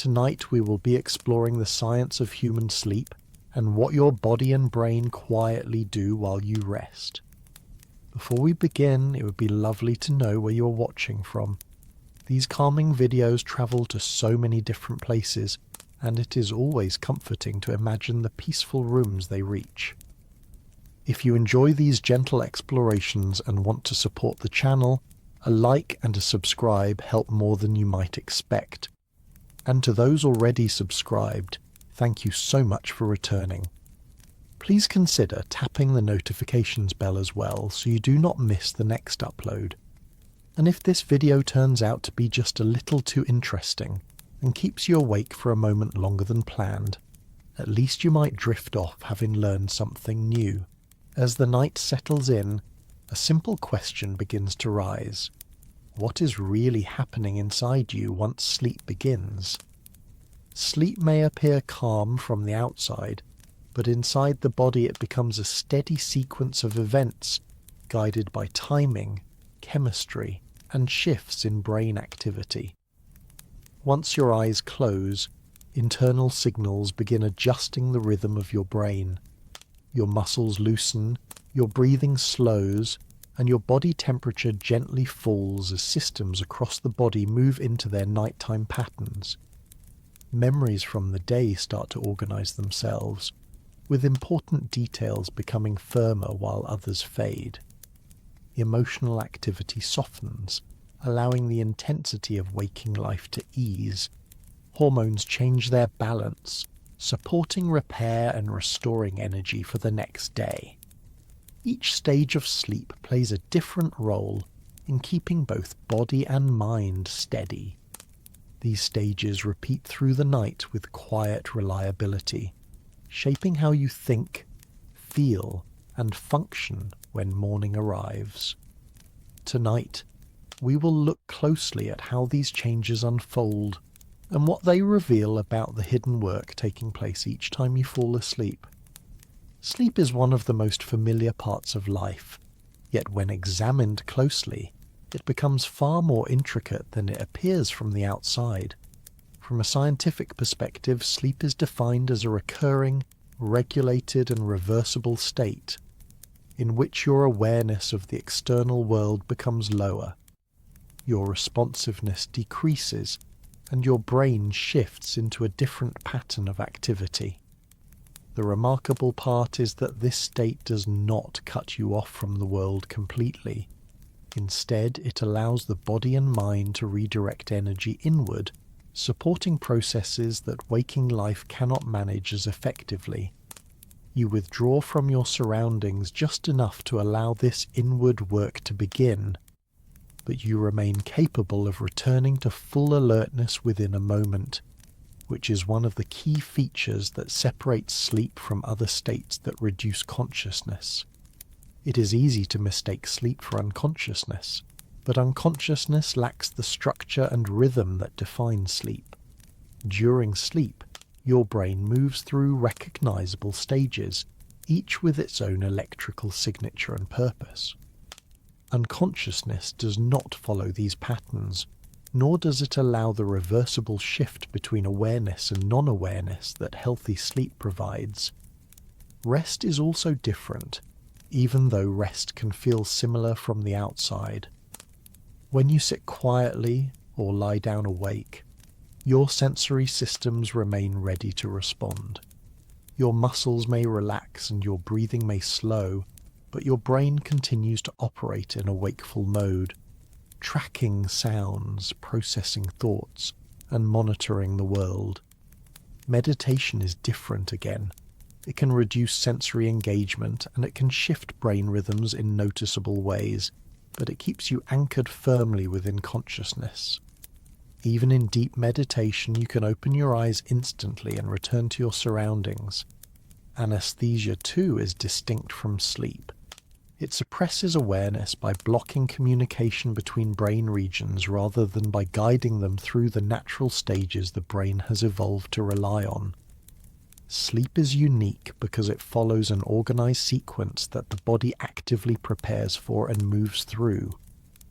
Tonight we will be exploring the science of human sleep and what your body and brain quietly do while you rest. Before we begin, it would be lovely to know where you're watching from. These calming videos travel to so many different places, and it is always comforting to imagine the peaceful rooms they reach. If you enjoy these gentle explorations and want to support the channel, a like and a subscribe help more than you might expect. And to those already subscribed, thank you so much for returning. Please consider tapping the notifications bell as well so you do not miss the next upload. And if this video turns out to be just a little too interesting and keeps you awake for a moment longer than planned, at least you might drift off having learned something new. As the night settles in, a simple question begins to rise. What is really happening inside you once sleep begins? Sleep may appear calm from the outside, but inside the body it becomes a steady sequence of events guided by timing, chemistry, and shifts in brain activity. Once your eyes close, internal signals begin adjusting the rhythm of your brain. Your muscles loosen, your breathing slows, and your body temperature gently falls as systems across the body move into their nighttime patterns. Memories from the day start to organize themselves, with important details becoming firmer while others fade. Emotional activity softens, allowing the intensity of waking life to ease. Hormones change their balance, supporting repair and restoring energy for the next day. Each stage of sleep plays a different role in keeping both body and mind steady. These stages repeat through the night with quiet reliability, shaping how you think, feel, and function when morning arrives. Tonight, we will look closely at how these changes unfold and what they reveal about the hidden work taking place each time you fall asleep. Sleep is one of the most familiar parts of life, yet when examined closely, it becomes far more intricate than it appears from the outside. From a scientific perspective, sleep is defined as a recurring, regulated and reversible state in which your awareness of the external world becomes lower, your responsiveness decreases, and your brain shifts into a different pattern of activity. The remarkable part is that this state does not cut you off from the world completely. Instead, it allows the body and mind to redirect energy inward, supporting processes that waking life cannot manage as effectively. You withdraw from your surroundings just enough to allow this inward work to begin, but you remain capable of returning to full alertness within a moment, which is one of the key features that separates sleep from other states that reduce consciousness. It is easy to mistake sleep for unconsciousness, but unconsciousness lacks the structure and rhythm that define sleep. During sleep, your brain moves through recognizable stages, each with its own electrical signature and purpose. Unconsciousness does not follow these patterns, nor does it allow the reversible shift between awareness and non-awareness that healthy sleep provides. Rest is also different, even though rest can feel similar from the outside. When you sit quietly or lie down awake, your sensory systems remain ready to respond. Your muscles may relax and your breathing may slow, but your brain continues to operate in a wakeful mode, tracking sounds, processing thoughts, and monitoring the world. Meditation is different again. It can reduce sensory engagement and it can shift brain rhythms in noticeable ways, but it keeps you anchored firmly within consciousness. Even in deep meditation, you can open your eyes instantly and return to your surroundings. Anesthesia, too, is distinct from sleep. It suppresses awareness by blocking communication between brain regions rather than by guiding them through the natural stages the brain has evolved to rely on. Sleep is unique because it follows an organized sequence that the body actively prepares for and moves through,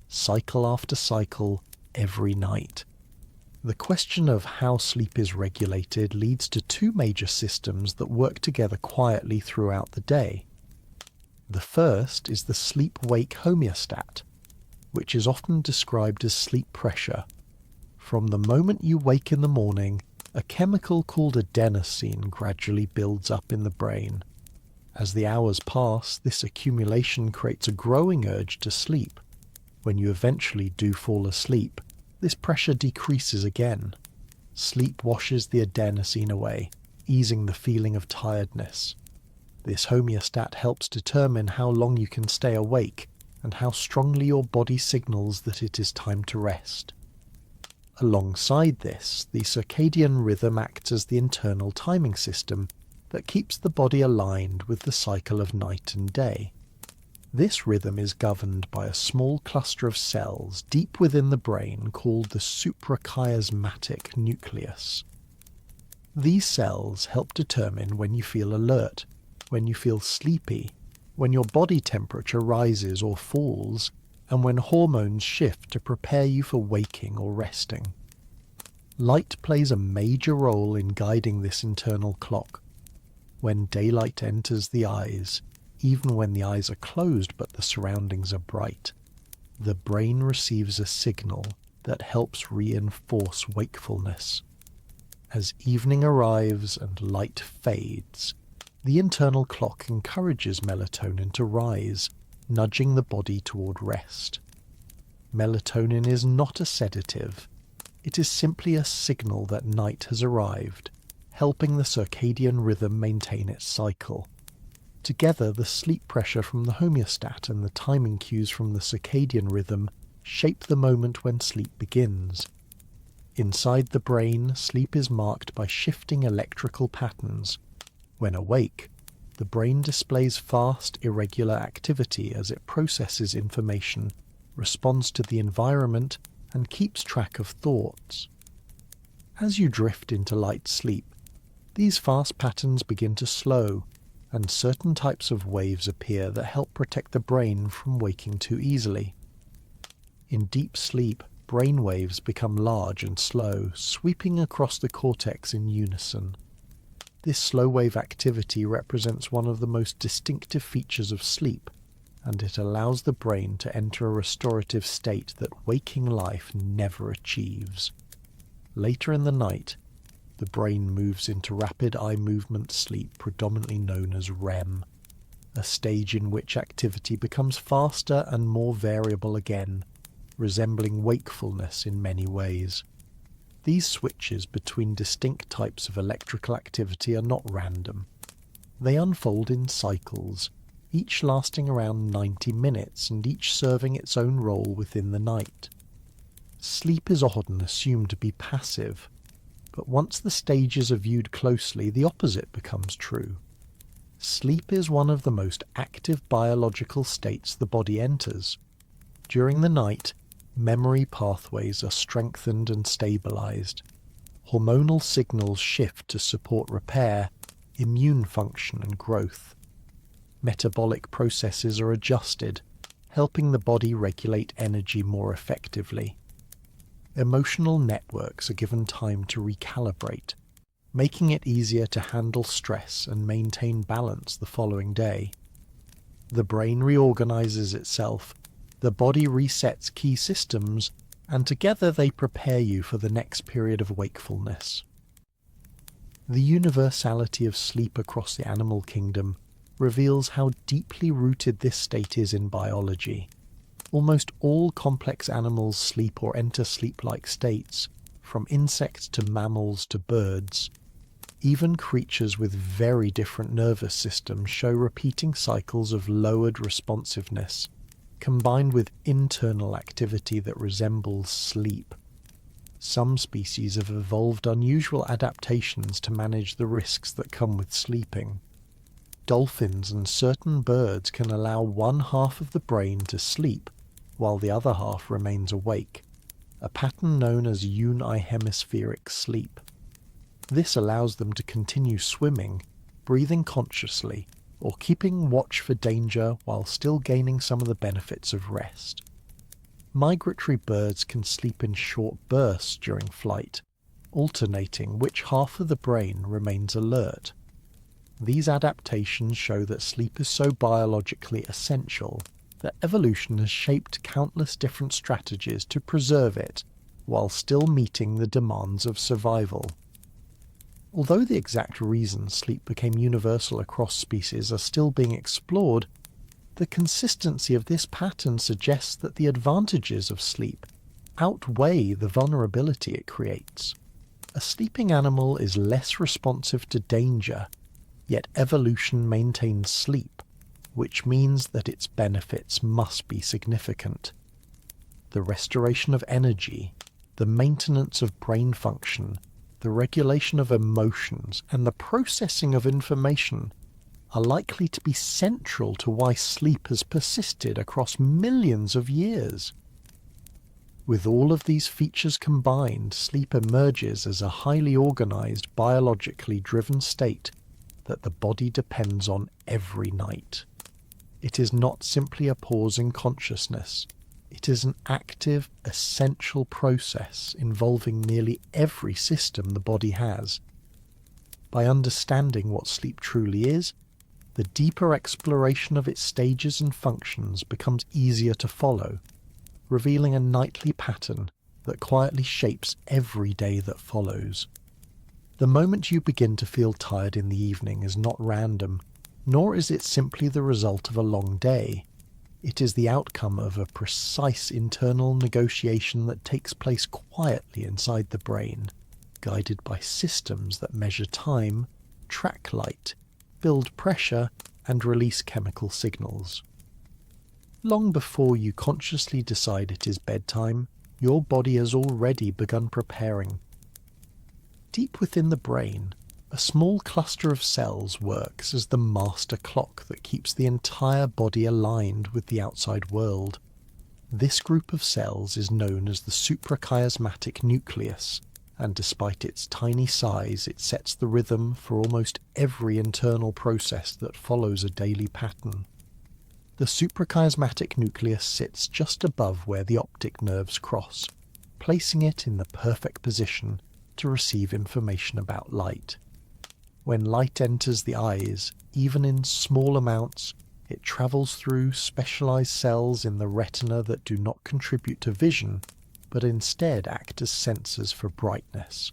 cycle after cycle, every night. The question of how sleep is regulated leads to two major systems that work together quietly throughout the day. The first is the sleep-wake homeostat, which is often described as sleep pressure. From the moment you wake in the morning, a chemical called adenosine gradually builds up in the brain. As the hours pass, this accumulation creates a growing urge to sleep. When you eventually do fall asleep, this pressure decreases again. Sleep washes the adenosine away, easing the feeling of tiredness. This homeostat helps determine how long you can stay awake and how strongly your body signals that it is time to rest. Alongside this, the circadian rhythm acts as the internal timing system that keeps the body aligned with the cycle of night and day. This rhythm is governed by a small cluster of cells deep within the brain called the suprachiasmatic nucleus. These cells help determine when you feel alert, when you feel sleepy, when your body temperature rises or falls, and when hormones shift to prepare you for waking or resting. Light plays a major role in guiding this internal clock. When daylight enters the eyes, even when the eyes are closed but the surroundings are bright, the brain receives a signal that helps reinforce wakefulness. As evening arrives and light fades, the internal clock encourages melatonin to rise, nudging the body toward rest. Melatonin is not a sedative. It is simply a signal that night has arrived, helping the circadian rhythm maintain its cycle. Together, the sleep pressure from the homeostat and the timing cues from the circadian rhythm shape the moment when sleep begins. Inside the brain, sleep is marked by shifting electrical patterns. When awake, the brain displays fast, irregular activity as it processes information, responds to the environment, and keeps track of thoughts. As you drift into light sleep, these fast patterns begin to slow, and certain types of waves appear that help protect the brain from waking too easily. In deep sleep, brain waves become large and slow, sweeping across the cortex in unison. This slow wave activity represents one of the most distinctive features of sleep, and it allows the brain to enter a restorative state that waking life never achieves. Later in the night, the brain moves into rapid eye movement sleep, predominantly known as REM, a stage in which activity becomes faster and more variable again, resembling wakefulness in many ways. These switches between distinct types of electrical activity are not random. They unfold in cycles, each lasting around 90 minutes and each serving its own role within the night. Sleep is often assumed to be passive, but once the stages are viewed closely, the opposite becomes true. Sleep is one of the most active biological states the body enters. During the night, memory pathways are strengthened and stabilized. Hormonal signals shift to support repair, immune function and growth. Metabolic processes are adjusted, helping the body regulate energy more effectively. Emotional networks are given time to recalibrate, making it easier to handle stress and maintain balance the following day. The brain reorganizes itself, the body resets key systems, and together they prepare you for the next period of wakefulness. The universality of sleep across the animal kingdom reveals how deeply rooted this state is in biology. Almost all complex animals sleep or enter sleep-like states, from insects to mammals to birds. Even creatures with very different nervous systems show repeating cycles of lowered responsiveness, combined with internal activity that resembles sleep. Some species have evolved unusual adaptations to manage the risks that come with sleeping. Dolphins and certain birds can allow one half of the brain to sleep while the other half remains awake, a pattern known as unihemispheric sleep. This allows them to continue swimming, breathing consciously, or keeping watch for danger while still gaining some of the benefits of rest. Migratory birds can sleep in short bursts during flight, alternating which half of the brain remains alert. These adaptations show that sleep is so biologically essential that evolution has shaped countless different strategies to preserve it while still meeting the demands of survival. Although the exact reasons sleep became universal across species are still being explored, the consistency of this pattern suggests that the advantages of sleep outweigh the vulnerability it creates. A sleeping animal is less responsive to danger, yet evolution maintains sleep, which means that its benefits must be significant. The restoration of energy, the maintenance of brain function, the regulation of emotions, and the processing of information are likely to be central to why sleep has persisted across millions of years. With all of these features combined, sleep emerges as a highly organized, biologically driven state that the body depends on every night. It is not simply a pause in consciousness. It is an active, essential process involving nearly every system the body has. By understanding what sleep truly is, the deeper exploration of its stages and functions becomes easier to follow, revealing a nightly pattern that quietly shapes every day that follows. The moment you begin to feel tired in the evening is not random, nor is it simply the result of a long day. It is the outcome of a precise internal negotiation that takes place quietly inside the brain, guided by systems that measure time, track light, build pressure, and release chemical signals. Long before you consciously decide it is bedtime, your body has already begun preparing. Deep within the brain, a small cluster of cells works as the master clock that keeps the entire body aligned with the outside world. This group of cells is known as the suprachiasmatic nucleus, and despite its tiny size, it sets the rhythm for almost every internal process that follows a daily pattern. The suprachiasmatic nucleus sits just above where the optic nerves cross, placing it in the perfect position to receive information about light. When light enters the eyes, even in small amounts, it travels through specialized cells in the retina that do not contribute to vision, but instead act as sensors for brightness.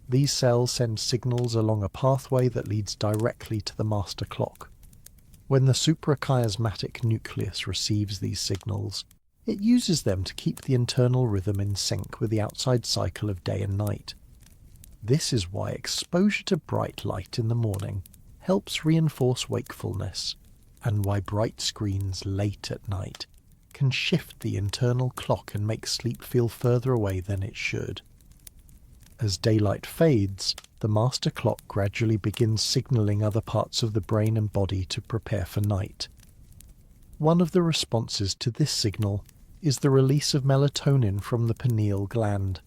These cells send signals along a pathway that leads directly to the master clock. When the suprachiasmatic nucleus receives these signals, it uses them to keep the internal rhythm in sync with the outside cycle of day and night. This is why exposure to bright light in the morning helps reinforce wakefulness, and why bright screens late at night can shift the internal clock and make sleep feel further away than it should. As daylight fades, the master clock gradually begins signaling other parts of the brain and body to prepare for night. One of the responses to this signal is the release of melatonin from the pineal gland.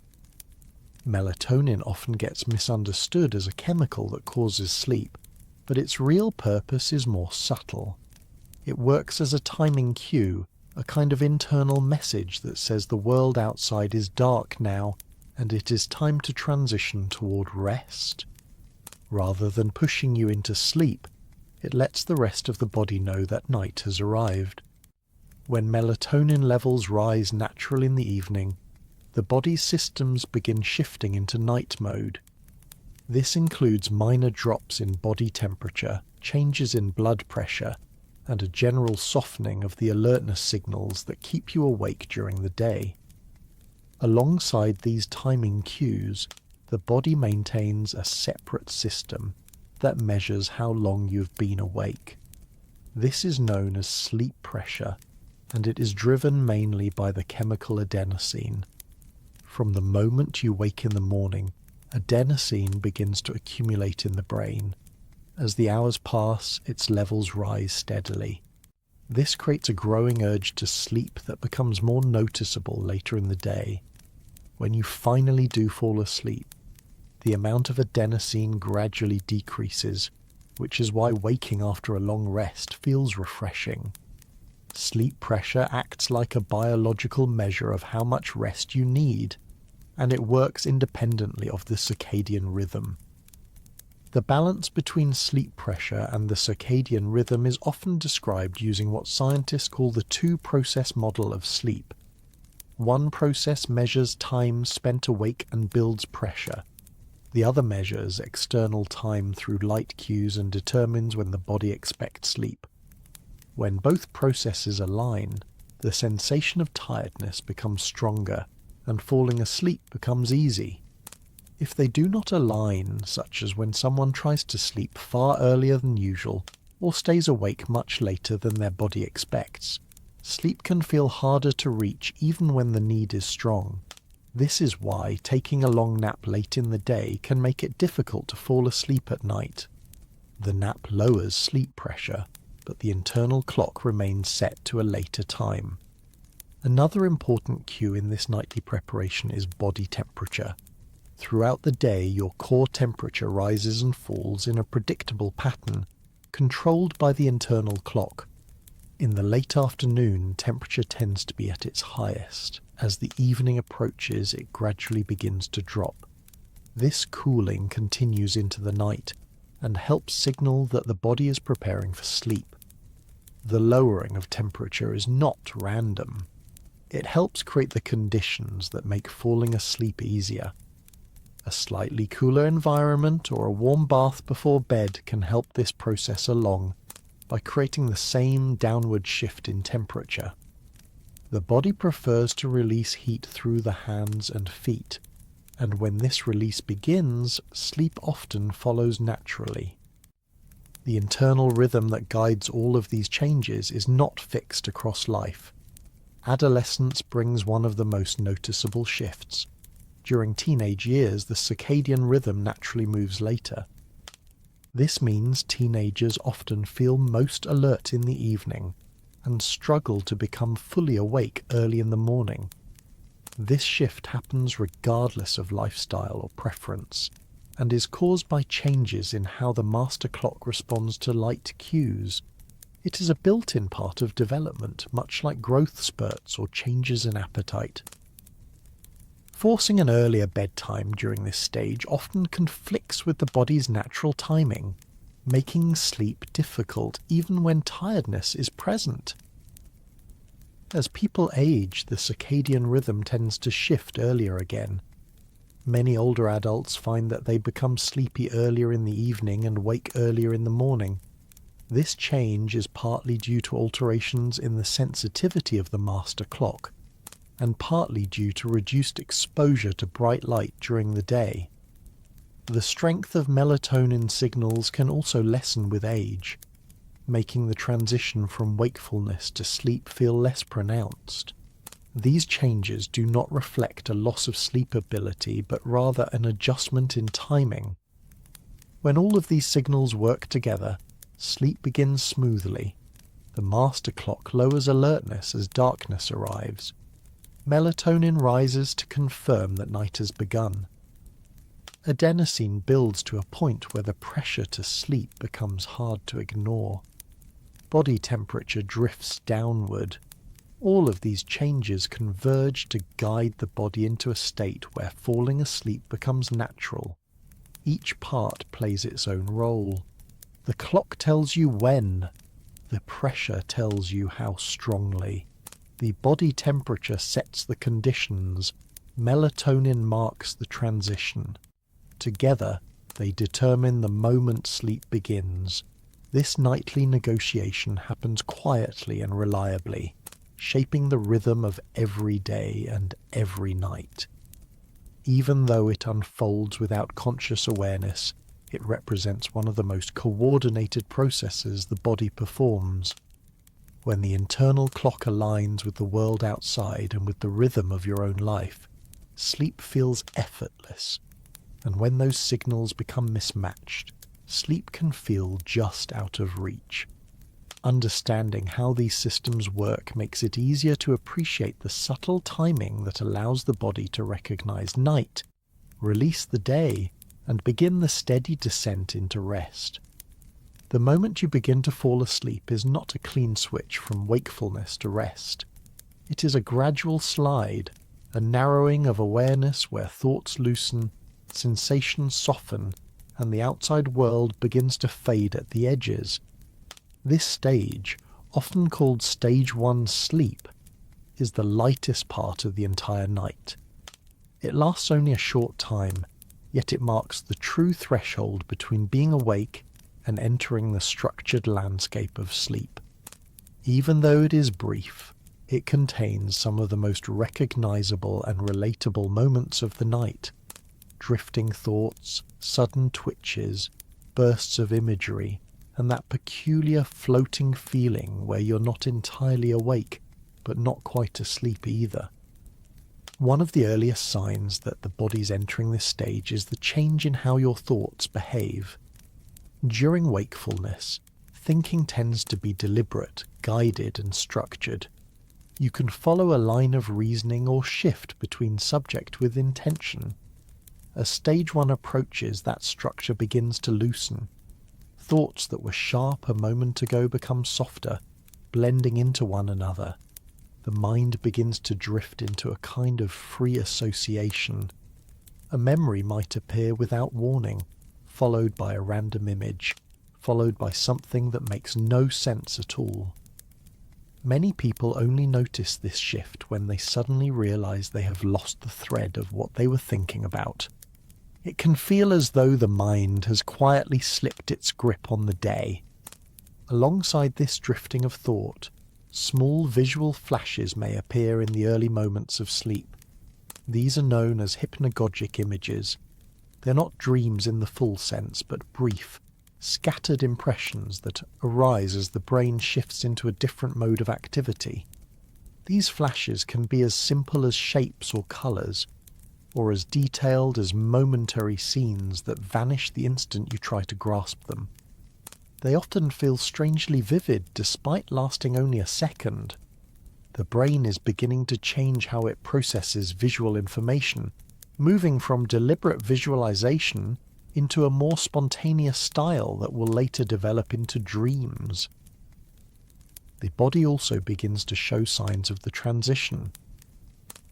Melatonin often gets misunderstood as a chemical that causes sleep, but its real purpose is more subtle. It works as a timing cue, a kind of internal message that says the world outside is dark now and it is time to transition toward rest. Rather than pushing you into sleep, it lets the rest of the body know that night has arrived. When melatonin levels rise naturally in the evening, the body's systems begin shifting into night mode. This includes minor drops in body temperature, changes in blood pressure, and a general softening of the alertness signals that keep you awake during the day. Alongside these timing cues, the body maintains a separate system that measures how long you've been awake. This is known as sleep pressure, and it is driven mainly by the chemical adenosine. From the moment you wake in the morning, adenosine begins to accumulate in the brain. As the hours pass, its levels rise steadily. This creates a growing urge to sleep that becomes more noticeable later in the day. When you finally do fall asleep, the amount of adenosine gradually decreases, which is why waking after a long rest feels refreshing. Sleep pressure acts like a biological measure of how much rest you need, and it works independently of the circadian rhythm. The balance between sleep pressure and the circadian rhythm is often described using what scientists call the two-process model of sleep. One process measures time spent awake and builds pressure. The other measures external time through light cues and determines when the body expects sleep. When both processes align, the sensation of tiredness becomes stronger and falling asleep becomes easy. If they do not align, such as when someone tries to sleep far earlier than usual or stays awake much later than their body expects, sleep can feel harder to reach even when the need is strong. This is why taking a long nap late in the day can make it difficult to fall asleep at night. The nap lowers sleep pressure, but the internal clock remains set to a later time. Another important cue in this nightly preparation is body temperature. Throughout the day, your core temperature rises and falls in a predictable pattern, controlled by the internal clock. In the late afternoon, temperature tends to be at its highest. As the evening approaches, it gradually begins to drop. This cooling continues into the night and helps signal that the body is preparing for sleep. The lowering of temperature is not random. It helps create the conditions that make falling asleep easier. A slightly cooler environment or a warm bath before bed can help this process along by creating the same downward shift in temperature. The body prefers to release heat through the hands and feet, and when this release begins, sleep often follows naturally. The internal rhythm that guides all of these changes is not fixed across life. Adolescence brings one of the most noticeable shifts. During teenage years, the circadian rhythm naturally moves later. This means teenagers often feel most alert in the evening and struggle to become fully awake early in the morning. This shift happens regardless of lifestyle or preference, and is caused by changes in how the master clock responds to light cues. It is a built-in part of development, much like growth spurts or changes in appetite. Forcing an earlier bedtime during this stage often conflicts with the body's natural timing, making sleep difficult even when tiredness is present. As people age, the circadian rhythm tends to shift earlier again. Many older adults find that they become sleepy earlier in the evening and wake earlier in the morning. This change is partly due to alterations in the sensitivity of the master clock, and partly due to reduced exposure to bright light during the day. The strength of melatonin signals can also lessen with age, making the transition from wakefulness to sleep feel less pronounced. These changes do not reflect a loss of sleep ability, but rather an adjustment in timing. When all of these signals work together, sleep begins smoothly. The master clock lowers alertness as darkness arrives. Melatonin rises to confirm that night has begun. Adenosine builds to a point where the pressure to sleep becomes hard to ignore. Body temperature drifts downward. All of these changes converge to guide the body into a state where falling asleep becomes natural. Each part plays its own role. The clock tells you when. The pressure tells you how strongly. The body temperature sets the conditions. Melatonin marks the transition. Together, they determine the moment sleep begins. This nightly negotiation happens quietly and reliably, shaping the rhythm of every day and every night. Even though it unfolds without conscious awareness, it represents one of the most coordinated processes the body performs. When the internal clock aligns with the world outside and with the rhythm of your own life, sleep feels effortless. And when those signals become mismatched, sleep can feel just out of reach. Understanding how these systems work makes it easier to appreciate the subtle timing that allows the body to recognize night, release the day, and begin the steady descent into rest. The moment you begin to fall asleep is not a clean switch from wakefulness to rest. It is a gradual slide, a narrowing of awareness where thoughts loosen, sensations soften, and the outside world begins to fade at the edges. This stage, often called Stage 1 sleep, is the lightest part of the entire night. It lasts only a short time, yet it marks the true threshold between being awake and entering the structured landscape of sleep. Even though it is brief, it contains some of the most recognizable and relatable moments of the night. Drifting thoughts, sudden twitches, bursts of imagery, and that peculiar floating feeling where you're not entirely awake, but not quite asleep either. One of the earliest signs that the body's entering this stage is the change in how your thoughts behave. During wakefulness, thinking tends to be deliberate, guided, and structured. You can follow a line of reasoning or shift between subject with intention. As Stage 1 approaches, that structure begins to loosen. Thoughts that were sharp a moment ago become softer, blending into one another. The mind begins to drift into a kind of free association. A memory might appear without warning, followed by a random image, followed by something that makes no sense at all. Many people only notice this shift when they suddenly realize they have lost the thread of what they were thinking about. It can feel as though the mind has quietly slipped its grip on the day. Alongside this drifting of thought, small visual flashes may appear in the early moments of sleep. These are known as hypnagogic images. They're not dreams in the full sense, but brief, scattered impressions that arise as the brain shifts into a different mode of activity. These flashes can be as simple as shapes or colours, or as detailed as momentary scenes that vanish the instant you try to grasp them. They often feel strangely vivid despite lasting only a second. The brain is beginning to change how it processes visual information, moving from deliberate visualization into a more spontaneous style that will later develop into dreams. The body also begins to show signs of the transition.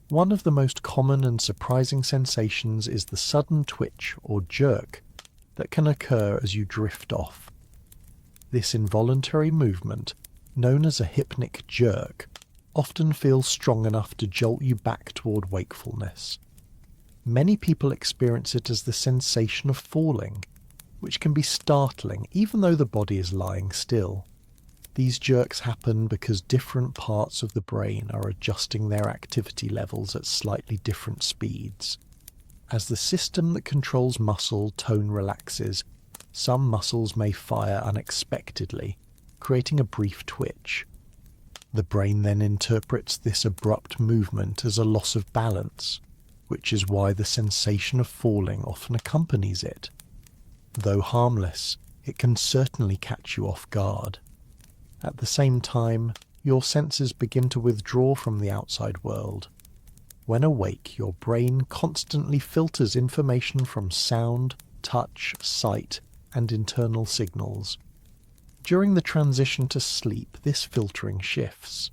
One of the most common and surprising sensations is the sudden twitch or jerk that can occur as you drift off. This involuntary movement, known as a hypnic jerk, often feels strong enough to jolt you back toward wakefulness. Many people experience it as the sensation of falling, which can be startling even though the body is lying still. These jerks happen because different parts of the brain are adjusting their activity levels at slightly different speeds. As the system that controls muscle tone relaxes, some muscles may fire unexpectedly, creating a brief twitch. The brain then interprets this abrupt movement as a loss of balance, which is why the sensation of falling often accompanies it. Though harmless, it can certainly catch you off guard. At the same time, your senses begin to withdraw from the outside world. When awake, your brain constantly filters information from sound, touch, sight, and internal signals. During the transition to sleep, this filtering shifts.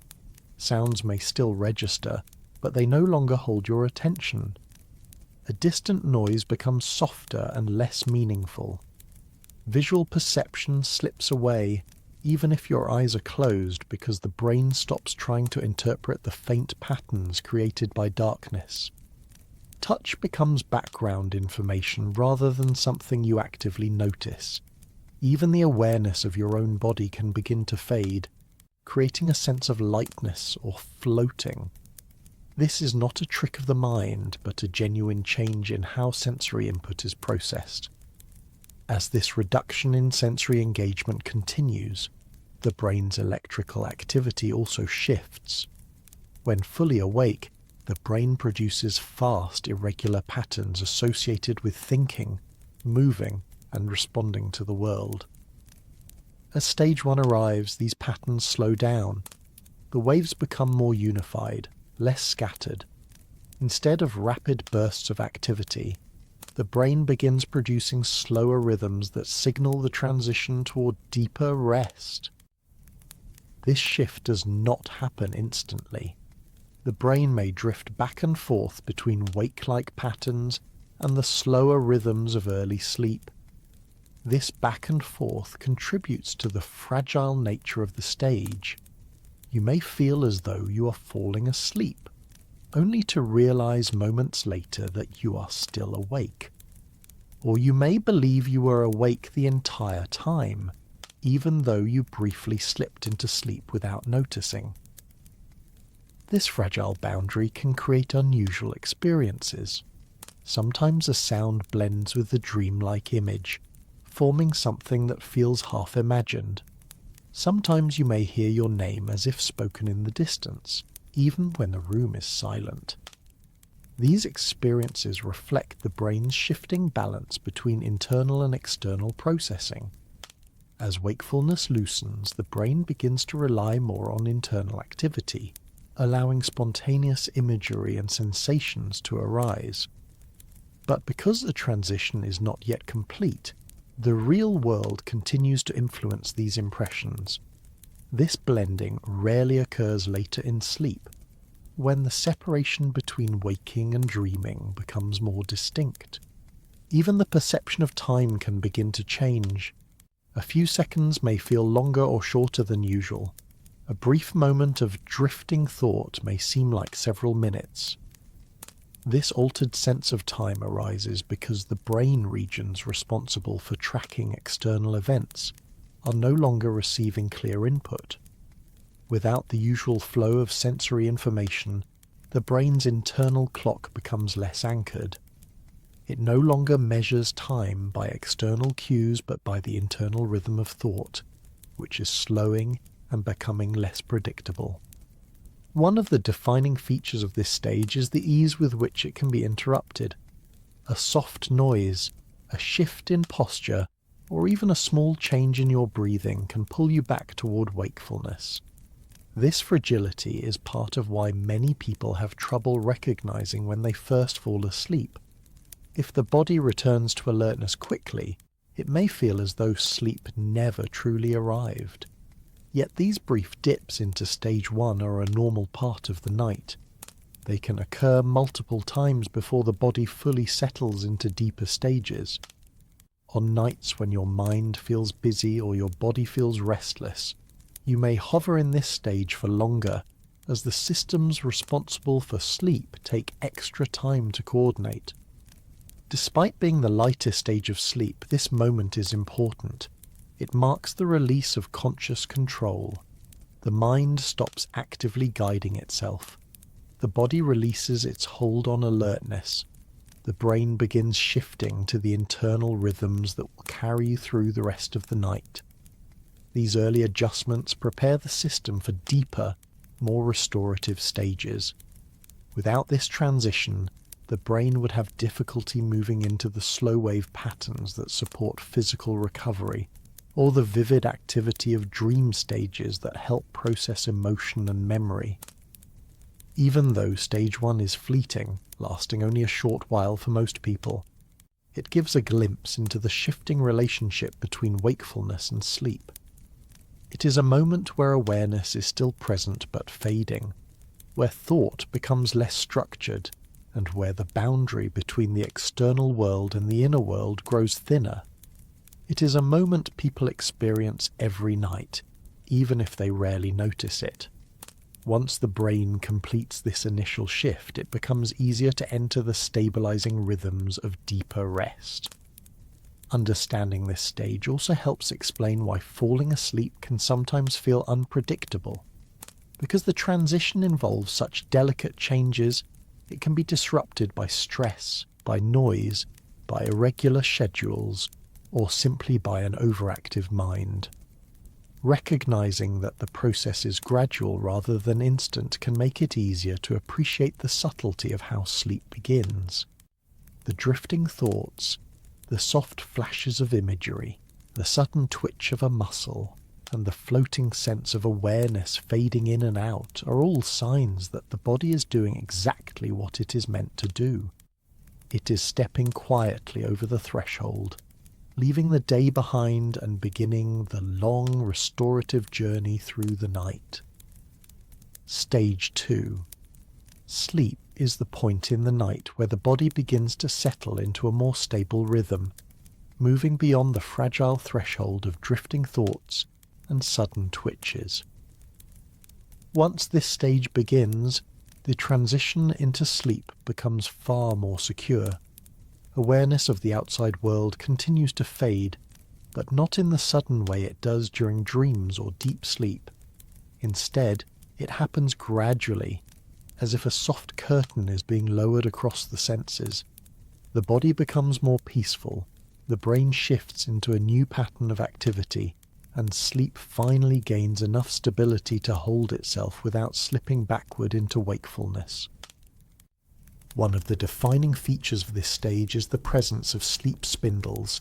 Sounds may still register, but they no longer hold your attention. A distant noise becomes softer and less meaningful. Visual perception slips away, even if your eyes are closed, because the brain stops trying to interpret the faint patterns created by darkness. Touch becomes background information rather than something you actively notice. Even the awareness of your own body can begin to fade, creating a sense of lightness or floating. This is not a trick of the mind, but a genuine change in how sensory input is processed. As this reduction in sensory engagement continues, the brain's electrical activity also shifts. When fully awake, the brain produces fast, irregular patterns associated with thinking, moving, and responding to the world. As Stage 1 arrives, these patterns slow down. The waves become more unified, less scattered. Instead of rapid bursts of activity, the brain begins producing slower rhythms that signal the transition toward deeper rest. This shift does not happen instantly. The brain may drift back and forth between wake-like patterns and the slower rhythms of early sleep. This back and forth contributes to the fragile nature of the stage. You may feel as though you are falling asleep, only to realize moments later that you are still awake. Or you may believe you were awake the entire time, even though you briefly slipped into sleep without noticing. This fragile boundary can create unusual experiences. Sometimes a sound blends with the dreamlike image, forming something that feels half imagined. Sometimes you may hear your name as if spoken in the distance, even when the room is silent. These experiences reflect the brain's shifting balance between internal and external processing. As wakefulness loosens, the brain begins to rely more on internal activity, allowing spontaneous imagery and sensations to arise. But because the transition is not yet complete, the real world continues to influence these impressions. This blending rarely occurs later in sleep, when the separation between waking and dreaming becomes more distinct. Even the perception of time can begin to change. A few seconds may feel longer or shorter than usual. A brief moment of drifting thought may seem like several minutes. This altered sense of time arises because the brain regions responsible for tracking external events are no longer receiving clear input. Without the usual flow of sensory information, the brain's internal clock becomes less anchored. It no longer measures time by external cues but by the internal rhythm of thought, which is slowing and becoming less predictable. One of the defining features of this stage is the ease with which it can be interrupted. A soft noise, a shift in posture, or even a small change in your breathing can pull you back toward wakefulness. This fragility is part of why many people have trouble recognizing when they first fall asleep. If the body returns to alertness quickly, it may feel as though sleep never truly arrived. Yet these brief dips into stage 1 are a normal part of the night. They can occur multiple times before the body fully settles into deeper stages. On nights when your mind feels busy or your body feels restless, you may hover in this stage for longer, as the systems responsible for sleep take extra time to coordinate. Despite being the lightest stage of sleep, this moment is important. It marks the release of conscious control. The mind stops actively guiding itself. The body releases its hold on alertness. The brain begins shifting to the internal rhythms that will carry you through the rest of the night. These early adjustments prepare the system for deeper, more restorative stages. Without this transition, the brain would have difficulty moving into the slow-wave patterns that support physical recovery, or the vivid activity of dream stages that help process emotion and memory. Even though stage 1 is fleeting, lasting only a short while for most people, it gives a glimpse into the shifting relationship between wakefulness and sleep. It is a moment where awareness is still present but fading, where thought becomes less structured, and where the boundary between the external world and the inner world grows thinner. It is a moment people experience every night, even if they rarely notice it. Once the brain completes this initial shift, it becomes easier to enter the stabilizing rhythms of deeper rest. Understanding this stage also helps explain why falling asleep can sometimes feel unpredictable. Because the transition involves such delicate changes, it can be disrupted by stress, by noise, by irregular schedules, or simply by an overactive mind. Recognizing that the process is gradual rather than instant can make it easier to appreciate the subtlety of how sleep begins. The drifting thoughts, the soft flashes of imagery, the sudden twitch of a muscle, and the floating sense of awareness fading in and out are all signs that the body is doing exactly what it is meant to do. It is stepping quietly over the threshold, leaving the day behind and beginning the long restorative journey through the night. Stage 2. Sleep is the point in the night where the body begins to settle into a more stable rhythm, moving beyond the fragile threshold of drifting thoughts and sudden twitches. Once this stage begins, the transition into sleep becomes far more secure. Awareness of the outside world continues to fade, but not in the sudden way it does during dreams or deep sleep. Instead, it happens gradually, as if a soft curtain is being lowered across the senses. The body becomes more peaceful, the brain shifts into a new pattern of activity, and sleep finally gains enough stability to hold itself without slipping backward into wakefulness. One of the defining features of this stage is the presence of sleep spindles.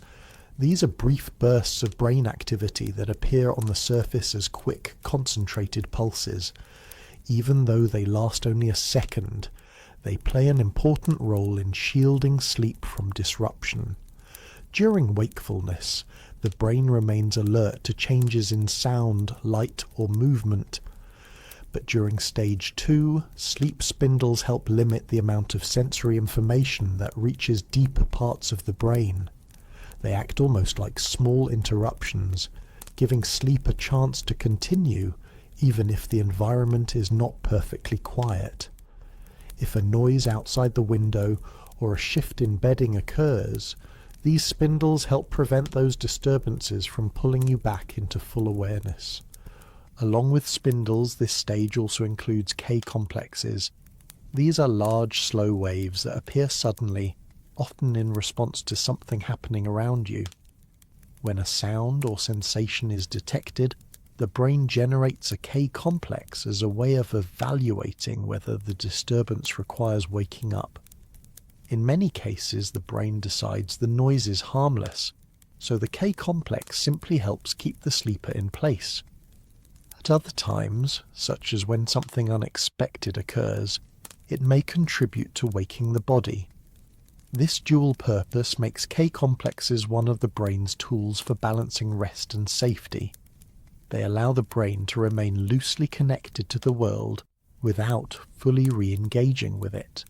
These are brief bursts of brain activity that appear on the surface as quick, concentrated pulses. Even though they last only a second, they play an important role in shielding sleep from disruption. During wakefulness, the brain remains alert to changes in sound, light, or movement. But during stage 2, sleep spindles help limit the amount of sensory information that reaches deeper parts of the brain. They act almost like small interruptions, giving sleep a chance to continue even if the environment is not perfectly quiet. If a noise outside the window or a shift in bedding occurs, these spindles help prevent those disturbances from pulling you back into full awareness. Along with spindles, this stage also includes K-complexes. These are large, slow waves that appear suddenly, often in response to something happening around you. When a sound or sensation is detected, the brain generates a K-complex as a way of evaluating whether the disturbance requires waking up. In many cases, the brain decides the noise is harmless, so the K-complex simply helps keep the sleeper in place. At other times, such as when something unexpected occurs, it may contribute to waking the body. This dual purpose makes K-complexes one of the brain's tools for balancing rest and safety. They allow the brain to remain loosely connected to the world without fully re-engaging with it.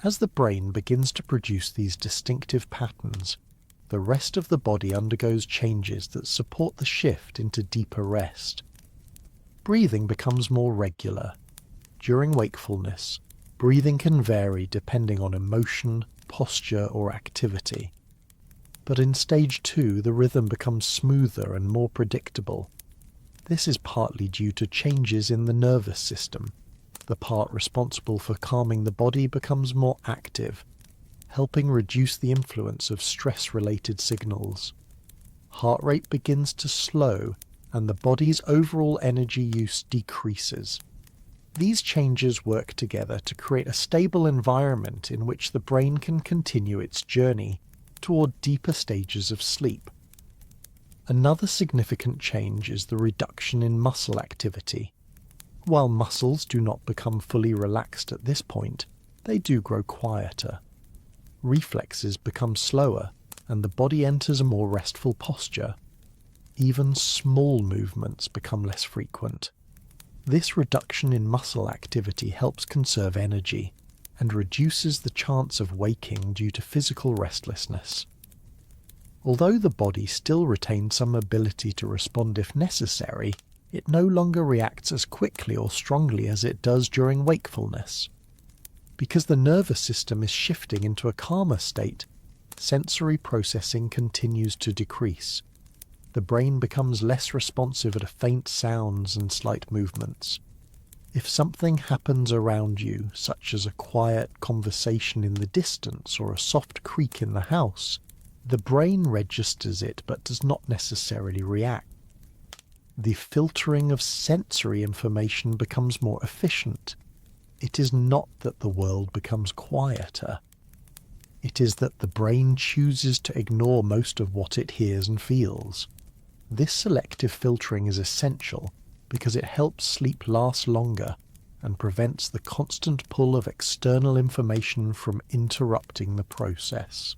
As the brain begins to produce these distinctive patterns, the rest of the body undergoes changes that support the shift into deeper rest. Breathing becomes more regular. During wakefulness, breathing can vary depending on emotion, posture, or activity. But in stage 2, the rhythm becomes smoother and more predictable. This is partly due to changes in the nervous system. The part responsible for calming the body becomes more active, helping reduce the influence of stress-related signals. Heart rate begins to slow, and the body's overall energy use decreases. These changes work together to create a stable environment in which the brain can continue its journey toward deeper stages of sleep. Another significant change is the reduction in muscle activity. While muscles do not become fully relaxed at this point, they do grow quieter. Reflexes become slower, and the body enters a more restful posture. Even small movements become less frequent. This reduction in muscle activity helps conserve energy and reduces the chance of waking due to physical restlessness. Although the body still retains some ability to respond if necessary, it no longer reacts as quickly or strongly as it does during wakefulness. Because the nervous system is shifting into a calmer state, sensory processing continues to decrease. The brain becomes less responsive to faint sounds and slight movements. If something happens around you, such as a quiet conversation in the distance or a soft creak in the house, the brain registers it but does not necessarily react. The filtering of sensory information becomes more efficient. It is not that the world becomes quieter. It is that the brain chooses to ignore most of what it hears and feels. This selective filtering is essential because it helps sleep last longer and prevents the constant pull of external information from interrupting the process.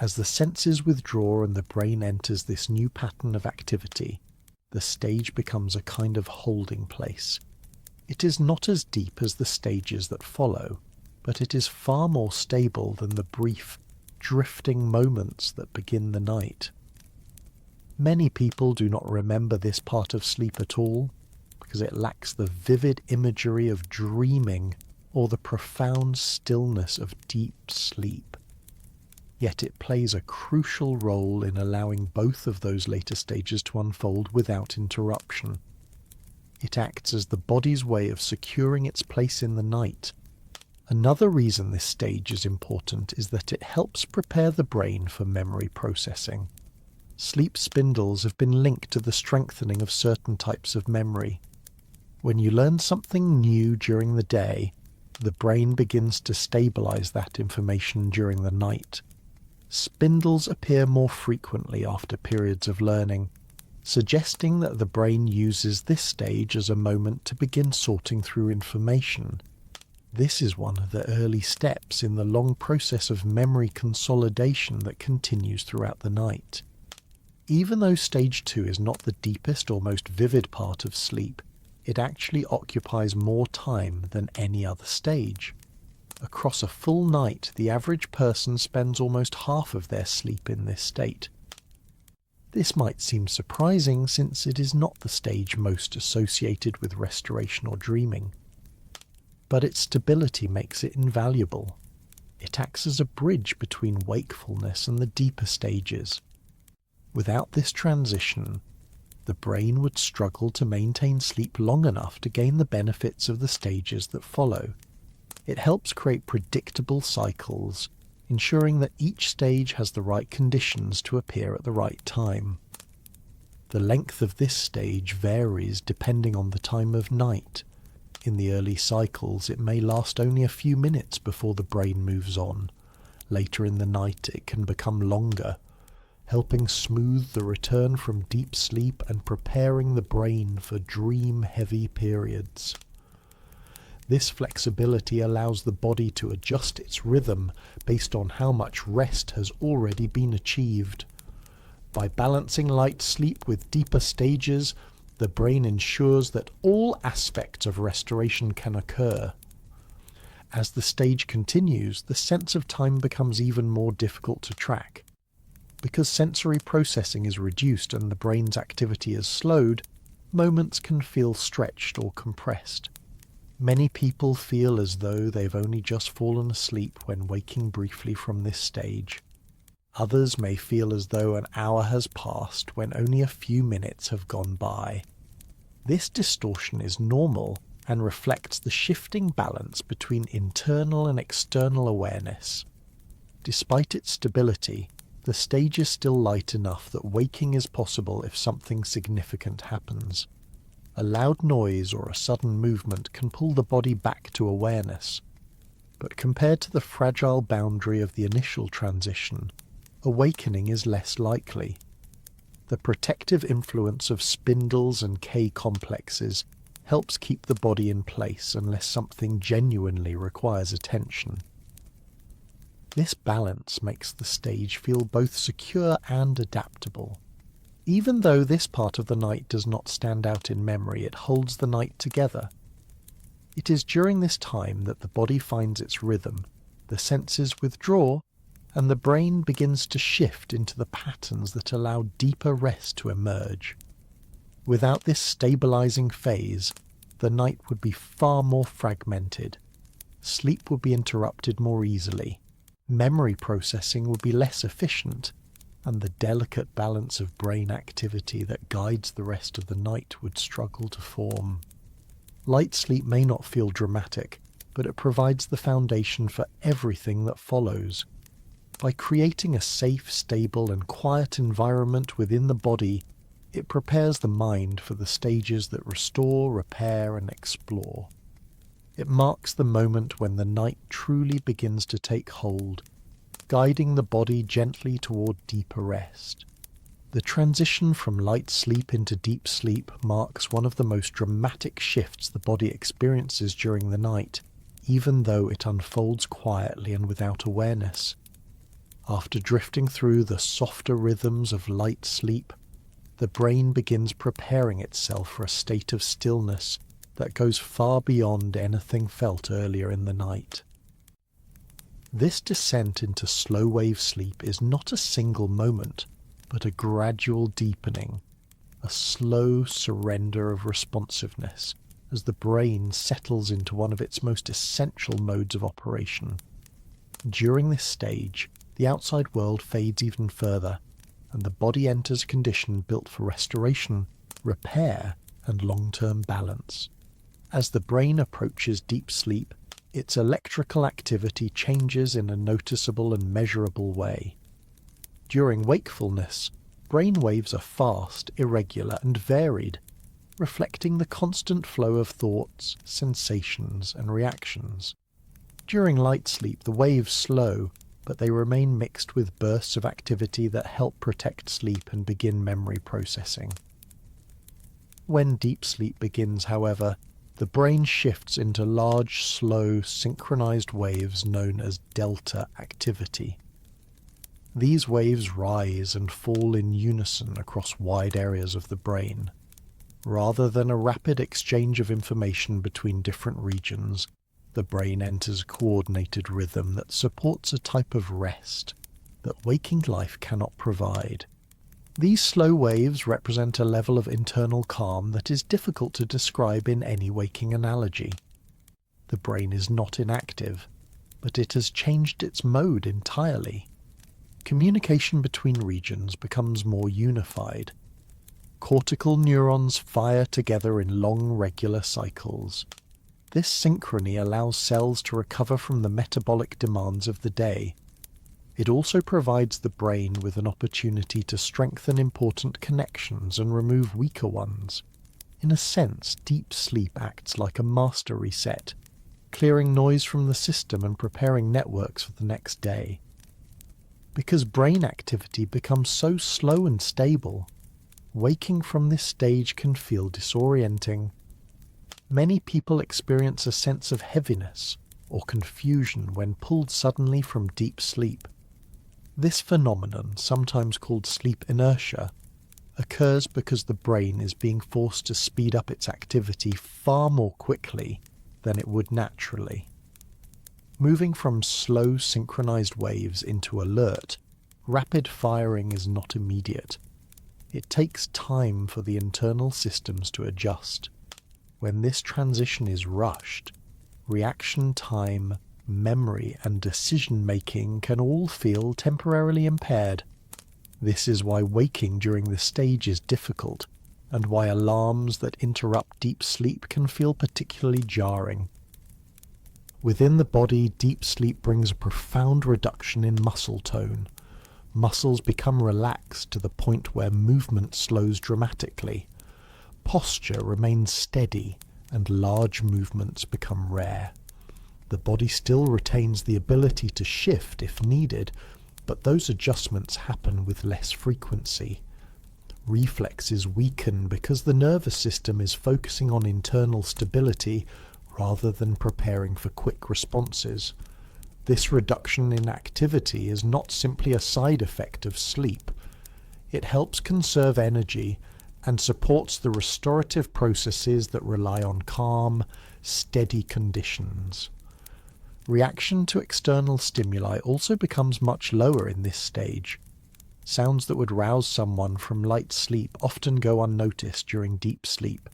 As the senses withdraw and the brain enters this new pattern of activity, the stage becomes a kind of holding place. It is not as deep as the stages that follow, but it is far more stable than the brief, drifting moments that begin the night. Many people do not remember this part of sleep at all, because it lacks the vivid imagery of dreaming or the profound stillness of deep sleep. Yet it plays a crucial role in allowing both of those later stages to unfold without interruption. It acts as the body's way of securing its place in the night. Another reason this stage is important is that it helps prepare the brain for memory processing. Sleep spindles have been linked to the strengthening of certain types of memory. When you learn something new during the day, the brain begins to stabilize that information during the night. Spindles appear more frequently after periods of learning, suggesting that the brain uses this stage as a moment to begin sorting through information. This is one of the early steps in the long process of memory consolidation that continues throughout the night. Even though stage 2 is not the deepest or most vivid part of sleep, it actually occupies more time than any other stage. Across a full night, the average person spends almost half of their sleep in this state. This might seem surprising since it is not the stage most associated with restoration or dreaming. But its stability makes it invaluable. It acts as a bridge between wakefulness and the deeper stages. Without this transition, the brain would struggle to maintain sleep long enough to gain the benefits of the stages that follow. It helps create predictable cycles, ensuring that each stage has the right conditions to appear at the right time. The length of this stage varies depending on the time of night. In the early cycles, it may last only a few minutes before the brain moves on. Later in the night, it can become longer, helping smooth the return from deep sleep and preparing the brain for dream-heavy periods. This flexibility allows the body to adjust its rhythm based on how much rest has already been achieved. By balancing light sleep with deeper stages, the brain ensures that all aspects of restoration can occur. As the stage continues, the sense of time becomes even more difficult to track. Because sensory processing is reduced and the brain's activity is slowed, moments can feel stretched or compressed. Many people feel as though they've only just fallen asleep when waking briefly from this stage. Others may feel as though an hour has passed when only a few minutes have gone by. This distortion is normal and reflects the shifting balance between internal and external awareness. Despite its stability, the stage is still light enough that waking is possible if something significant happens. A loud noise or a sudden movement can pull the body back to awareness. But compared to the fragile boundary of the initial transition, awakening is less likely. The protective influence of spindles and K complexes helps keep the body in place unless something genuinely requires attention. This balance makes the stage feel both secure and adaptable. Even though this part of the night does not stand out in memory, it holds the night together. It is during this time that the body finds its rhythm, the senses withdraw, and the brain begins to shift into the patterns that allow deeper rest to emerge. Without this stabilizing phase, the night would be far more fragmented. Sleep would be interrupted more easily. Memory processing would be less efficient, and the delicate balance of brain activity that guides the rest of the night would struggle to form. Light sleep may not feel dramatic, but it provides the foundation for everything that follows. By creating a safe, stable, and quiet environment within the body, it prepares the mind for the stages that restore, repair, and explore. It marks the moment when the night truly begins to take hold, guiding the body gently toward deeper rest. The transition from light sleep into deep sleep marks one of the most dramatic shifts the body experiences during the night, even though it unfolds quietly and without awareness. After drifting through the softer rhythms of light sleep, the brain begins preparing itself for a state of stillness that goes far beyond anything felt earlier in the night. This descent into slow-wave sleep is not a single moment, but a gradual deepening, a slow surrender of responsiveness as the brain settles into one of its most essential modes of operation. During this stage, the outside world fades even further, and the body enters a condition built for restoration, repair, and long-term balance. As the brain approaches deep sleep, its electrical activity changes in a noticeable and measurable way. During wakefulness, brain waves are fast, irregular, and varied, reflecting the constant flow of thoughts, sensations, and reactions. During light sleep, the waves slow, but they remain mixed with bursts of activity that help protect sleep and begin memory processing. When deep sleep begins, however, the brain shifts into large, slow, synchronized waves known as delta activity. These waves rise and fall in unison across wide areas of the brain. Rather than a rapid exchange of information between different regions, the brain enters a coordinated rhythm that supports a type of rest that waking life cannot provide. These slow waves represent a level of internal calm that is difficult to describe in any waking analogy. The brain is not inactive, but it has changed its mode entirely. Communication between regions becomes more unified. Cortical neurons fire together in long, regular cycles. This synchrony allows cells to recover from the metabolic demands of the day. It also provides the brain with an opportunity to strengthen important connections and remove weaker ones. In a sense, deep sleep acts like a master reset, clearing noise from the system and preparing networks for the next day. Because brain activity becomes so slow and stable, waking from this stage can feel disorienting. Many people experience a sense of heaviness or confusion when pulled suddenly from deep sleep. This phenomenon, sometimes called sleep inertia, occurs because the brain is being forced to speed up its activity far more quickly than it would naturally. Moving from slow synchronized waves into alert, rapid firing is not immediate. It takes time for the internal systems to adjust. When this transition is rushed, reaction time, memory, and decision-making can all feel temporarily impaired. This is why waking during this stage is difficult, and why alarms that interrupt deep sleep can feel particularly jarring. Within the body, deep sleep brings a profound reduction in muscle tone. Muscles become relaxed to the point where movement slows dramatically. Posture remains steady, and large movements become rare. The body still retains the ability to shift if needed, but those adjustments happen with less frequency. Reflexes weaken because the nervous system is focusing on internal stability rather than preparing for quick responses. This reduction in activity is not simply a side effect of sleep. It helps conserve energy and supports the restorative processes that rely on calm, steady conditions. Reaction to external stimuli also becomes much lower in this stage. Sounds that would rouse someone from light sleep often go unnoticed during deep sleep.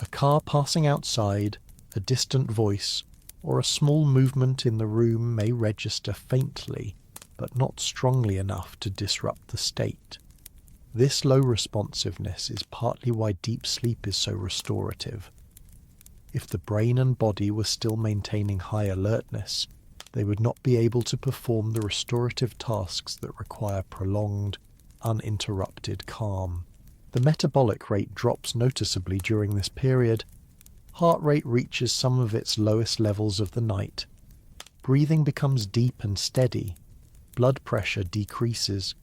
A car passing outside, a distant voice, or a small movement in the room may register faintly, but not strongly enough to disrupt the state. This low responsiveness is partly why deep sleep is so restorative. If the brain and body were still maintaining high alertness, they would not be able to perform the restorative tasks that require prolonged, uninterrupted calm. The metabolic rate drops noticeably during this period. Heart rate reaches some of its lowest levels of the night. Breathing becomes deep and steady. Blood pressure decreases.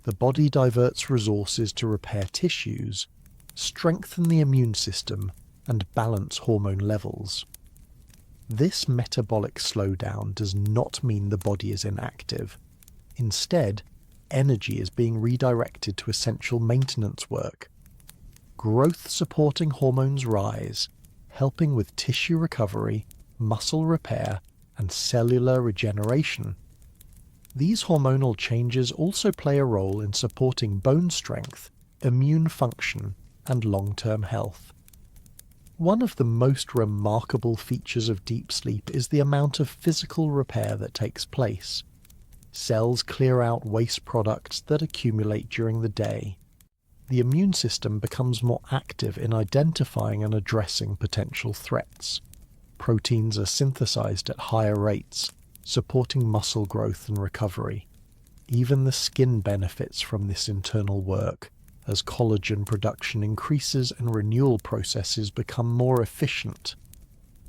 the body diverts resources to repair tissues, strengthen the immune system, and balance hormone levels. This metabolic slowdown does not mean the body is inactive. Instead, energy is being redirected to essential maintenance work. Growth-supporting hormones rise, helping with tissue recovery, muscle repair, and cellular regeneration. These hormonal changes also play a role in supporting bone strength, immune function, and long-term health. One of the most remarkable features of deep sleep is the amount of physical repair that takes place. Cells clear out waste products that accumulate during the day. The immune system becomes more active in identifying and addressing potential threats. Proteins are synthesized at higher rates, supporting muscle growth and recovery. Even the skin benefits from this internal work, as collagen production increases and renewal processes become more efficient.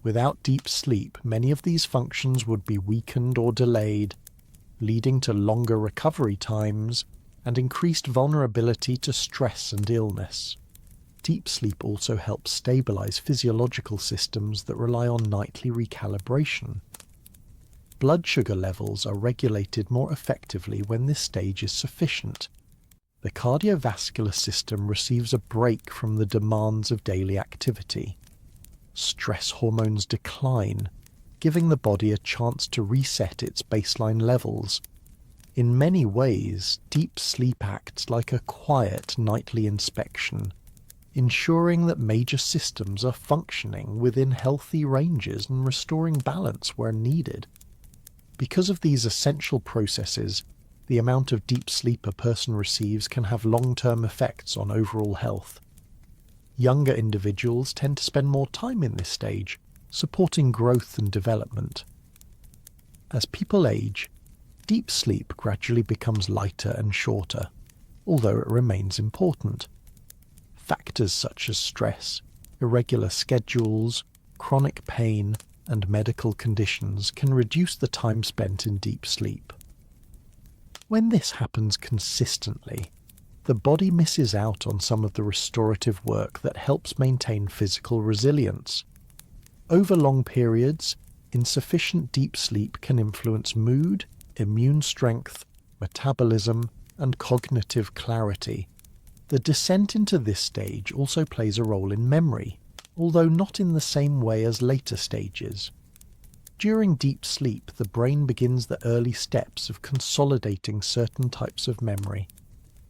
Without deep sleep, many of these functions would be weakened or delayed, leading to longer recovery times and increased vulnerability to stress and illness. Deep sleep also helps stabilize physiological systems that rely on nightly recalibration. Blood sugar levels are regulated more effectively when this stage is sufficient. The cardiovascular system receives a break from the demands of daily activity. Stress hormones decline, giving the body a chance to reset its baseline levels. In many ways, deep sleep acts like a quiet nightly inspection, ensuring that major systems are functioning within healthy ranges and restoring balance where needed. Because of these essential processes, the amount of deep sleep a person receives can have long-term effects on overall health. Younger individuals tend to spend more time in this stage, supporting growth and development. As people age, deep sleep gradually becomes lighter and shorter, although it remains important. Factors such as stress, irregular schedules, chronic pain, and medical conditions can reduce the time spent in deep sleep. When this happens consistently, the body misses out on some of the restorative work that helps maintain physical resilience. Over long periods, insufficient deep sleep can influence mood, immune strength, metabolism, and cognitive clarity. The descent into this stage also plays a role in memory, although not in the same way as later stages. During deep sleep, the brain begins the early steps of consolidating certain types of memory,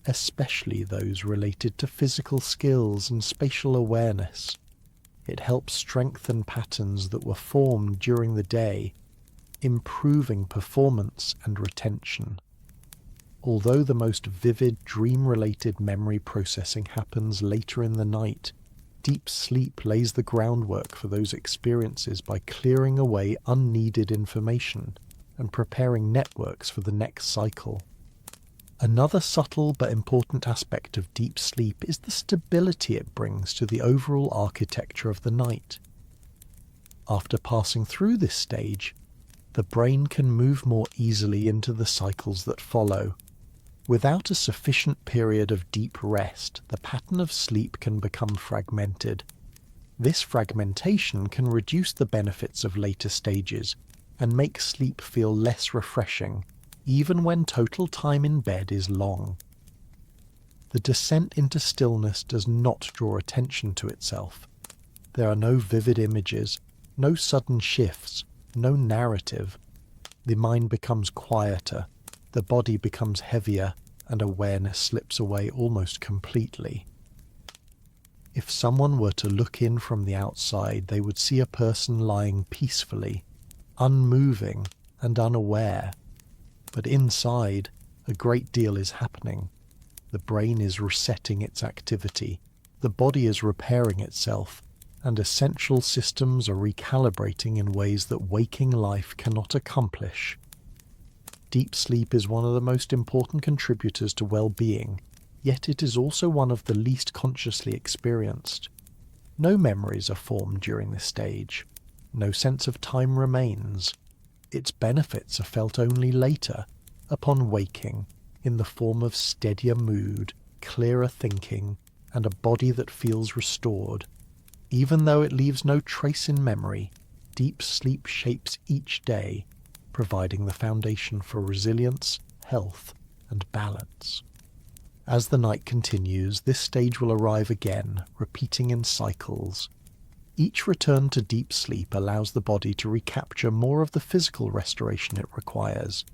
especially those related to physical skills and spatial awareness. It helps strengthen patterns that were formed during the day, improving performance and retention. Although the most vivid dream-related memory processing happens later in the night, deep sleep lays the groundwork for those experiences by clearing away unneeded information and preparing networks for the next cycle. Another subtle but important aspect of deep sleep is the stability it brings to the overall architecture of the night. After passing through this stage, the brain can move more easily into the cycles that follow. Without a sufficient period of deep rest, the pattern of sleep can become fragmented. This fragmentation can reduce the benefits of later stages and make sleep feel less refreshing, even when total time in bed is long. The descent into stillness does not draw attention to itself. There are no vivid images, no sudden shifts, no narrative. The mind becomes quieter, the body becomes heavier, and awareness slips away almost completely. If someone were to look in from the outside, they would see a person lying peacefully, unmoving and unaware. But inside, a great deal is happening. The brain is resetting its activity, the body is repairing itself, and essential systems are recalibrating in ways that waking life cannot accomplish. Deep sleep is one of the most important contributors to well-being, yet it is also one of the least consciously experienced. No memories are formed during this stage. No sense of time remains. Its benefits are felt only later, upon waking, in the form of steadier mood, clearer thinking, and a body that feels restored. Even though it leaves no trace in memory, deep sleep shapes each day, providing the foundation for resilience, health, and balance. As the night continues, this stage will arrive again, repeating in cycles. Each return to deep sleep allows the body to recapture more of the physical restoration it requires.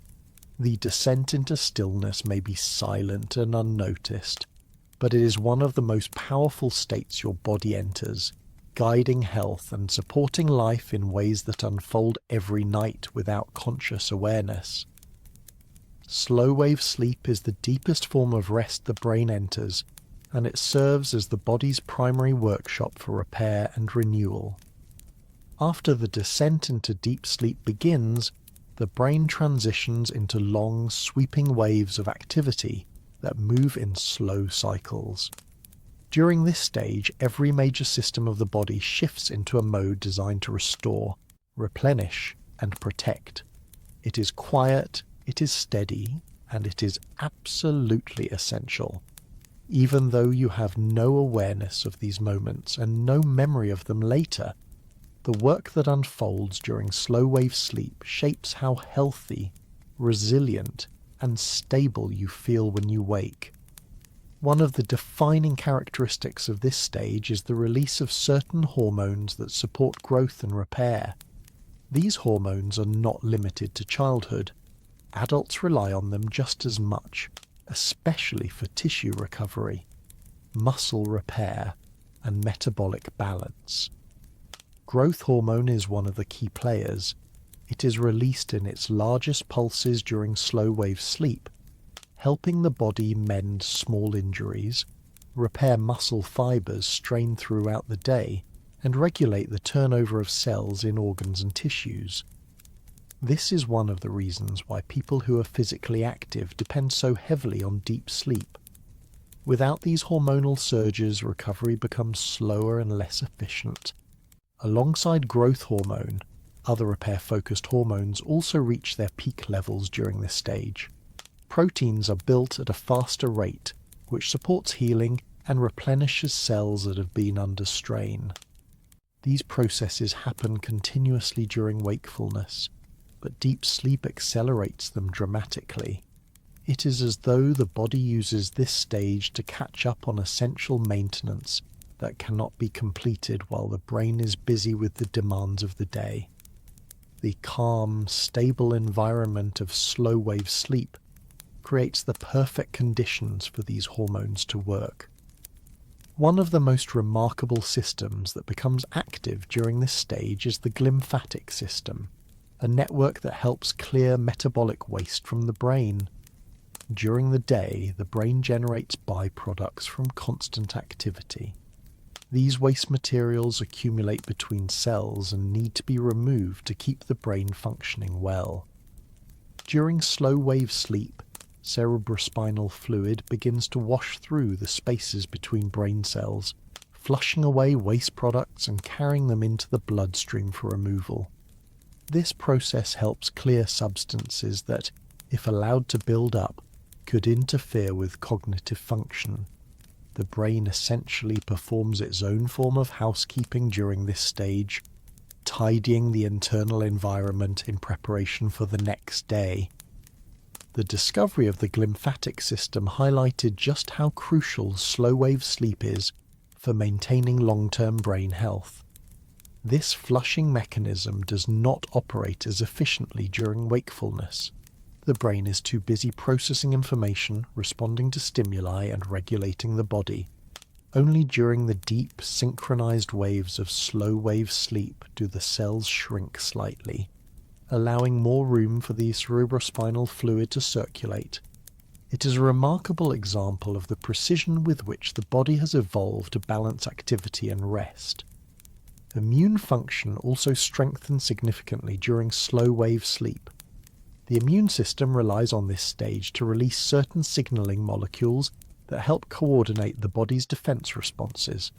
The descent into stillness may be silent and unnoticed, but it is one of the most powerful states your body enters, guiding health and supporting life in ways that unfold every night without conscious awareness. Slow-wave sleep is the deepest form of rest the brain enters, and it serves as the body's primary workshop for repair and renewal. After the descent into deep sleep begins, the brain transitions into long, sweeping waves of activity that move in slow cycles. During this stage, every major system of the body shifts into a mode designed to restore, replenish, and protect. It is quiet, it is steady, and it is absolutely essential. Even though you have no awareness of these moments and no memory of them later, the work that unfolds during slow-wave sleep shapes how healthy, resilient, and stable you feel when you wake. One of the defining characteristics of this stage is the release of certain hormones that support growth and repair. These hormones are not limited to childhood. Adults rely on them just as much, especially for tissue recovery, muscle repair, and metabolic balance. Growth hormone is one of the key players. It is released in its largest pulses during slow-wave sleep, helping the body mend small injuries, repair muscle fibers strained throughout the day, and regulate the turnover of cells in organs and tissues. This is one of the reasons why people who are physically active depend so heavily on deep sleep. Without these hormonal surges, recovery becomes slower and less efficient. Alongside growth hormone, other repair-focused hormones also reach their peak levels during this stage. Proteins are built at a faster rate, which supports healing and replenishes cells that have been under strain. These processes happen continuously during wakefulness, but deep sleep accelerates them dramatically. It is as though the body uses this stage to catch up on essential maintenance that cannot be completed while the brain is busy with the demands of the day. The calm, stable environment of slow-wave sleep creates the perfect conditions for these hormones to work. One of the most remarkable systems that becomes active during this stage is the glymphatic system, a network that helps clear metabolic waste from the brain. During the day, the brain generates byproducts from constant activity. These waste materials accumulate between cells and need to be removed to keep the brain functioning well. During slow-wave sleep, cerebrospinal fluid begins to wash through the spaces between brain cells, flushing away waste products and carrying them into the bloodstream for removal. This process helps clear substances that, if allowed to build up, could interfere with cognitive function. The brain essentially performs its own form of housekeeping during this stage, tidying the internal environment in preparation for the next day. The discovery of the glymphatic system highlighted just how crucial slow-wave sleep is for maintaining long-term brain health. This flushing mechanism does not operate as efficiently during wakefulness. The brain is too busy processing information, responding to stimuli, and regulating the body. Only during the deep, synchronized waves of slow-wave sleep do the cells shrink slightly, allowing more room for the cerebrospinal fluid to circulate. It is a remarkable example of the precision with which the body has evolved to balance activity and rest. Immune function also strengthens significantly during slow-wave sleep. The immune system relies on this stage to release certain signaling molecules that help coordinate the body's defense responses.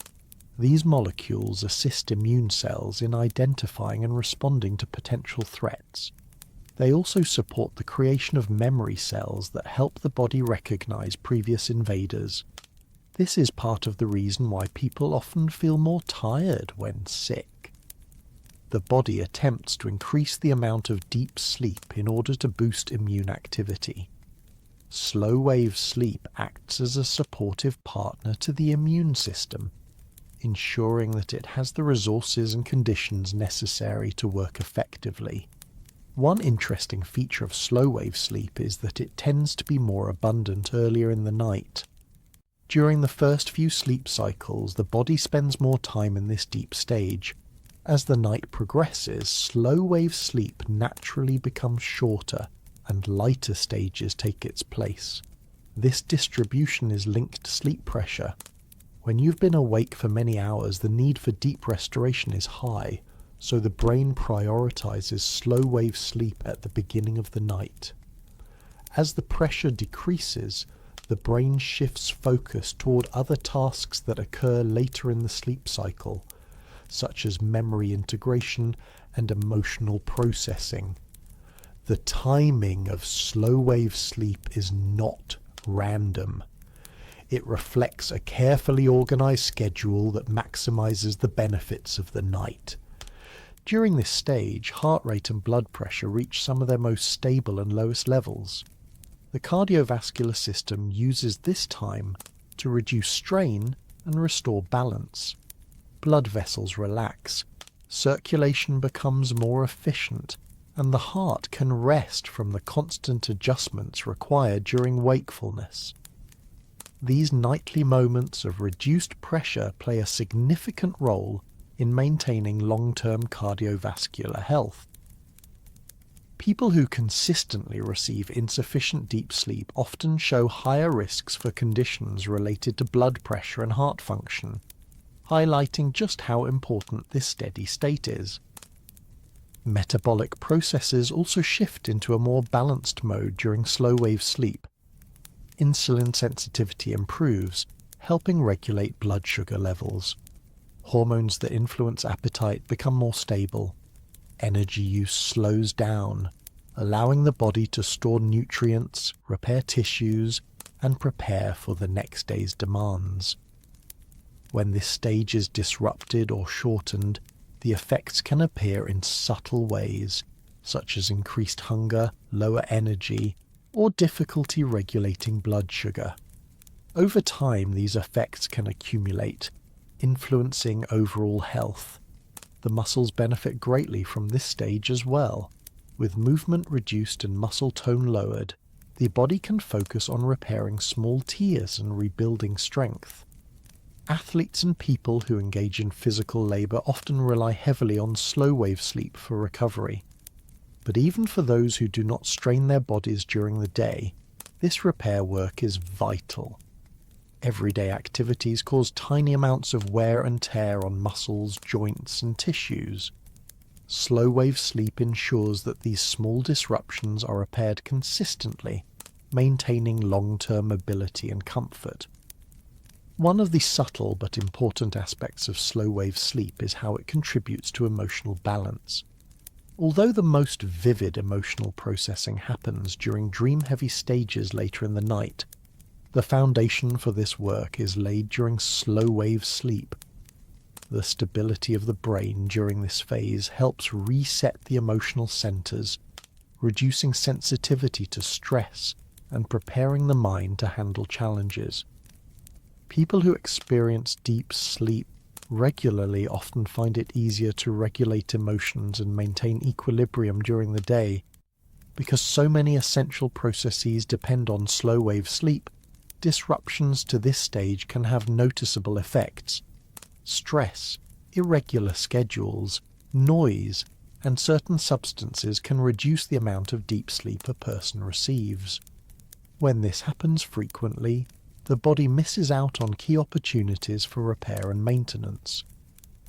These molecules assist immune cells in identifying and responding to potential threats. They also support the creation of memory cells that help the body recognize previous invaders. This is part of the reason why people often feel more tired when sick. The body attempts to increase the amount of deep sleep in order to boost immune activity. Slow-wave sleep acts as a supportive partner to the immune system, ensuring that it has the resources and conditions necessary to work effectively. One interesting feature of slow-wave sleep is that it tends to be more abundant earlier in the night. During the first few sleep cycles, the body spends more time in this deep stage. As the night progresses, slow-wave sleep naturally becomes shorter and lighter stages take its place. This distribution is linked to sleep pressure. When you've been awake for many hours, the need for deep restoration is high, so the brain prioritizes slow-wave sleep at the beginning of the night. As the pressure decreases, the brain shifts focus toward other tasks that occur later in the sleep cycle, such as memory integration and emotional processing. The timing of slow-wave sleep is not random. It reflects a carefully organized schedule that maximizes the benefits of the night. During this stage, heart rate and blood pressure reach some of their most stable and lowest levels. The cardiovascular system uses this time to reduce strain and restore balance. Blood vessels relax, circulation becomes more efficient, and the heart can rest from the constant adjustments required during wakefulness. These nightly moments of reduced pressure play a significant role in maintaining long-term cardiovascular health. People who consistently receive insufficient deep sleep often show higher risks for conditions related to blood pressure and heart function, highlighting just how important this steady state is. Metabolic processes also shift into a more balanced mode during slow-wave sleep. Insulin sensitivity improves, helping regulate blood sugar levels. Hormones that influence appetite become more stable. Energy use slows down, allowing the body to store nutrients, repair tissues, and prepare for the next day's demands. When this stage is disrupted or shortened, the effects can appear in subtle ways, such as increased hunger, lower energy, or difficulty regulating blood sugar. Over time, these effects can accumulate, influencing overall health. The muscles benefit greatly from this stage as well. With movement reduced and muscle tone lowered, the body can focus on repairing small tears and rebuilding strength. Athletes and people who engage in physical labor often rely heavily on slow-wave sleep for recovery. But even for those who do not strain their bodies during the day, this repair work is vital. Everyday activities cause tiny amounts of wear and tear on muscles, joints, and tissues. Slow-wave sleep ensures that these small disruptions are repaired consistently, maintaining long-term mobility and comfort. One of the subtle but important aspects of slow-wave sleep is how it contributes to emotional balance. Although the most vivid emotional processing happens during dream-heavy stages later in the night, the foundation for this work is laid during slow-wave sleep. The stability of the brain during this phase helps reset the emotional centers, reducing sensitivity to stress and preparing the mind to handle challenges. People who experience deep sleep regularly often find it easier to regulate emotions and maintain equilibrium during the day. Because so many essential processes depend on slow-wave sleep, disruptions to this stage can have noticeable effects. Stress, irregular schedules, noise, and certain substances can reduce the amount of deep sleep a person receives. When this happens frequently, the body misses out on key opportunities for repair and maintenance.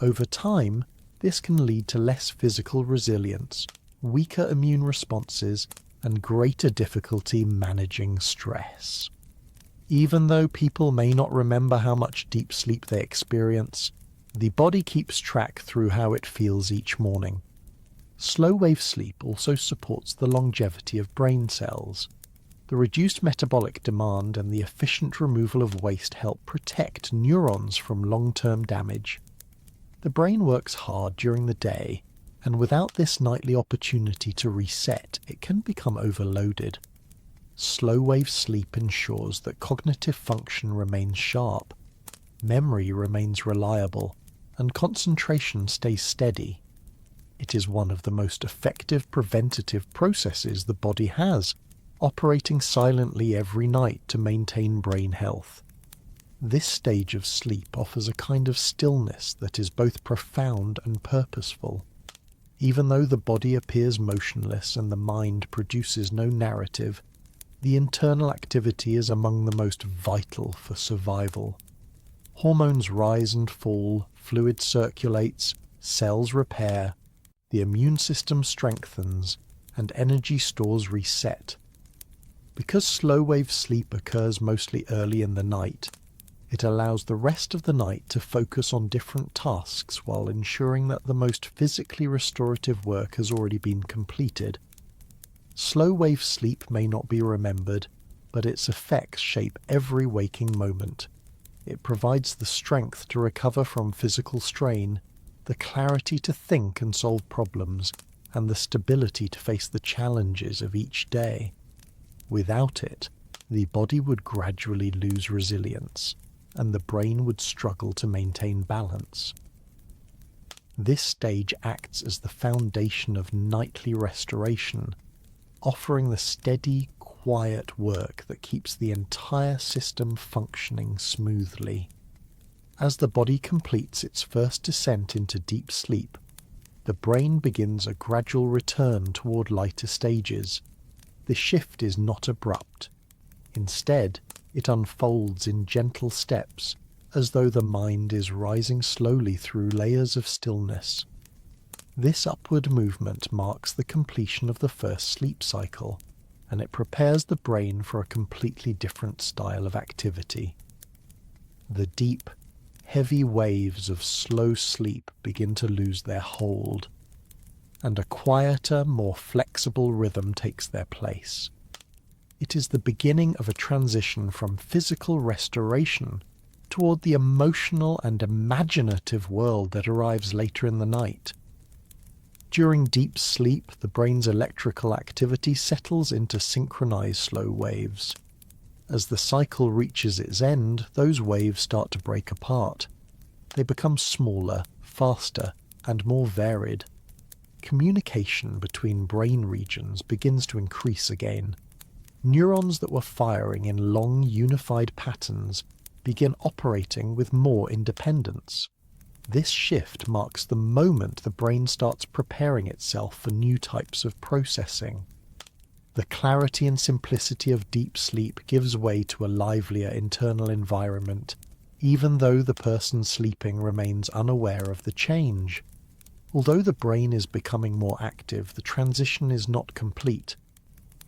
Over time, this can lead to less physical resilience, weaker immune responses, and greater difficulty managing stress. Even though people may not remember how much deep sleep they experience, the body keeps track through how it feels each morning. Slow-wave sleep also supports the longevity of brain cells. The reduced metabolic demand and the efficient removal of waste help protect neurons from long-term damage. The brain works hard during the day, and without this nightly opportunity to reset, it can become overloaded. Slow-wave sleep ensures that cognitive function remains sharp, memory remains reliable, and concentration stays steady. It is one of the most effective preventative processes the body has, operating silently every night to maintain brain health. This stage of sleep offers a kind of stillness that is both profound and purposeful. Even though the body appears motionless and the mind produces no narrative, the internal activity is among the most vital for survival. Hormones rise and fall, fluid circulates, cells repair, the immune system strengthens, and energy stores reset. Because slow-wave sleep occurs mostly early in the night, it allows the rest of the night to focus on different tasks while ensuring that the most physically restorative work has already been completed. Slow-wave sleep may not be remembered, but its effects shape every waking moment. It provides the strength to recover from physical strain, the clarity to think and solve problems, and the stability to face the challenges of each day. Without it, the body would gradually lose resilience, and the brain would struggle to maintain balance. This stage acts as the foundation of nightly restoration, offering the steady, quiet work that keeps the entire system functioning smoothly. As the body completes its first descent into deep sleep, the brain begins a gradual return toward lighter stages. The shift is not abrupt. Instead, it unfolds in gentle steps, as though the mind is rising slowly through layers of stillness. This upward movement marks the completion of the first sleep cycle, and it prepares the brain for a completely different style of activity. The deep, heavy waves of slow sleep begin to lose their hold, and a quieter, more flexible rhythm takes their place. It is the beginning of a transition from physical restoration toward the emotional and imaginative world that arrives later in the night. During deep sleep, the brain's electrical activity settles into synchronized slow waves. As the cycle reaches its end, those waves start to break apart. They become smaller, faster, and more varied. Communication between brain regions begins to increase again. Neurons that were firing in long, unified patterns begin operating with more independence. This shift marks the moment the brain starts preparing itself for new types of processing. The clarity and simplicity of deep sleep gives way to a livelier internal environment, even though the person sleeping remains unaware of the change. Although the brain is becoming more active, the transition is not complete.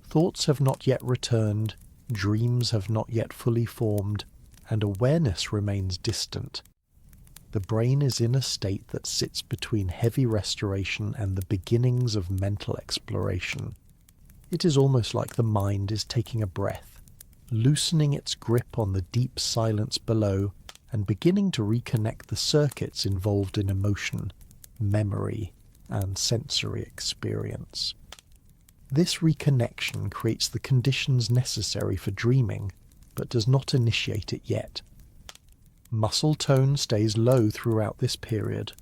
Thoughts have not yet returned, dreams have not yet fully formed, and awareness remains distant. The brain is in a state that sits between heavy restoration and the beginnings of mental exploration. It is almost like the mind is taking a breath, loosening its grip on the deep silence below and beginning to reconnect the circuits involved in emotion, memory, and sensory experience. This reconnection creates the conditions necessary for dreaming, but does not initiate it yet. Muscle tone stays low throughout this period.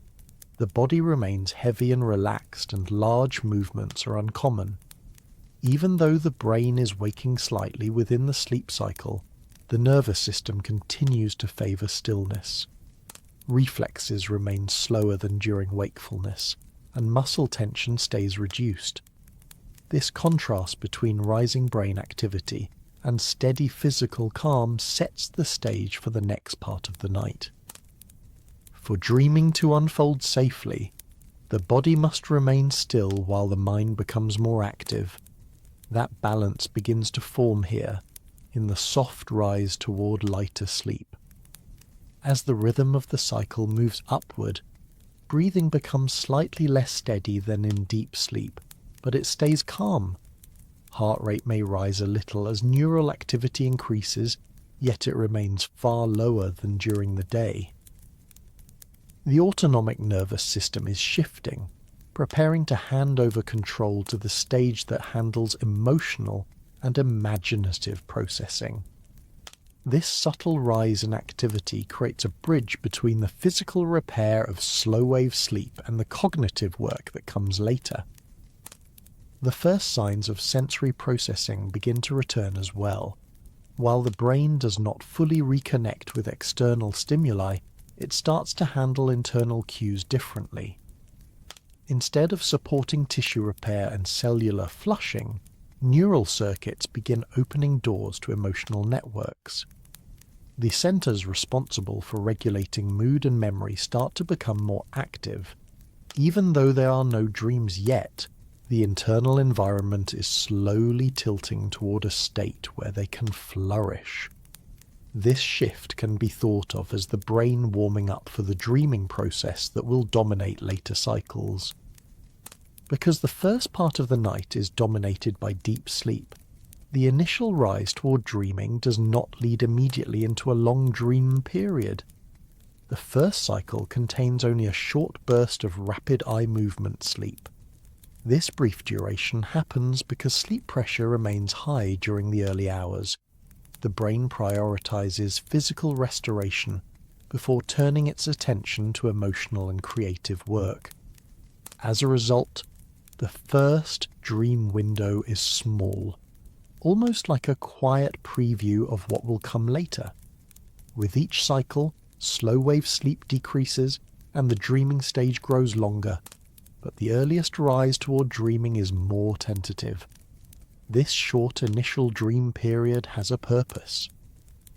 The body remains heavy and relaxed, and large movements are uncommon. Even though the brain is waking slightly within the sleep cycle, the nervous system continues to favor stillness. Reflexes remain slower than during wakefulness, and muscle tension stays reduced. This contrast between rising brain activity and steady physical calm sets the stage for the next part of the night. For dreaming to unfold safely, the body must remain still while the mind becomes more active. That balance begins to form here, in the soft rise toward lighter sleep. As the rhythm of the cycle moves upward, Breathing becomes slightly less steady than in deep sleep, but it stays calm. Heart rate may rise a little as neural activity increases, yet it remains far lower than during the day. The autonomic nervous system is shifting, preparing to hand over control to the stage that handles emotional and imaginative processing. This subtle rise in activity creates a bridge between the physical repair of slow-wave sleep and the cognitive work that comes later. The first signs of sensory processing begin to return as well. While the brain does not fully reconnect with external stimuli, it starts to handle internal cues differently. Instead of supporting tissue repair and cellular flushing, neural circuits begin opening doors to emotional networks. The centers responsible for regulating mood and memory start to become more active. Even though there are no dreams yet, the internal environment is slowly tilting toward a state where they can flourish. This shift can be thought of as the brain warming up for the dreaming process that will dominate later cycles. Because the first part of the night is dominated by deep sleep, the initial rise toward dreaming does not lead immediately into a long dream period. The first cycle contains only a short burst of rapid eye movement sleep. This brief duration happens because sleep pressure remains high during the early hours. The brain prioritizes physical restoration before turning its attention to emotional and creative work. As a result, the first dream window is small, almost like a quiet preview of what will come later. With each cycle, slow-wave sleep decreases and the dreaming stage grows longer, but the earliest rise toward dreaming is more tentative. This short initial dream period has a purpose.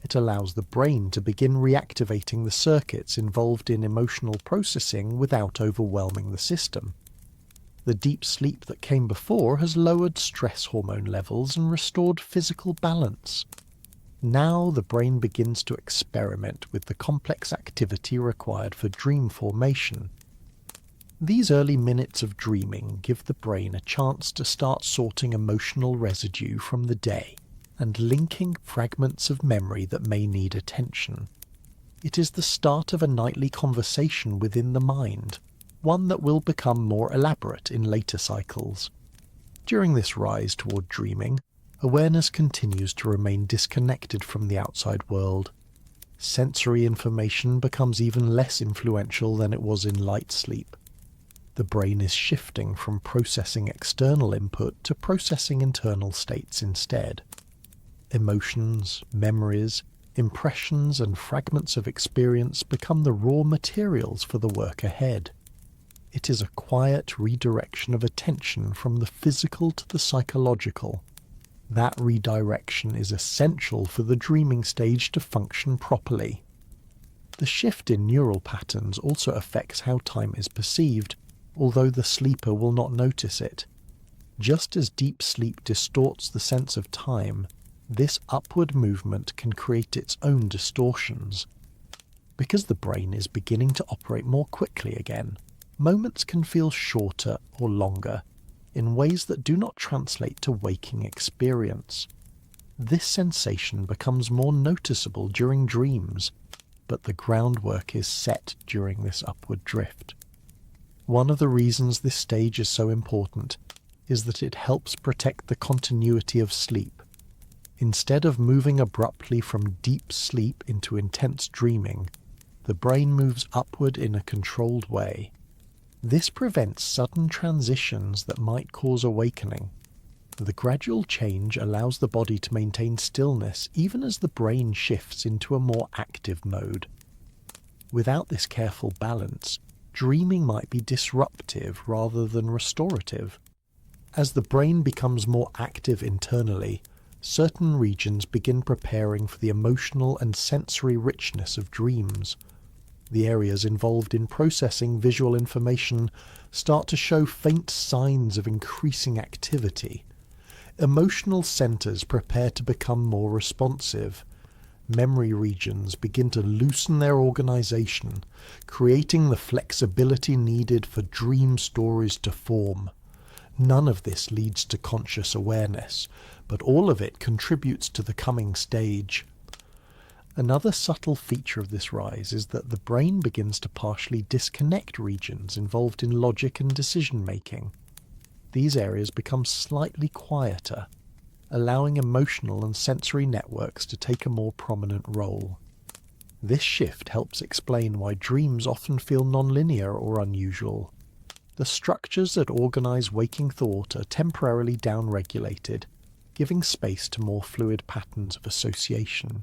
It allows the brain to begin reactivating the circuits involved in emotional processing without overwhelming the system. The deep sleep that came before has lowered stress hormone levels and restored physical balance. Now the brain begins to experiment with the complex activity required for dream formation. These early minutes of dreaming give the brain a chance to start sorting emotional residue from the day and linking fragments of memory that may need attention. It is the start of a nightly conversation within the mind, one that will become more elaborate in later cycles. During this rise toward dreaming, awareness continues to remain disconnected from the outside world. Sensory information becomes even less influential than it was in light sleep. The brain is shifting from processing external input to processing internal states instead. Emotions, memories, impressions, and fragments of experience become the raw materials for the work ahead. It is a quiet redirection of attention from the physical to the psychological. That redirection is essential for the dreaming stage to function properly. The shift in neural patterns also affects how time is perceived, although the sleeper will not notice it. Just as deep sleep distorts the sense of time, this upward movement can create its own distortions. Because the brain is beginning to operate more quickly again, moments can feel shorter or longer, in ways that do not translate to waking experience. This sensation becomes more noticeable during dreams, but the groundwork is set during this upward drift. One of the reasons this stage is so important is that it helps protect the continuity of sleep. Instead of moving abruptly from deep sleep into intense dreaming, the brain moves upward in a controlled way. This prevents sudden transitions that might cause awakening. The gradual change allows the body to maintain stillness even as the brain shifts into a more active mode. Without this careful balance, dreaming might be disruptive rather than restorative. As the brain becomes more active internally, certain regions begin preparing for the emotional and sensory richness of dreams. The areas involved in processing visual information start to show faint signs of increasing activity. Emotional centers prepare to become more responsive. memory regions begin to loosen their organization, creating the flexibility needed for dream stories to form. None of this leads to conscious awareness, but all of it contributes to the coming stage. Another subtle feature of this rise is that the brain begins to partially disconnect regions involved in logic and decision-making. These areas become slightly quieter, allowing emotional and sensory networks to take a more prominent role. This shift helps explain why dreams often feel nonlinear or unusual. The structures that organize waking thought are temporarily downregulated, giving space to more fluid patterns of association.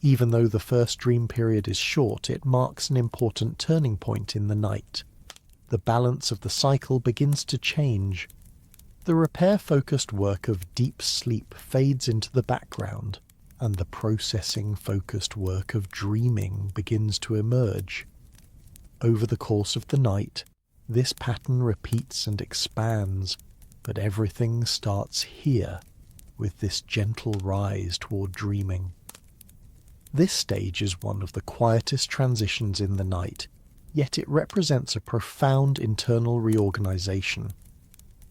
Even though the first dream period is short, it marks an important turning point in the night. The balance of the cycle begins to change. The repair-focused work of deep sleep fades into the background, and the processing-focused work of dreaming begins to emerge. Over the course of the night, this pattern repeats and expands, but everything starts here, with this gentle rise toward dreaming. This stage is one of the quietest transitions in the night, yet it represents a profound internal reorganization.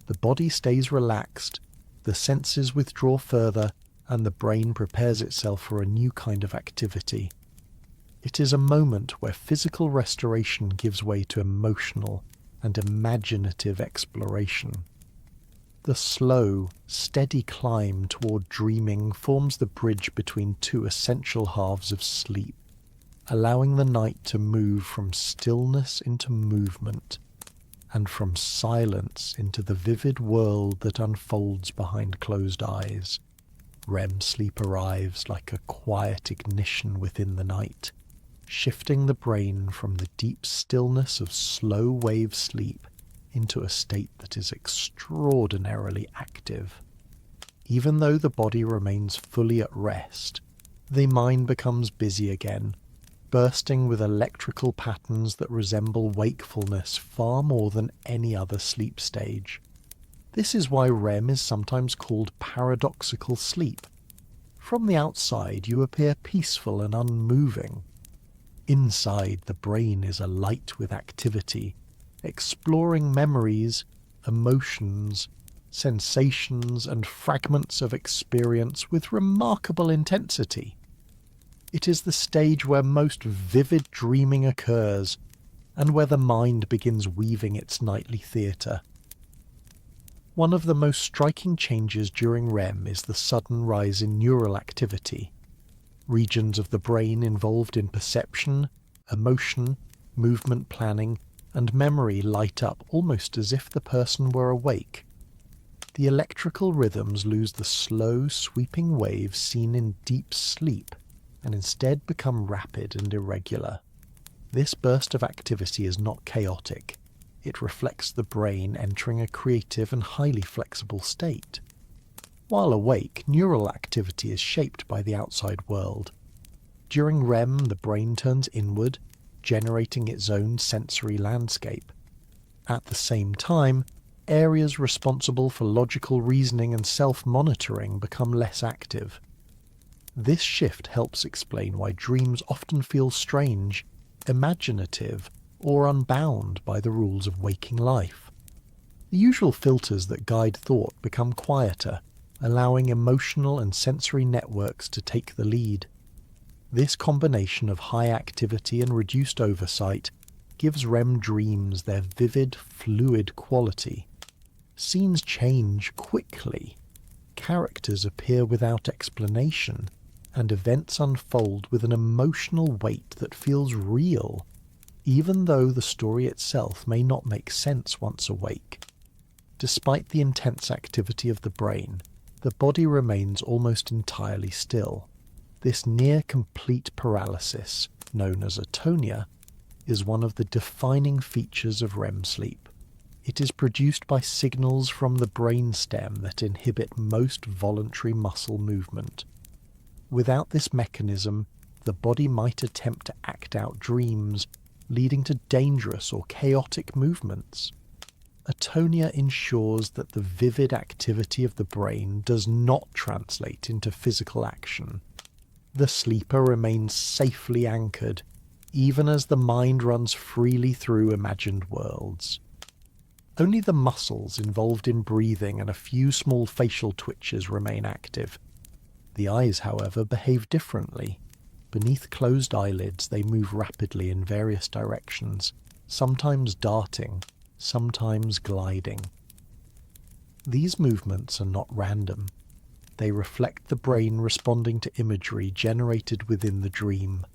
The body stays relaxed, the senses withdraw further, and the brain prepares itself for a new kind of activity. It is a moment where physical restoration gives way to emotional and imaginative exploration. The slow, steady climb toward dreaming forms the bridge between two essential halves of sleep, allowing the night to move from stillness into movement, and from silence into the vivid world that unfolds behind closed eyes. REM sleep arrives like a quiet ignition within the night, shifting the brain from the deep stillness of slow wave sleep into a state that is extraordinarily active. Even though the body remains fully at rest, the mind becomes busy again, bursting with electrical patterns that resemble wakefulness far more than any other sleep stage. This is why REM is sometimes called paradoxical sleep. From the outside, you appear peaceful and unmoving. Inside, the brain is alight with activity, exploring memories, emotions, sensations, and fragments of experience with remarkable intensity. It is the stage where most vivid dreaming occurs, and where the mind begins weaving its nightly theatre. One of the most striking changes during REM is the sudden rise in neural activity. Regions of the brain involved in perception, emotion, movement planning, and memory light up almost as if the person were awake. The electrical rhythms lose the slow, sweeping waves seen in deep sleep, and instead become rapid and irregular. This burst of activity is not chaotic. It reflects the brain entering a creative and highly flexible state. While awake, neural activity is shaped by the outside world. During REM, the brain turns inward, generating its own sensory landscape. At the same time, areas responsible for logical reasoning and self-monitoring become less active. This shift helps explain why dreams often feel strange, imaginative, or unbound by the rules of waking life. The usual filters that guide thought become quieter, allowing emotional and sensory networks to take the lead. This combination of high activity and reduced oversight gives REM dreams their vivid, fluid quality. Scenes change quickly, characters appear without explanation, and events unfold with an emotional weight that feels real, even though the story itself may not make sense once awake. Despite the intense activity of the brain, the body remains almost entirely still. This near-complete paralysis, known as atonia, is one of the defining features of REM sleep. It is produced by signals from the brainstem that inhibit most voluntary muscle movement. Without this mechanism, the body might attempt to act out dreams, leading to dangerous or chaotic movements. Atonia ensures that the vivid activity of the brain does not translate into physical action. The sleeper remains safely anchored, even as the mind runs freely through imagined worlds. Only the muscles involved in breathing and a few small facial twitches remain active. The eyes, however, behave differently. Beneath closed eyelids, they move rapidly in various directions, sometimes darting, sometimes gliding. These movements are not random. They reflect the brain responding to imagery generated within the dream.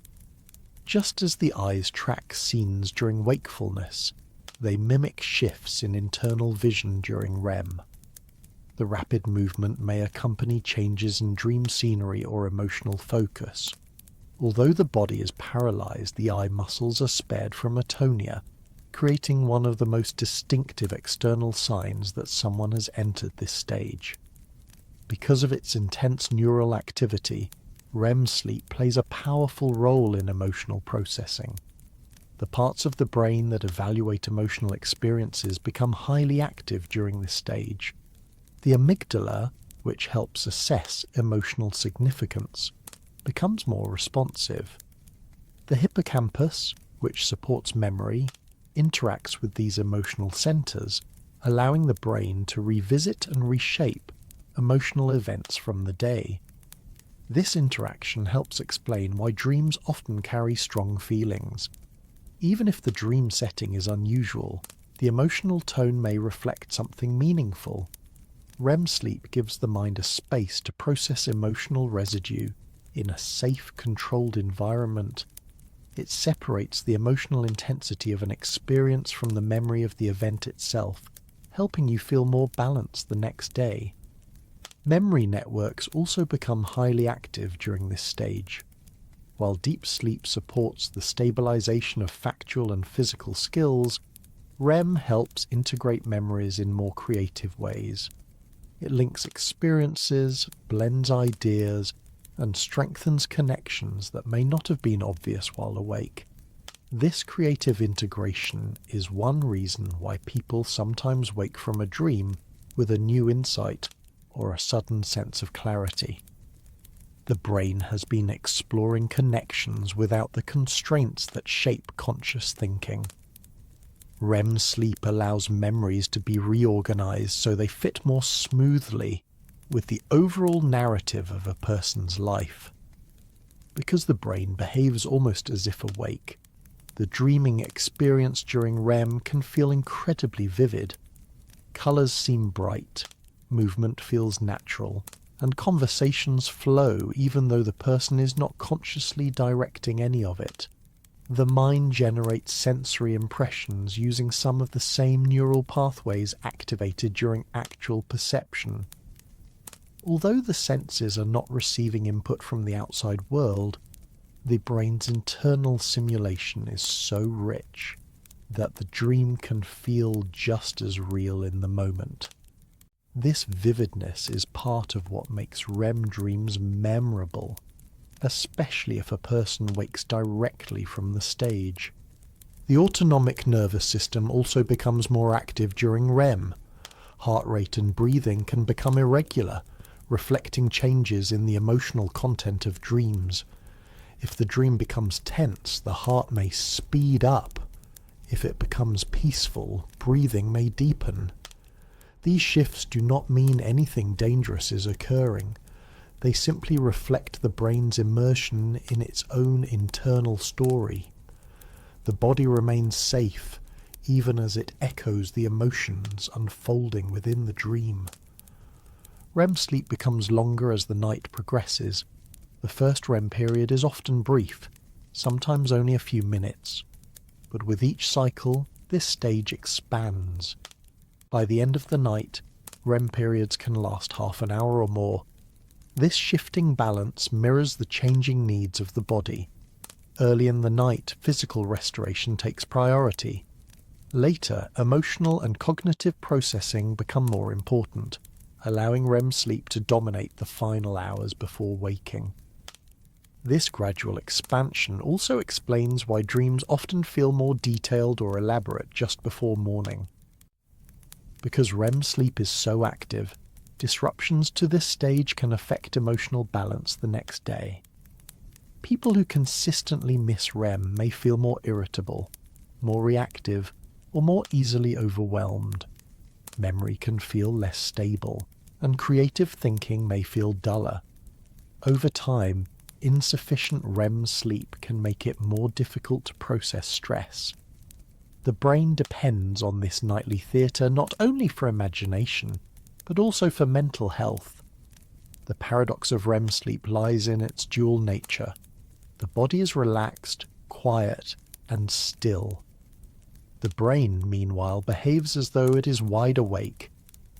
Just as the eyes track scenes during wakefulness, they mimic shifts in internal vision during REM. The rapid movement may accompany changes in dream scenery or emotional focus. Although the body is paralyzed, the eye muscles are spared from atonia, creating one of the most distinctive external signs that someone has entered this stage. Because of its intense neural activity, REM sleep plays a powerful role in emotional processing. The parts of the brain that evaluate emotional experiences become highly active during this stage. The amygdala, which helps assess emotional significance, becomes more responsive. The hippocampus, which supports memory, interacts with these emotional centers, allowing the brain to revisit and reshape emotional events from the day. This interaction helps explain why dreams often carry strong feelings. Even if the dream setting is unusual, the emotional tone may reflect something meaningful. REM sleep gives the mind a space to process emotional residue in a safe, controlled environment. It separates the emotional intensity of an experience from the memory of the event itself, helping you feel more balanced the next day. Memory networks also become highly active during this stage. While deep sleep supports the stabilization of factual and physical skills, REM helps integrate memories in more creative ways. It links experiences, blends ideas, and strengthens connections that may not have been obvious while awake. This creative integration is one reason why people sometimes wake from a dream with a new insight or a sudden sense of clarity. The brain has been exploring connections without the constraints that shape conscious thinking. REM sleep allows memories to be reorganized so they fit more smoothly with the overall narrative of a person's life. Because the brain behaves almost as if awake, the dreaming experience during REM can feel incredibly vivid. Colors seem bright, movement feels natural, and conversations flow even though the person is not consciously directing any of it. The mind generates sensory impressions using some of the same neural pathways activated during actual perception. Although the senses are not receiving input from the outside world, the brain's internal simulation is so rich that the dream can feel just as real in the moment. This vividness is part of what makes REM dreams memorable, especially if a person wakes directly from the stage. The autonomic nervous system also becomes more active during REM. Heart rate and breathing can become irregular, reflecting changes in the emotional content of dreams. If the dream becomes tense, the heart may speed up. If it becomes peaceful, breathing may deepen. These shifts do not mean anything dangerous is occurring. They simply reflect the brain's immersion in its own internal story. The body remains safe, even as it echoes the emotions unfolding within the dream. REM sleep becomes longer as the night progresses. The first REM period is often brief, sometimes only a few minutes. But with each cycle, this stage expands. By the end of the night, REM periods can last half an hour or more. This shifting balance mirrors the changing needs of the body. Early in the night, physical restoration takes priority. Later, emotional and cognitive processing become more important, allowing REM sleep to dominate the final hours before waking. This gradual expansion also explains why dreams often feel more detailed or elaborate just before morning. Because REM sleep is so active, disruptions to this stage can affect emotional balance the next day. People who consistently miss REM may feel more irritable, more reactive, or more easily overwhelmed. Memory can feel less stable, and creative thinking may feel duller. Over time, insufficient REM sleep can make it more difficult to process stress. The brain depends on this nightly theatre not only for imagination, but also for mental health. The paradox of REM sleep lies in its dual nature. The body is relaxed, quiet, and still. The brain, meanwhile, behaves as though it is wide awake,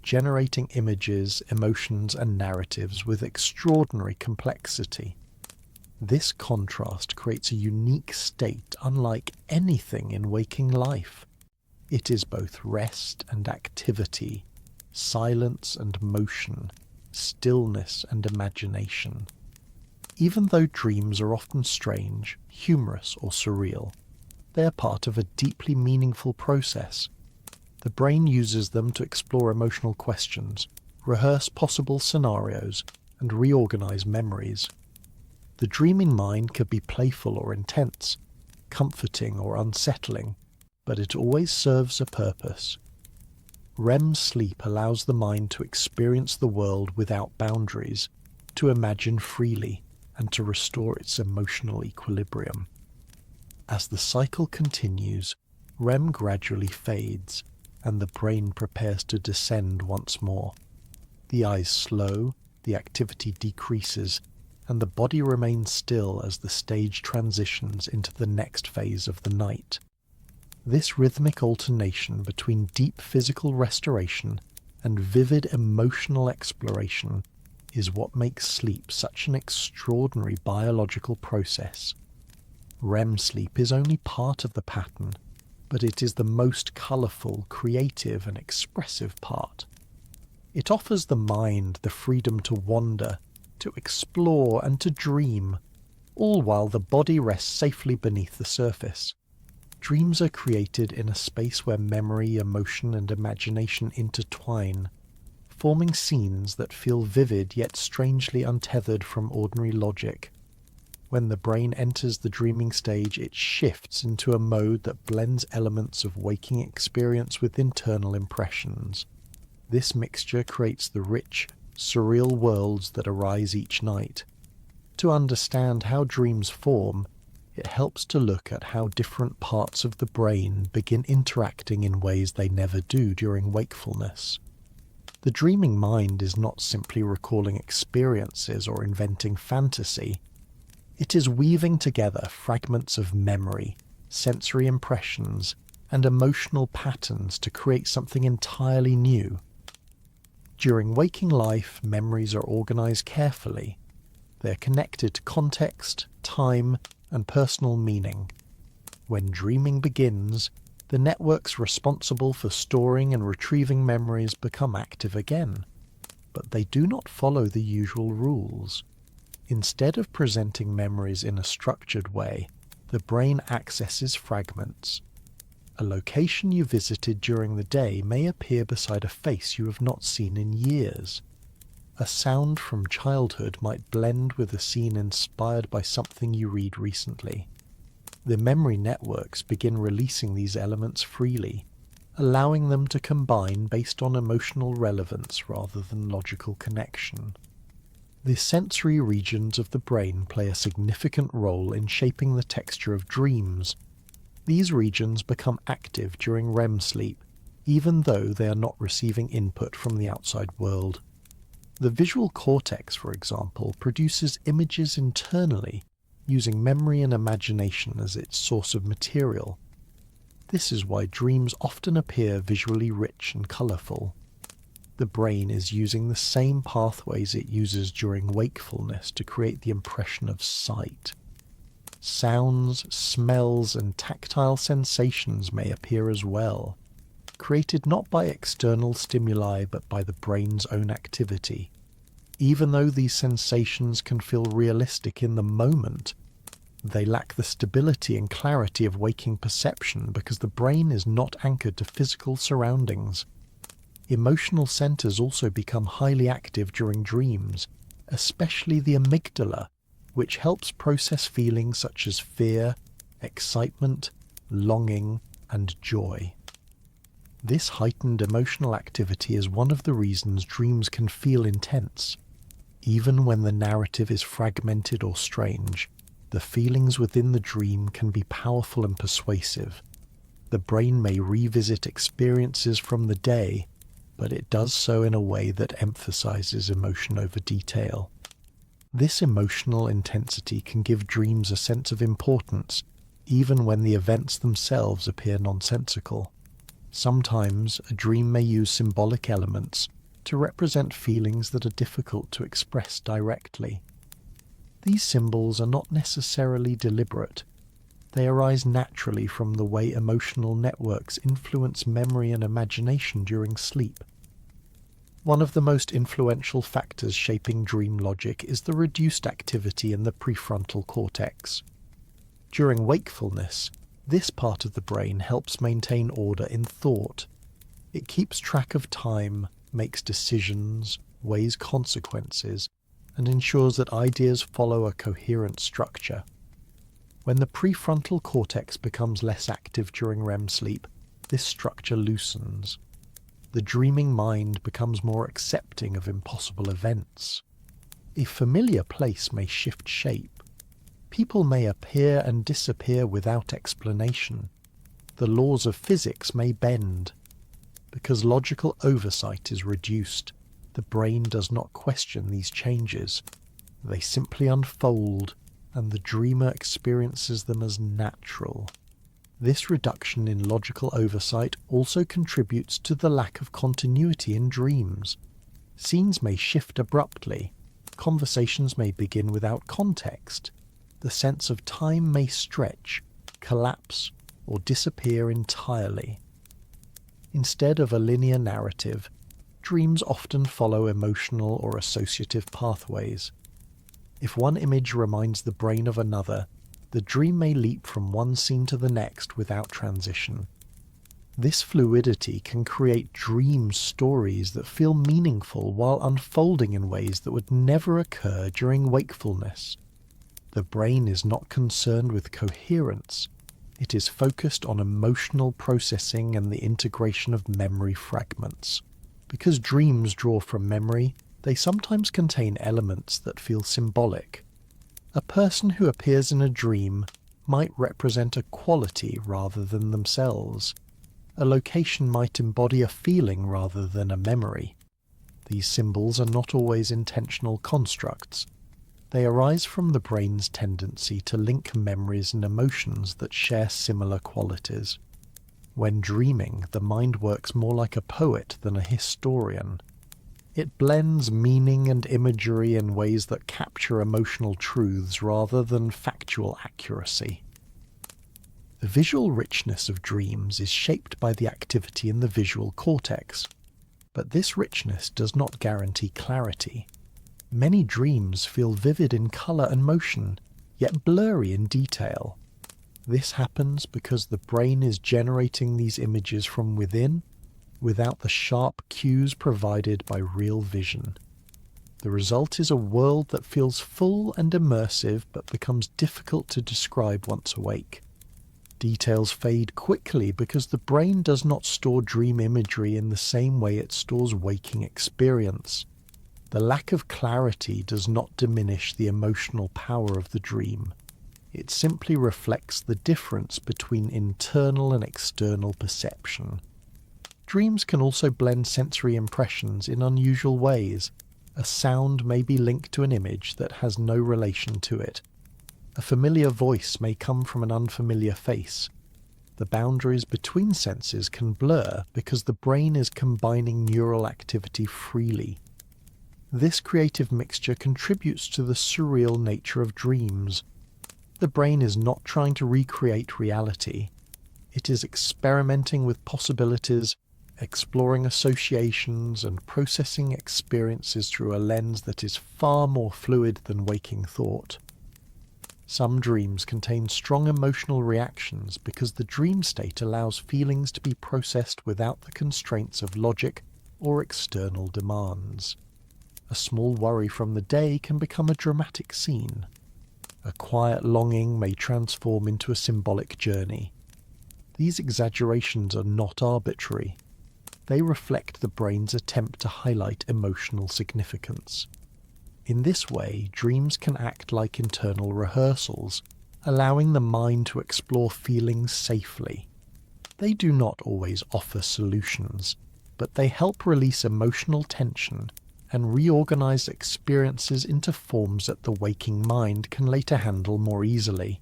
generating images, emotions, and narratives with extraordinary complexity. This contrast creates a unique state unlike anything in waking life. It is both rest and activity, silence and motion, stillness and imagination. Even though dreams are often strange, humorous, or surreal, they are part of a deeply meaningful process. The brain uses them to explore emotional questions, rehearse possible scenarios, and reorganize memories. The dreaming mind could be playful or intense, comforting or unsettling, but it always serves a purpose. REM sleep allows the mind to experience the world without boundaries, to imagine freely, and to restore its emotional equilibrium. As the cycle continues, REM gradually fades, and the brain prepares to descend once more. The eyes slow, the activity decreases, and the body remains still as the stage transitions into the next phase of the night. This rhythmic alternation between deep physical restoration and vivid emotional exploration is what makes sleep such an extraordinary biological process. REM sleep is only part of the pattern, but it is the most colourful, creative, and expressive part. It offers the mind the freedom to wander, to explore, and to dream, all while the body rests safely beneath the surface. Dreams are created in a space where memory, emotion, and imagination intertwine, forming scenes that feel vivid yet strangely untethered from ordinary logic. When the brain enters the dreaming stage, it shifts into a mode that blends elements of waking experience with internal impressions. This mixture creates the rich, surreal worlds that arise each night. To understand how dreams form, it helps to look at how different parts of the brain begin interacting in ways they never do during wakefulness. The dreaming mind is not simply recalling experiences or inventing fantasy. It is weaving together fragments of memory, sensory impressions, and emotional patterns to create something entirely new. During waking life, memories are organized carefully. They are connected to context, time, and personal meaning. When dreaming begins, the networks responsible for storing and retrieving memories become active again. But they do not follow the usual rules. Instead of presenting memories in a structured way, the brain accesses fragments. A location you visited during the day may appear beside a face you have not seen in years. A sound from childhood might blend with a scene inspired by something you read recently. The memory networks begin releasing these elements freely, allowing them to combine based on emotional relevance rather than logical connection. The sensory regions of the brain play a significant role in shaping the texture of dreams. These regions become active during REM sleep, even though they are not receiving input from the outside world. The visual cortex, for example, produces images internally, using memory and imagination as its source of material. This is why dreams often appear visually rich and colourful. The brain is using the same pathways it uses during wakefulness to create the impression of sight. Sounds, smells, and tactile sensations may appear as well, created not by external stimuli but by the brain's own activity. Even though these sensations can feel realistic in the moment, they lack the stability and clarity of waking perception because the brain is not anchored to physical surroundings. Emotional centers also become highly active during dreams, especially the amygdala, which helps process feelings such as fear, excitement, longing, and joy. This heightened emotional activity is one of the reasons dreams can feel intense. Even when the narrative is fragmented or strange, the feelings within the dream can be powerful and persuasive. The brain may revisit experiences from the day, but it does so in a way that emphasizes emotion over detail. This emotional intensity can give dreams a sense of importance, even when the events themselves appear nonsensical. Sometimes a dream may use symbolic elements to represent feelings that are difficult to express directly. These symbols are not necessarily deliberate. They arise naturally from the way emotional networks influence memory and imagination during sleep. One of the most influential factors shaping dream logic is the reduced activity in the prefrontal cortex. During wakefulness, this part of the brain helps maintain order in thought. It keeps track of time, makes decisions, weighs consequences, and ensures that ideas follow a coherent structure. When the prefrontal cortex becomes less active during REM sleep, this structure loosens. The dreaming mind becomes more accepting of impossible events. A familiar place may shift shape. People may appear and disappear without explanation. The laws of physics may bend. Because logical oversight is reduced, the brain does not question these changes. They simply unfold, and the dreamer experiences them as natural. This reduction in logical oversight also contributes to the lack of continuity in dreams. Scenes may shift abruptly. Conversations may begin without context. The sense of time may stretch, collapse, or disappear entirely. Instead of a linear narrative, dreams often follow emotional or associative pathways. If one image reminds the brain of another, the dream may leap from one scene to the next without transition. This fluidity can create dream stories that feel meaningful while unfolding in ways that would never occur during wakefulness. The brain is not concerned with coherence. It is focused on emotional processing and the integration of memory fragments. Because dreams draw from memory, they sometimes contain elements that feel symbolic. A person who appears in a dream might represent a quality rather than themselves. A location might embody a feeling rather than a memory. These symbols are not always intentional constructs. They arise from the brain's tendency to link memories and emotions that share similar qualities. When dreaming, the mind works more like a poet than a historian. It blends meaning and imagery in ways that capture emotional truths rather than factual accuracy. The visual richness of dreams is shaped by the activity in the visual cortex, but this richness does not guarantee clarity. Many dreams feel vivid in colour and motion, yet blurry in detail. This happens because the brain is generating these images from within, without the sharp cues provided by real vision. The result is a world that feels full and immersive but becomes difficult to describe once awake. Details fade quickly because the brain does not store dream imagery in the same way it stores waking experience. The lack of clarity does not diminish the emotional power of the dream. It simply reflects the difference between internal and external perception. Dreams can also blend sensory impressions in unusual ways. A sound may be linked to an image that has no relation to it. A familiar voice may come from an unfamiliar face. The boundaries between senses can blur because the brain is combining neural activity freely. This creative mixture contributes to the surreal nature of dreams. The brain is not trying to recreate reality. It is experimenting with possibilities, exploring associations, and processing experiences through a lens that is far more fluid than waking thought. Some dreams contain strong emotional reactions because the dream state allows feelings to be processed without the constraints of logic or external demands. A small worry from the day can become a dramatic scene. A quiet longing may transform into a symbolic journey. These exaggerations are not arbitrary. They reflect the brain's attempt to highlight emotional significance. In this way, dreams can act like internal rehearsals, allowing the mind to explore feelings safely. They do not always offer solutions, but they help release emotional tension and reorganize experiences into forms that the waking mind can later handle more easily.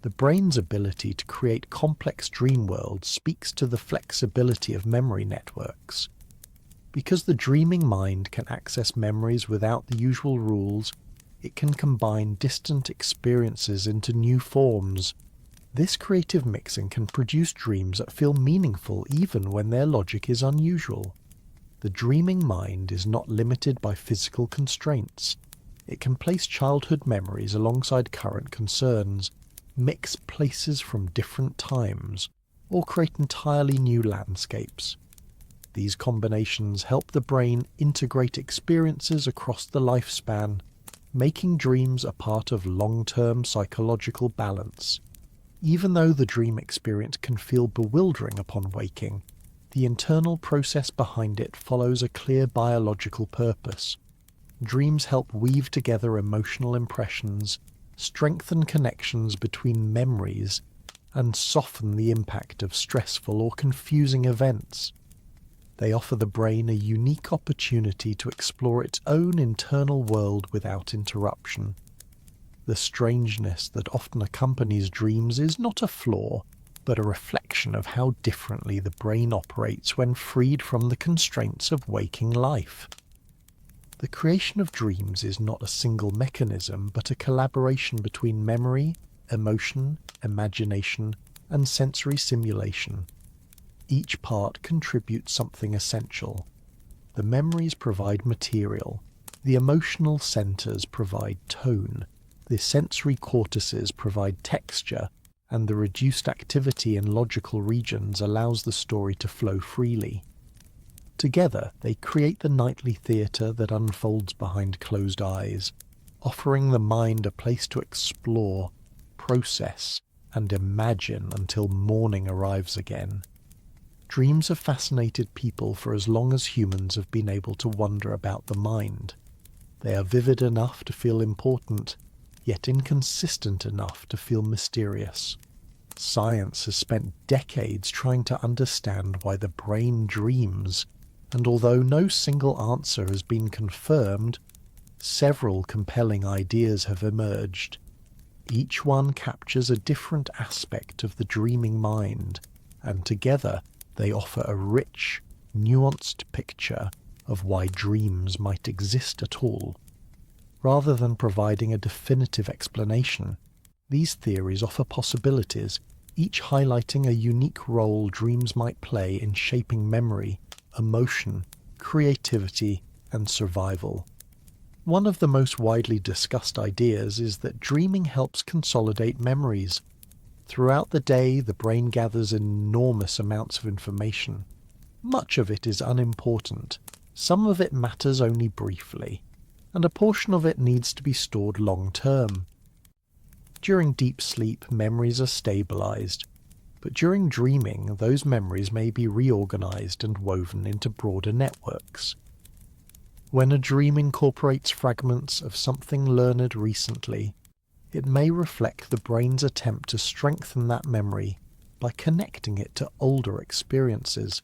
The brain's ability to create complex dream worlds speaks to the flexibility of memory networks. Because the dreaming mind can access memories without the usual rules, it can combine distant experiences into new forms. This creative mixing can produce dreams that feel meaningful even when their logic is unusual. The dreaming mind is not limited by physical constraints. It can place childhood memories alongside current concerns, mix places from different times, or create entirely new landscapes. These combinations help the brain integrate experiences across the lifespan, making dreams a part of long-term psychological balance. Even though the dream experience can feel bewildering upon waking, the internal process behind it follows a clear biological purpose. Dreams help weave together emotional impressions, strengthen connections between memories, and soften the impact of stressful or confusing events. They offer the brain a unique opportunity to explore its own internal world without interruption. The strangeness that often accompanies dreams is not a flaw, but a reflection of how differently the brain operates when freed from the constraints of waking life. The creation of dreams is not a single mechanism, but a collaboration between memory, emotion, imagination, and sensory simulation. Each part contributes something essential. The memories provide material, the emotional centers provide tone, the sensory cortices provide texture, and the reduced activity in logical regions allows the story to flow freely. Together, they create the nightly theatre that unfolds behind closed eyes, offering the mind a place to explore, process, and imagine until morning arrives again. Dreams have fascinated people for as long as humans have been able to wonder about the mind. They are vivid enough to feel important, yet inconsistent enough to feel mysterious. Science has spent decades trying to understand why the brain dreams, and although no single answer has been confirmed, several compelling ideas have emerged. Each one captures a different aspect of the dreaming mind, and together they offer a rich, nuanced picture of why dreams might exist at all. Rather than providing a definitive explanation, these theories offer possibilities, each highlighting a unique role dreams might play in shaping memory, emotion, creativity, and survival. One of the most widely discussed ideas is that dreaming helps consolidate memories. Throughout the day, the brain gathers enormous amounts of information. Much of it is unimportant, some of it matters only briefly, and a portion of it needs to be stored long-term. During deep sleep, memories are stabilized, but during dreaming, those memories may be reorganized and woven into broader networks. When a dream incorporates fragments of something learned recently, it may reflect the brain's attempt to strengthen that memory by connecting it to older experiences.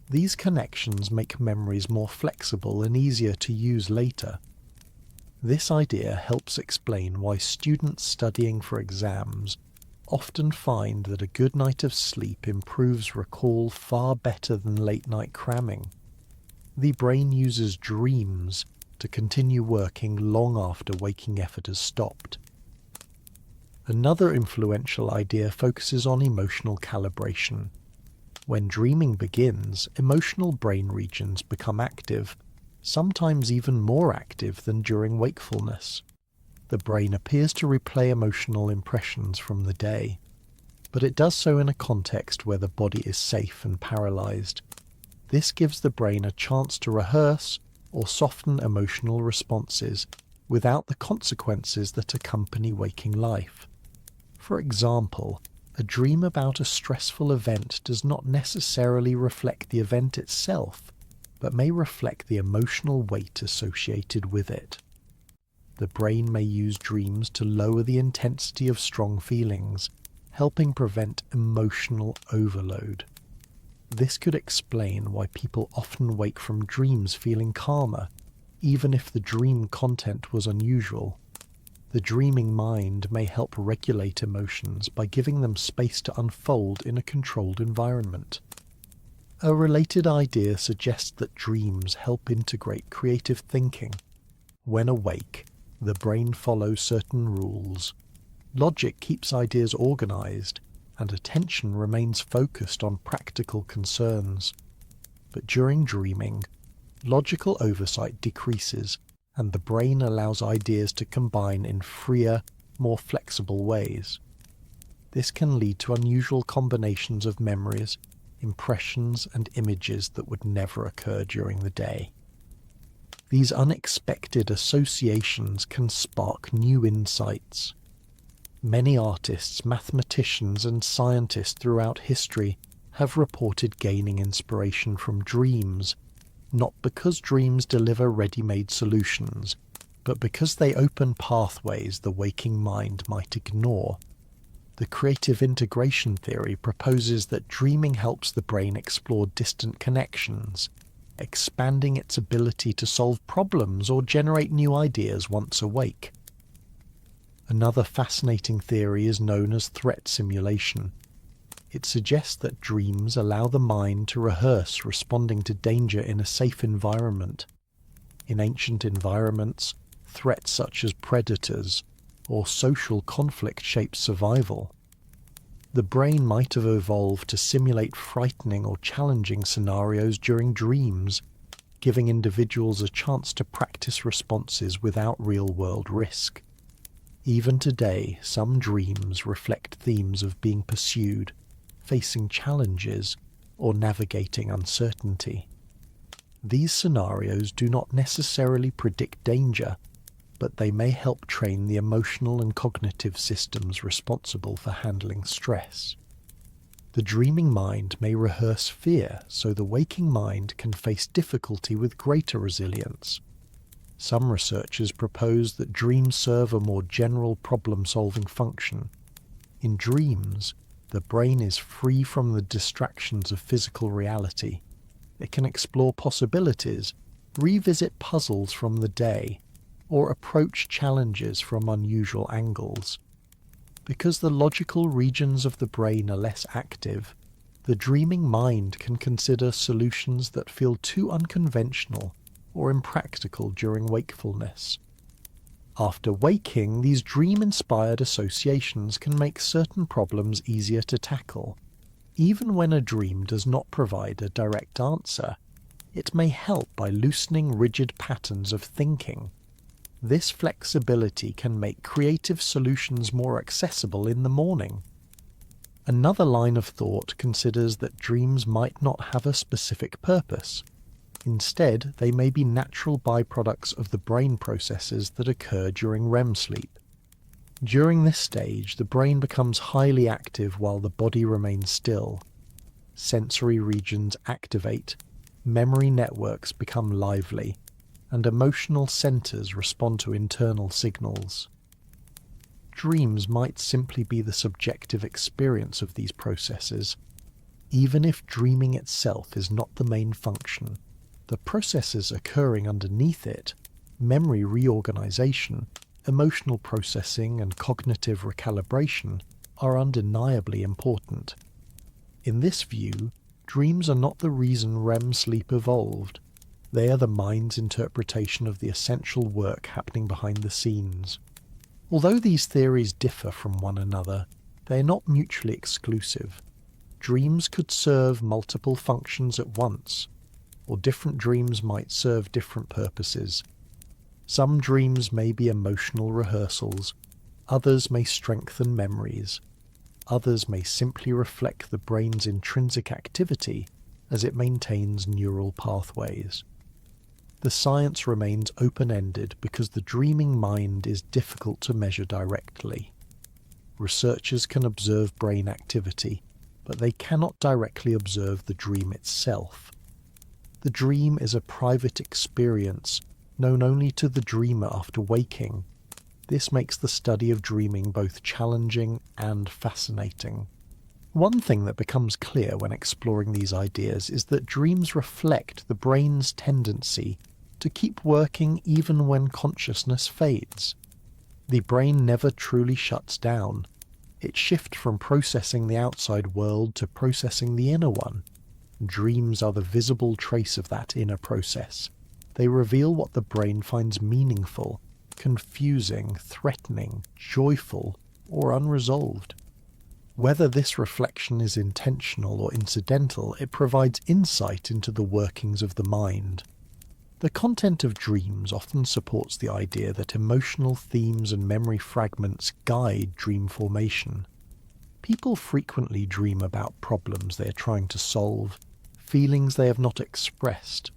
These connections make memories more flexible and easier to use later. This idea helps explain why students studying for exams often find that a good night of sleep improves recall far better than late-night cramming. The brain uses dreams to continue working long after waking effort has stopped. Another influential idea focuses on emotional calibration. When dreaming begins, emotional brain regions become active, sometimes even more active than during wakefulness. The brain appears to replay emotional impressions from the day, but it does so in a context where the body is safe and paralyzed. This gives the brain a chance to rehearse or soften emotional responses, without the consequences that accompany waking life. For example, a dream about a stressful event does not necessarily reflect the event itself, but may reflect the emotional weight associated with it. The brain may use dreams to lower the intensity of strong feelings, helping prevent emotional overload. This could explain why people often wake from dreams feeling calmer, even if the dream content was unusual. The dreaming mind may help regulate emotions by giving them space to unfold in a controlled environment. A related idea suggests that dreams help integrate creative thinking. When awake, the brain follows certain rules. Logic keeps ideas organized, and attention remains focused on practical concerns. But during dreaming, logical oversight decreases, and the brain allows ideas to combine in freer, more flexible ways. This can lead to unusual combinations of memories, impressions, and images that would never occur during the day. These unexpected associations can spark new insights. Many artists, mathematicians, and scientists throughout history have reported gaining inspiration from dreams, not because dreams deliver ready-made solutions, but because they open pathways the waking mind might ignore. The creative integration theory proposes that dreaming helps the brain explore distant connections, expanding its ability to solve problems or generate new ideas once awake. Another fascinating theory is known as threat simulation. It suggests that dreams allow the mind to rehearse responding to danger in a safe environment. In ancient environments, threats such as predators or social conflict shaped survival. The brain might have evolved to simulate frightening or challenging scenarios during dreams, giving individuals a chance to practice responses without real-world risk. Even today, some dreams reflect themes of being pursued, facing challenges, or navigating uncertainty. These scenarios do not necessarily predict danger, but they may help train the emotional and cognitive systems responsible for handling stress. The dreaming mind may rehearse fear so the waking mind can face difficulty with greater resilience. Some researchers propose that dreams serve a more general problem-solving function. In dreams, the brain is free from the distractions of physical reality. It can explore possibilities, revisit puzzles from the day, or approach challenges from unusual angles. Because the logical regions of the brain are less active, the dreaming mind can consider solutions that feel too unconventional or impractical during wakefulness. After waking, these dream-inspired associations can make certain problems easier to tackle. Even when a dream does not provide a direct answer, it may help by loosening rigid patterns of thinking. This flexibility can make creative solutions more accessible in the morning. Another line of thought considers that dreams might not have a specific purpose. Instead, they may be natural byproducts of the brain processes that occur during REM sleep. During this stage, the brain becomes highly active while the body remains still. Sensory regions activate, memory networks become lively, and emotional centers respond to internal signals. Dreams might simply be the subjective experience of these processes. Even if dreaming itself is not the main function, the processes occurring underneath it, memory reorganization, emotional processing, and cognitive recalibration, are undeniably important. In this view, dreams are not the reason REM sleep evolved. They are the mind's interpretation of the essential work happening behind the scenes. Although these theories differ from one another, they are not mutually exclusive. Dreams could serve multiple functions at once, or different dreams might serve different purposes. Some dreams may be emotional rehearsals, others may strengthen memories, others may simply reflect the brain's intrinsic activity as it maintains neural pathways. The science remains open-ended because the dreaming mind is difficult to measure directly. Researchers can observe brain activity, but they cannot directly observe the dream itself. The dream is a private experience, known only to the dreamer after waking. This makes the study of dreaming both challenging and fascinating. One thing that becomes clear when exploring these ideas is that dreams reflect the brain's tendency to keep working even when consciousness fades. The brain never truly shuts down. It shifts from processing the outside world to processing the inner one. Dreams are the visible trace of that inner process. They reveal what the brain finds meaningful, confusing, threatening, joyful, or unresolved. Whether this reflection is intentional or incidental, it provides insight into the workings of the mind. The content of dreams often supports the idea that emotional themes and memory fragments guide dream formation. People frequently dream about problems they are trying to solve, feelings they have not expressed,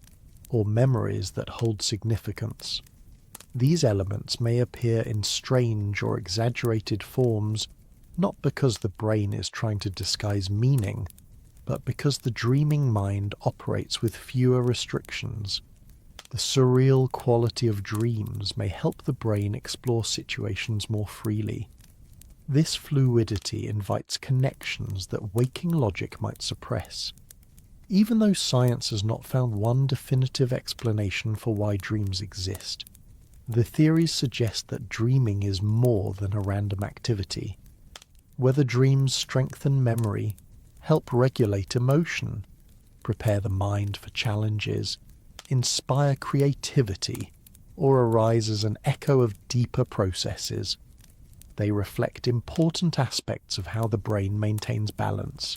or memories that hold significance. These elements may appear in strange or exaggerated forms, not because the brain is trying to disguise meaning, but because the dreaming mind operates with fewer restrictions. The surreal quality of dreams may help the brain explore situations more freely. This fluidity invites connections that waking logic might suppress. Even though science has not found one definitive explanation for why dreams exist, the theories suggest that dreaming is more than a random activity. Whether dreams strengthen memory, help regulate emotion, prepare the mind for challenges, inspire creativity, or arise as an echo of deeper processes, they reflect important aspects of how the brain maintains balance.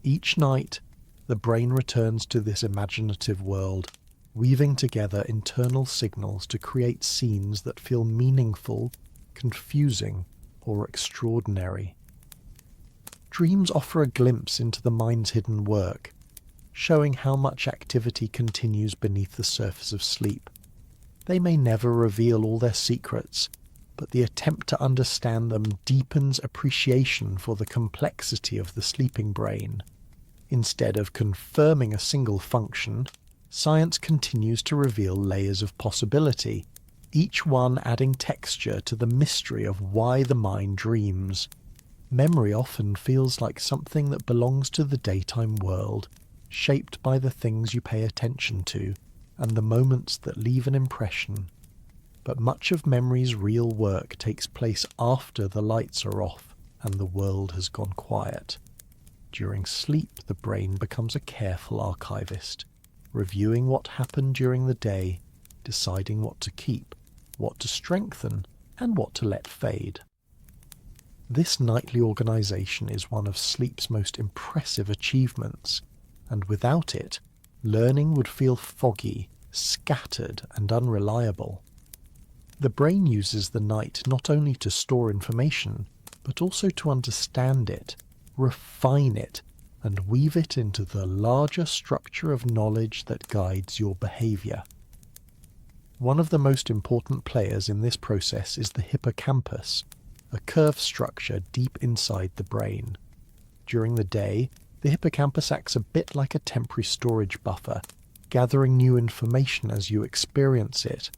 Each night, the brain returns to this imaginative world, weaving together internal signals to create scenes that feel meaningful, confusing, or extraordinary. Dreams offer a glimpse into the mind's hidden work, showing how much activity continues beneath the surface of sleep. They may never reveal all their secrets, but the attempt to understand them deepens appreciation for the complexity of the sleeping brain. Instead of confirming a single function, science continues to reveal layers of possibility, each one adding texture to the mystery of why the mind dreams. Memory often feels like something that belongs to the daytime world, shaped by the things you pay attention to and the moments that leave an impression. But much of memory's real work takes place after the lights are off and the world has gone quiet. During sleep, the brain becomes a careful archivist, reviewing what happened during the day, deciding what to keep, what to strengthen, and what to let fade. This nightly organization is one of sleep's most impressive achievements, and without it, learning would feel foggy, scattered, and unreliable. The brain uses the night not only to store information, but also to understand it, refine it, and weave it into the larger structure of knowledge that guides your behavior. One of the most important players in this process is the hippocampus, a curved structure deep inside the brain. During the day, the hippocampus acts a bit like a temporary storage buffer, gathering new information as you experience it.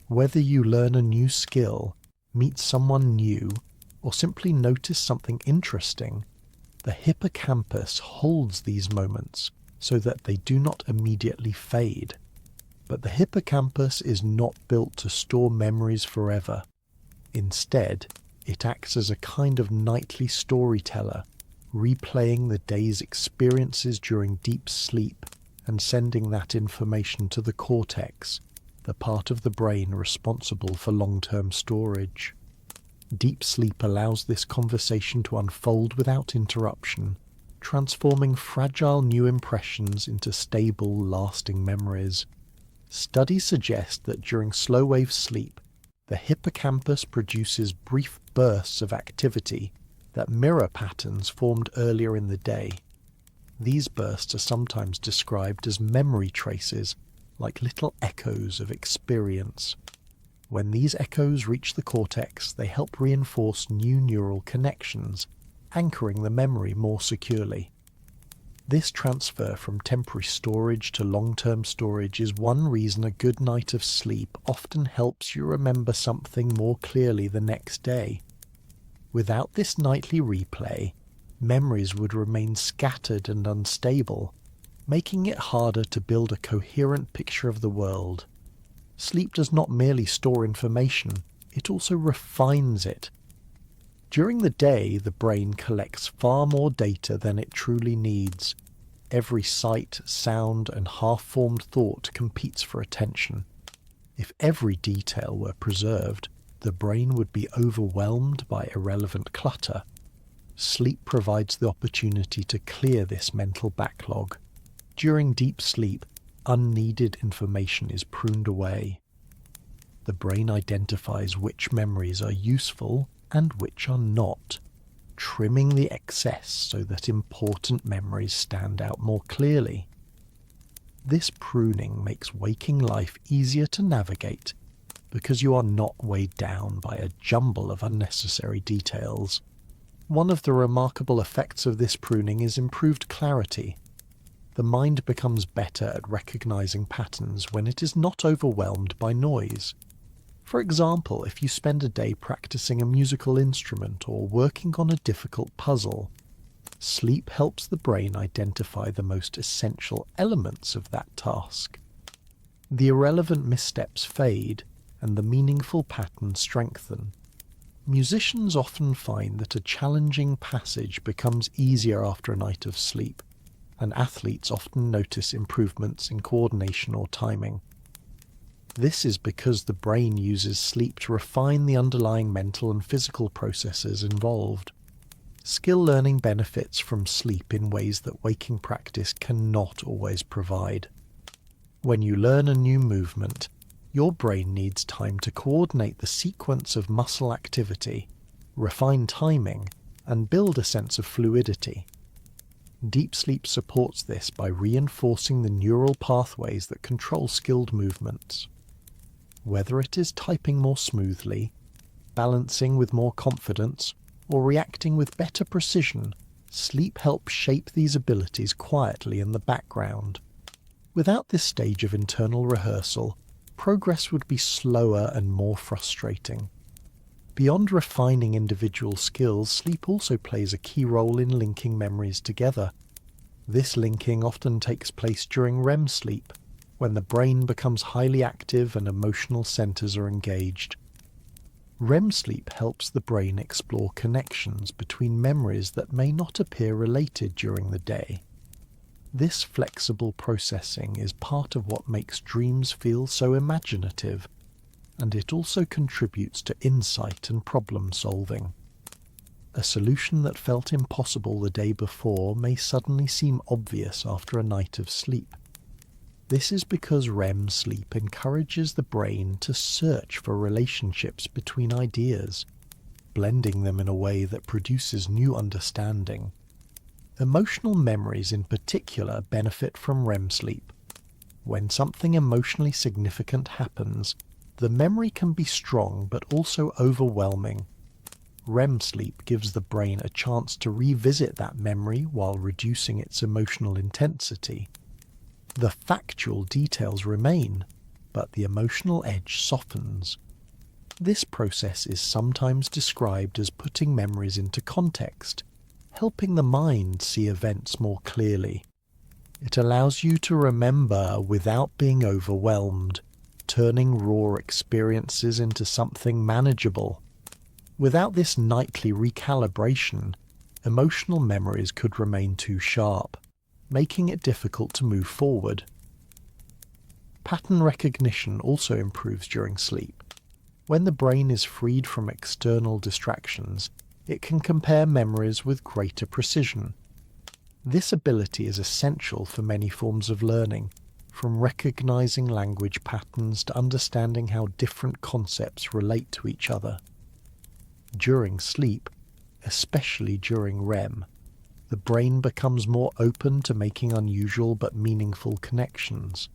Whether you learn a new skill, meet someone new, or simply notice something interesting, the hippocampus holds these moments so that they do not immediately fade. But the hippocampus is not built to store memories forever. Instead, it acts as a kind of nightly storyteller, replaying the day's experiences during deep sleep and sending that information to the cortex, the part of the brain responsible for long-term storage. Deep sleep allows this conversation to unfold without interruption, transforming fragile new impressions into stable, lasting memories. Studies suggest that during slow-wave sleep, the hippocampus produces brief bursts of activity that mirror patterns formed earlier in the day. These bursts are sometimes described as memory traces, like little echoes of experience. When these echoes reach the cortex, they help reinforce new neural connections, anchoring the memory more securely. This transfer from temporary storage to long-term storage is one reason a good night of sleep often helps you remember something more clearly the next day. Without this nightly replay, memories would remain scattered and unstable, making it harder to build a coherent picture of the world. Sleep does not merely store information, it also refines it. During the day, the brain collects far more data than it truly needs. Every sight, sound, and half-formed thought competes for attention. If every detail were preserved, the brain would be overwhelmed by irrelevant clutter. Sleep provides the opportunity to clear this mental backlog. During deep sleep, unneeded information is pruned away. The brain identifies which memories are useful and which are not, trimming the excess so that important memories stand out more clearly. This pruning makes waking life easier to navigate because you are not weighed down by a jumble of unnecessary details. One of the remarkable effects of this pruning is improved clarity. The mind becomes better at recognizing patterns when it is not overwhelmed by noise. For example, if you spend a day practicing a musical instrument or working on a difficult puzzle, sleep helps the brain identify the most essential elements of that task. The irrelevant missteps fade, and the meaningful patterns strengthen. Musicians often find that a challenging passage becomes easier after a night of sleep, and athletes often notice improvements in coordination or timing. This is because the brain uses sleep to refine the underlying mental and physical processes involved. Skill learning benefits from sleep in ways that waking practice cannot always provide. When you learn a new movement, your brain needs time to coordinate the sequence of muscle activity, refine timing, and build a sense of fluidity. Deep sleep supports this by reinforcing the neural pathways that control skilled movements. Whether it is typing more smoothly, balancing with more confidence, or reacting with better precision, sleep helps shape these abilities quietly in the background. Without this stage of internal rehearsal, progress would be slower and more frustrating. Beyond refining individual skills, sleep also plays a key role in linking memories together. This linking often takes place during REM sleep, when the brain becomes highly active and emotional centers are engaged. REM sleep helps the brain explore connections between memories that may not appear related during the day. This flexible processing is part of what makes dreams feel so imaginative, and it also contributes to insight and problem solving. A solution that felt impossible the day before may suddenly seem obvious after a night of sleep. This is because REM sleep encourages the brain to search for relationships between ideas, blending them in a way that produces new understanding. Emotional memories in particular benefit from REM sleep. When something emotionally significant happens, the memory can be strong but also overwhelming. REM sleep gives the brain a chance to revisit that memory while reducing its emotional intensity. The factual details remain, but the emotional edge softens. This process is sometimes described as putting memories into context, helping the mind see events more clearly. It allows you to remember without being overwhelmed, turning raw experiences into something manageable. Without this nightly recalibration, emotional memories could remain too sharp, making it difficult to move forward. Pattern recognition also improves during sleep. When the brain is freed from external distractions, it can compare memories with greater precision. This ability is essential for many forms of learning, from recognizing language patterns to understanding how different concepts relate to each other. During sleep, especially during REM, the brain becomes more open to making unusual but meaningful connections.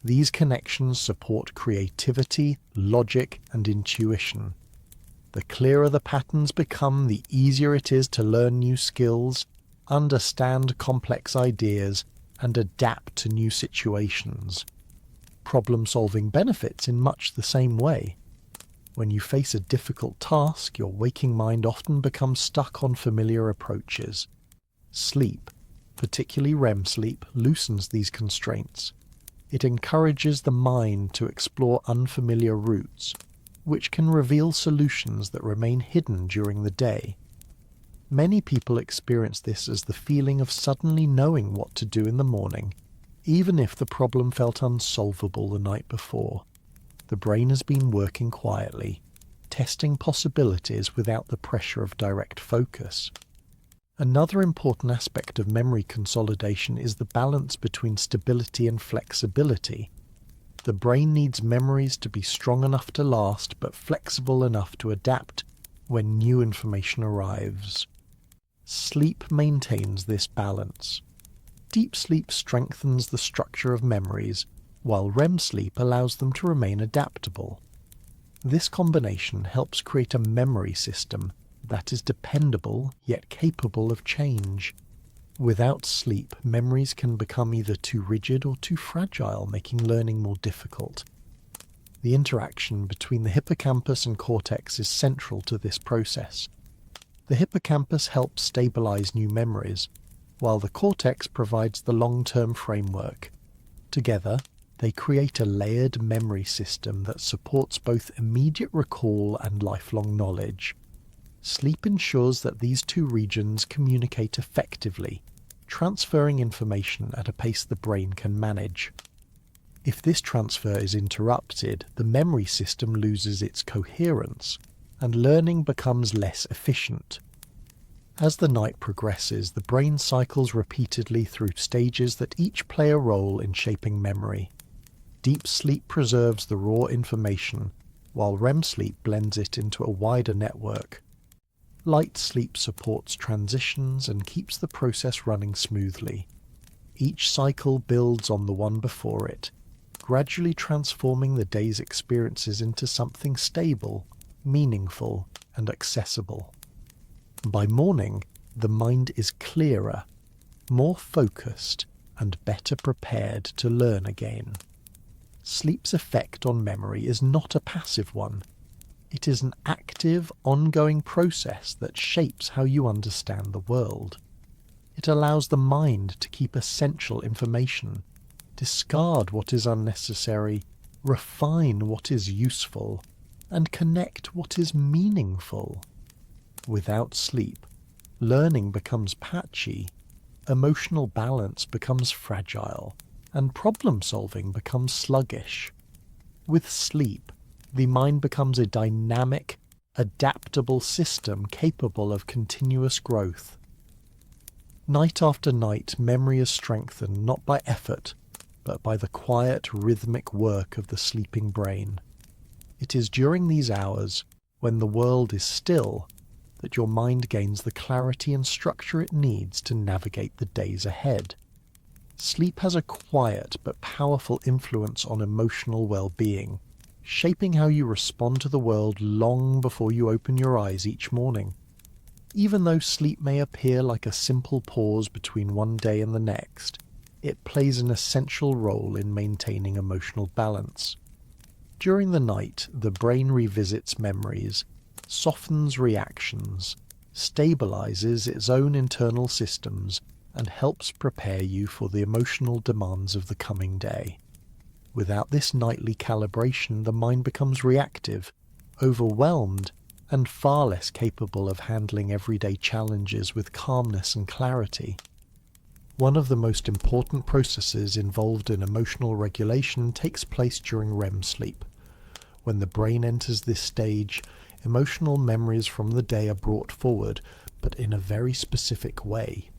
These connections support creativity, logic, and intuition. The clearer the patterns become, the easier it is to learn new skills, understand complex ideas, and adapt to new situations. Problem-solving benefits in much the same way. When you face a difficult task, your waking mind often becomes stuck on familiar approaches. Sleep, particularly REM sleep, loosens these constraints. It encourages the mind to explore unfamiliar routes, which can reveal solutions that remain hidden during the day. Many people experience this as the feeling of suddenly knowing what to do in the morning, even if the problem felt unsolvable the night before. The brain has been working quietly, testing possibilities without the pressure of direct focus. Another important aspect of memory consolidation is the balance between stability and flexibility. The brain needs memories to be strong enough to last, but flexible enough to adapt when new information arrives. Sleep maintains this balance. Deep sleep strengthens the structure of memories, while REM sleep allows them to remain adaptable. This combination helps create a memory system that is dependable yet capable of change. Without sleep, memories can become either too rigid or too fragile, making learning more difficult. The interaction between the hippocampus and cortex is central to this process. The hippocampus helps stabilize new memories, while the cortex provides the long-term framework. Together, they create a layered memory system that supports both immediate recall and lifelong knowledge. Sleep ensures that these two regions communicate effectively, transferring information at a pace the brain can manage. If this transfer is interrupted, the memory system loses its coherence, and learning becomes less efficient. As the night progresses, the brain cycles repeatedly through stages that each play a role in shaping memory. Deep sleep preserves the raw information, while REM sleep blends it into a wider network. Light sleep supports transitions and keeps the process running smoothly. Each cycle builds on the one before it, gradually transforming the day's experiences into something stable, meaningful, and accessible. By morning, the mind is clearer, more focused, and better prepared to learn again. Sleep's effect on memory is not a passive one. It is an active, ongoing process that shapes how you understand the world. It allows the mind to keep essential information, discard what is unnecessary, refine what is useful, and connect what is meaningful. Without sleep, learning becomes patchy, emotional balance becomes fragile, and problem-solving becomes sluggish. With sleep, the mind becomes a dynamic, adaptable system capable of continuous growth. Night after night, memory is strengthened not by effort, but by the quiet, rhythmic work of the sleeping brain. It is during these hours, when the world is still, that your mind gains the clarity and structure it needs to navigate the days ahead. Sleep has a quiet but powerful influence on emotional well-being, shaping how you respond to the world long before you open your eyes each morning. Even though sleep may appear like a simple pause between one day and the next, it plays an essential role in maintaining emotional balance. During the night, the brain revisits memories, softens reactions, stabilizes its own internal systems, and helps prepare you for the emotional demands of the coming day. Without this nightly calibration, the mind becomes reactive, overwhelmed, and far less capable of handling everyday challenges with calmness and clarity. One of the most important processes involved in emotional regulation takes place during REM sleep. When the brain enters this stage, emotional memories from the day are brought forward, but in a very specific way.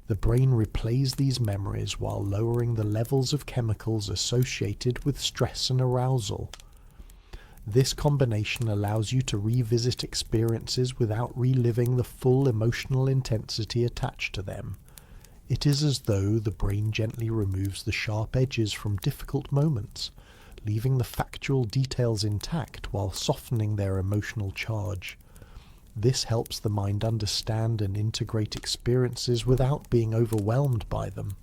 The brain replays these memories while lowering the levels of chemicals associated with stress and arousal. This combination allows you to revisit experiences without reliving the full emotional intensity attached to them. It is as though the brain gently removes the sharp edges from difficult moments, leaving the factual details intact while softening their emotional charge. This helps the mind understand and integrate experiences without being overwhelmed by them.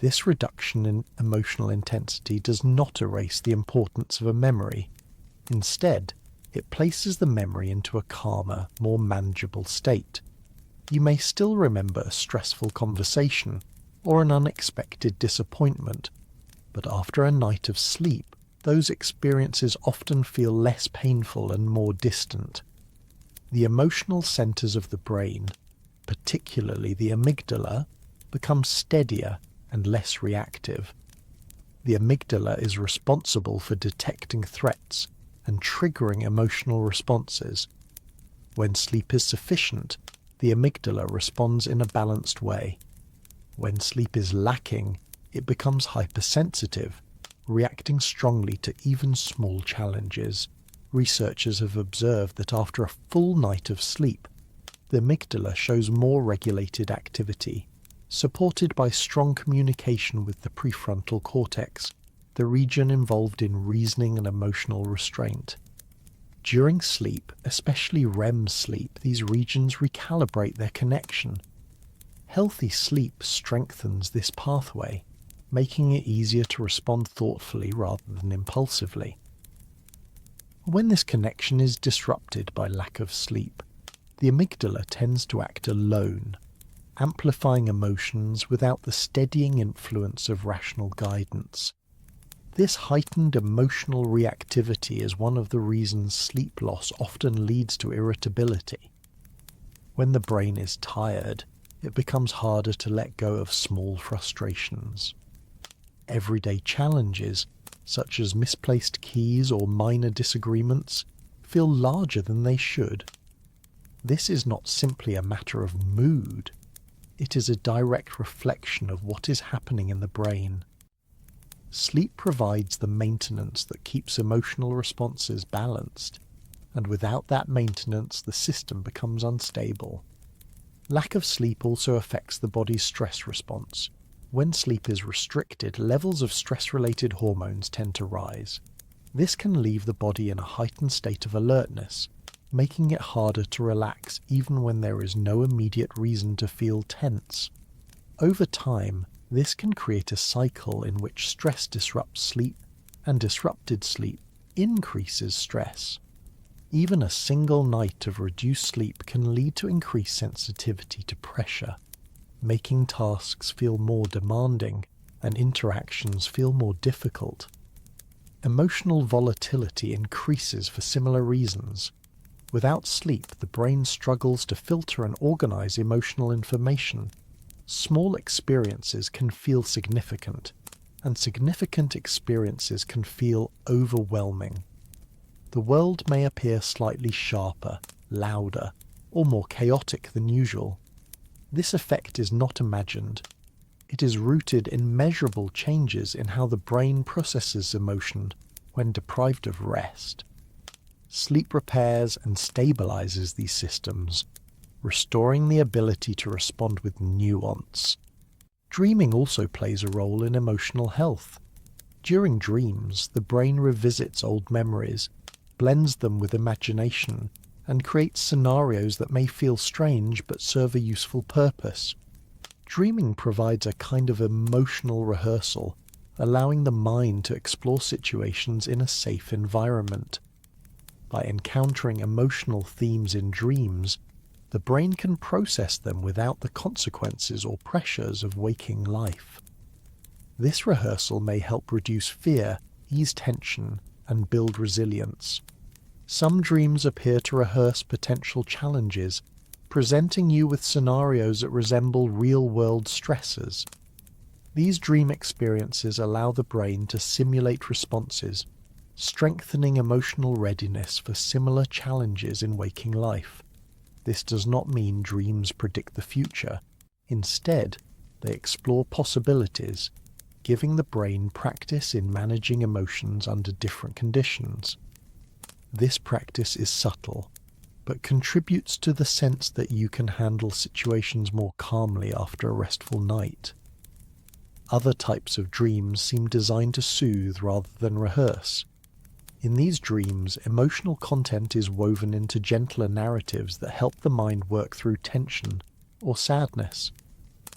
This reduction in emotional intensity does not erase the importance of a memory. Instead, it places the memory into a calmer, more manageable state. You may still remember a stressful conversation or an unexpected disappointment, but after a night of sleep, those experiences often feel less painful and more distant. The emotional centers of the brain, particularly the amygdala, become steadier and less reactive. The amygdala is responsible for detecting threats and triggering emotional responses. When sleep is sufficient, the amygdala responds in a balanced way. When sleep is lacking, it becomes hypersensitive, reacting strongly to even small challenges. Researchers have observed that after a full night of sleep, the amygdala shows more regulated activity, supported by strong communication with the prefrontal cortex, the region involved in reasoning and emotional restraint. During sleep, especially REM sleep, these regions recalibrate their connection. Healthy sleep strengthens this pathway, making it easier to respond thoughtfully rather than impulsively. When this connection is disrupted by lack of sleep, the amygdala tends to act alone, amplifying emotions without the steadying influence of rational guidance. This heightened emotional reactivity is one of the reasons sleep loss often leads to irritability. When the brain is tired, it becomes harder to let go of small frustrations. Everyday challenges, such as misplaced keys or minor disagreements, feel larger than they should. This is not simply a matter of mood. It is a direct reflection of what is happening in the brain. Sleep provides the maintenance that keeps emotional responses balanced, and without that maintenance, the system becomes unstable. Lack of sleep also affects the body's stress response. When sleep is restricted, levels of stress-related hormones tend to rise. This can leave the body in a heightened state of alertness, making it harder to relax even when there is no immediate reason to feel tense. Over time, this can create a cycle in which stress disrupts sleep, and disrupted sleep increases stress. Even a single night of reduced sleep can lead to increased sensitivity to pressure, making tasks feel more demanding and interactions feel more difficult. Emotional volatility increases for similar reasons. Without sleep, the brain struggles to filter and organize emotional information. Small experiences can feel significant, and significant experiences can feel overwhelming. The world may appear slightly sharper, louder, or more chaotic than usual. This effect is not imagined. It is rooted in measurable changes in how the brain processes emotion when deprived of rest. Sleep repairs and stabilizes these systems, restoring the ability to respond with nuance. Dreaming also plays a role in emotional health. During dreams, the brain revisits old memories, blends them with imagination, and creates scenarios that may feel strange but serve a useful purpose. Dreaming provides a kind of emotional rehearsal, allowing the mind to explore situations in a safe environment. By encountering emotional themes in dreams, the brain can process them without the consequences or pressures of waking life. This rehearsal may help reduce fear, ease tension, and build resilience. Some dreams appear to rehearse potential challenges, presenting you with scenarios that resemble real-world stressors. These dream experiences allow the brain to simulate responses, strengthening emotional readiness for similar challenges in waking life. This does not mean dreams predict the future. Instead, they explore possibilities, giving the brain practice in managing emotions under different conditions. This practice is subtle, but contributes to the sense that you can handle situations more calmly after a restful night. Other types of dreams seem designed to soothe rather than rehearse. In these dreams, emotional content is woven into gentler narratives that help the mind work through tension or sadness.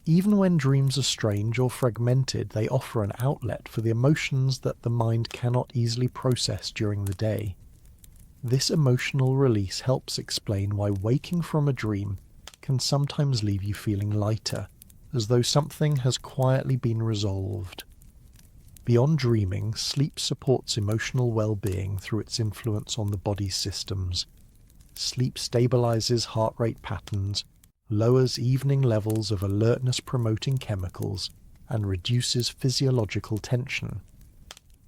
Even when dreams are strange or fragmented, they offer an outlet for the emotions that the mind cannot easily process during the day. This emotional release helps explain why waking from a dream can sometimes leave you feeling lighter, as though something has quietly been resolved. Beyond dreaming, sleep supports emotional well-being through its influence on the body's systems. Sleep stabilizes heart rate patterns, lowers evening levels of alertness-promoting chemicals, and reduces physiological tension.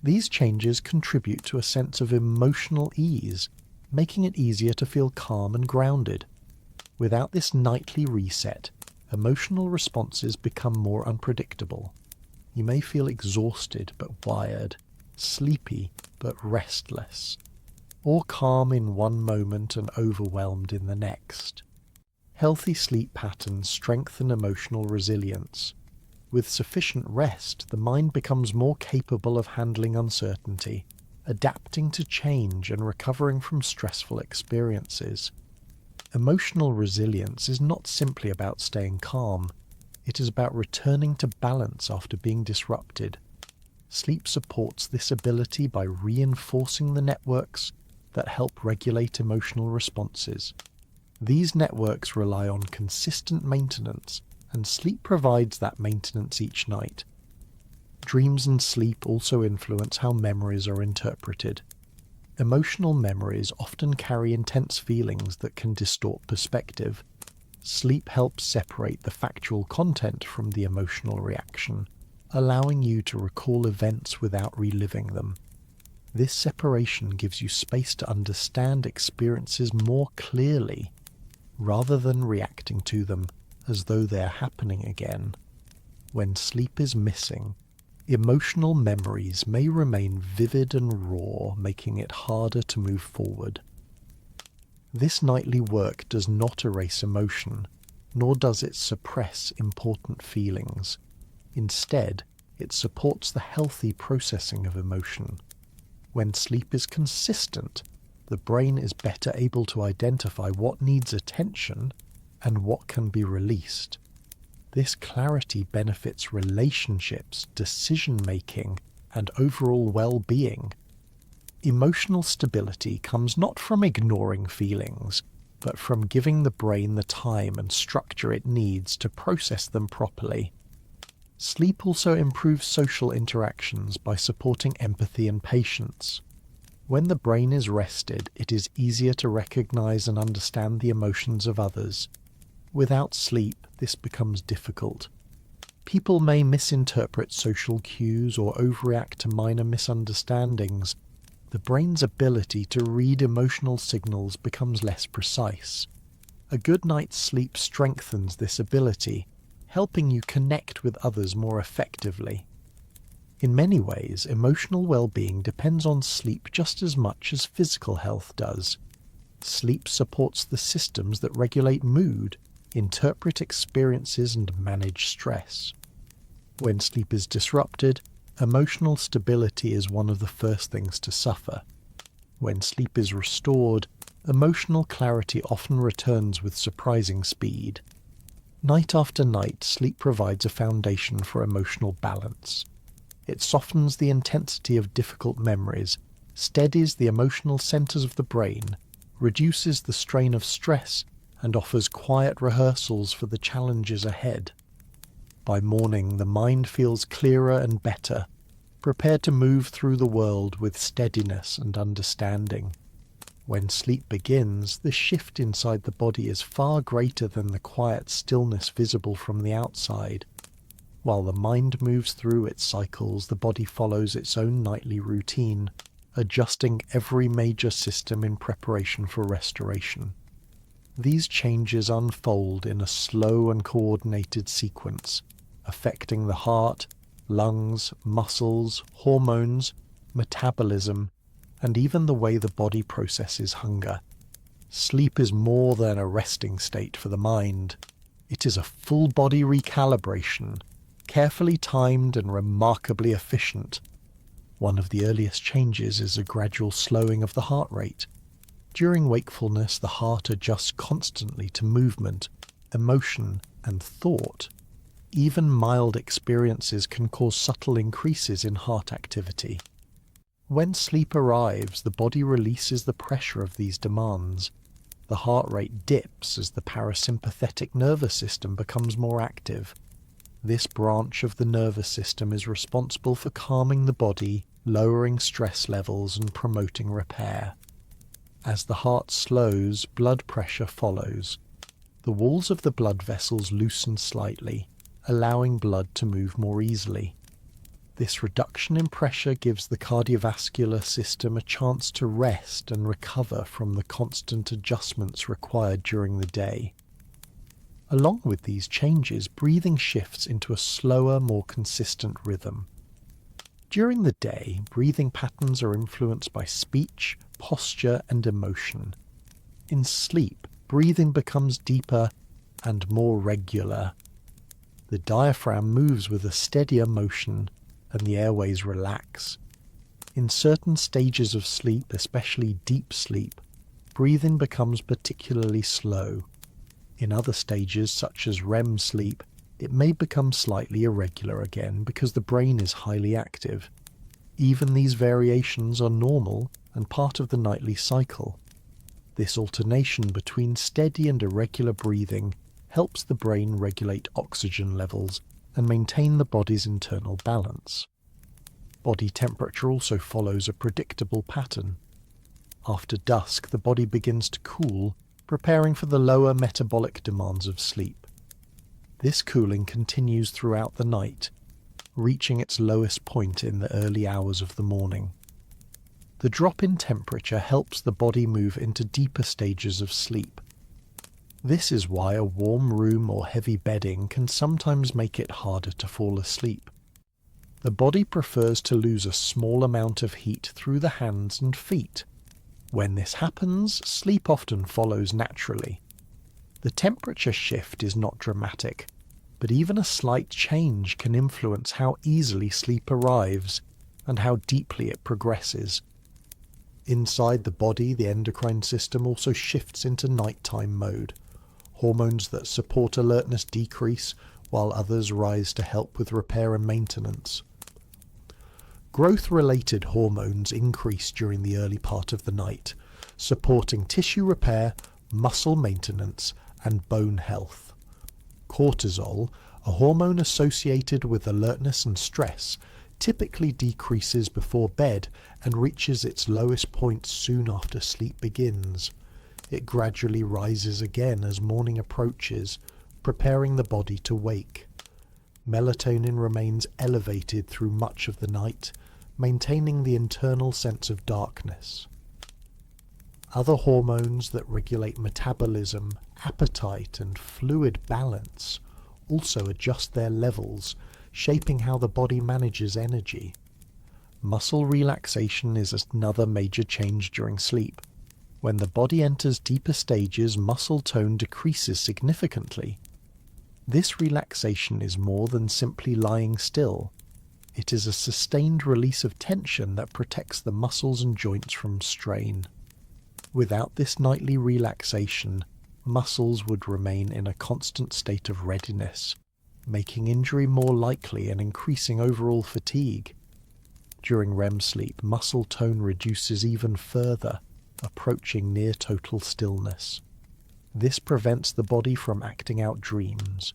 These changes contribute to a sense of emotional ease, making it easier to feel calm and grounded. Without this nightly reset, emotional responses become more unpredictable. You may feel exhausted but wired, sleepy but restless, or calm in one moment and overwhelmed in the next. Healthy sleep patterns strengthen emotional resilience. With sufficient rest, the mind becomes more capable of handling uncertainty, adapting to change and recovering from stressful experiences. Emotional resilience is not simply about staying calm. It is about returning to balance after being disrupted. Sleep supports this ability by reinforcing the networks that help regulate emotional responses. These networks rely on consistent maintenance, and sleep provides that maintenance each night. Dreams and sleep also influence how memories are interpreted. Emotional memories often carry intense feelings that can distort perspective. Sleep helps separate the factual content from the emotional reaction, allowing you to recall events without reliving them. This separation gives you space to understand experiences more clearly, rather than reacting to them as though they're happening again. When sleep is missing, emotional memories may remain vivid and raw, making it harder to move forward. This nightly work does not erase emotion, nor does it suppress important feelings. Instead, it supports the healthy processing of emotion. When sleep is consistent, the brain is better able to identify what needs attention and what can be released. This clarity benefits relationships, decision-making, and overall well-being. Emotional stability comes not from ignoring feelings, but from giving the brain the time and structure it needs to process them properly. Sleep also improves social interactions by supporting empathy and patience. When the brain is rested, it is easier to recognize and understand the emotions of others. Without sleep, this becomes difficult. People may misinterpret social cues or overreact to minor misunderstandings. The brain's ability to read emotional signals becomes less precise. A good night's sleep strengthens this ability, helping you connect with others more effectively. In many ways, emotional well-being depends on sleep just as much as physical health does. Sleep supports the systems that regulate mood, interpret experiences, and manage stress. When sleep is disrupted, emotional stability is one of the first things to suffer. When sleep is restored, emotional clarity often returns with surprising speed. Night after night, sleep provides a foundation for emotional balance. It softens the intensity of difficult memories, steadies the emotional centers of the brain, reduces the strain of stress, and offers quiet rehearsals for the challenges ahead. By morning, the mind feels clearer and better, prepared to move through the world with steadiness and understanding. When sleep begins, the shift inside the body is far greater than the quiet stillness visible from the outside. While the mind moves through its cycles, the body follows its own nightly routine, adjusting every major system in preparation for restoration. These changes unfold in a slow and coordinated sequence, affecting the heart, lungs, muscles, hormones, metabolism, and even the way the body processes hunger. Sleep is more than a resting state for the mind. It is a full-body recalibration, carefully timed and remarkably efficient. One of the earliest changes is a gradual slowing of the heart rate. During wakefulness, the heart adjusts constantly to movement, emotion, and thought. Even mild experiences can cause subtle increases in heart activity. When sleep arrives, the body releases the pressure of these demands. The heart rate dips as the parasympathetic nervous system becomes more active. This branch of the nervous system is responsible for calming the body, lowering stress levels, and promoting repair. As the heart slows, blood pressure follows. The walls of the blood vessels loosen slightly, allowing blood to move more easily. This reduction in pressure gives the cardiovascular system a chance to rest and recover from the constant adjustments required during the day. Along with these changes, breathing shifts into a slower, more consistent rhythm. During the day, breathing patterns are influenced by speech, posture, and emotion. In sleep, breathing becomes deeper and more regular. The diaphragm moves with a steadier motion, and the airways relax. In certain stages of sleep, especially deep sleep, breathing becomes particularly slow. In other stages, such as REM sleep, it may become slightly irregular again because the brain is highly active. Even these variations are normal and part of the nightly cycle. This alternation between steady and irregular breathing helps the brain regulate oxygen levels and maintain the body's internal balance. Body temperature also follows a predictable pattern. After dusk, the body begins to cool, preparing for the lower metabolic demands of sleep. This cooling continues throughout the night, reaching its lowest point in the early hours of the morning. The drop in temperature helps the body move into deeper stages of sleep. This is why a warm room or heavy bedding can sometimes make it harder to fall asleep. The body prefers to lose a small amount of heat through the hands and feet. When this happens, sleep often follows naturally. The temperature shift is not dramatic, but even a slight change can influence how easily sleep arrives and how deeply it progresses. Inside the body, the endocrine system also shifts into nighttime mode. Hormones that support alertness decrease, while others rise to help with repair and maintenance. Growth-related hormones increase during the early part of the night, supporting tissue repair, muscle maintenance, and bone health. Cortisol, a hormone associated with alertness and stress, typically decreases before bed and reaches its lowest point soon after sleep begins. It gradually rises again as morning approaches, preparing the body to wake. Melatonin remains elevated through much of the night, maintaining the internal sense of darkness. Other hormones that regulate metabolism, appetite, and fluid balance also adjust their levels, shaping how the body manages energy. Muscle relaxation is another major change during sleep. When the body enters deeper stages, muscle tone decreases significantly. This relaxation is more than simply lying still. It is a sustained release of tension that protects the muscles and joints from strain. Without this nightly relaxation, muscles would remain in a constant state of readiness, making injury more likely and increasing overall fatigue. During REM sleep, muscle tone reduces even further, approaching near total stillness. This prevents the body from acting out dreams.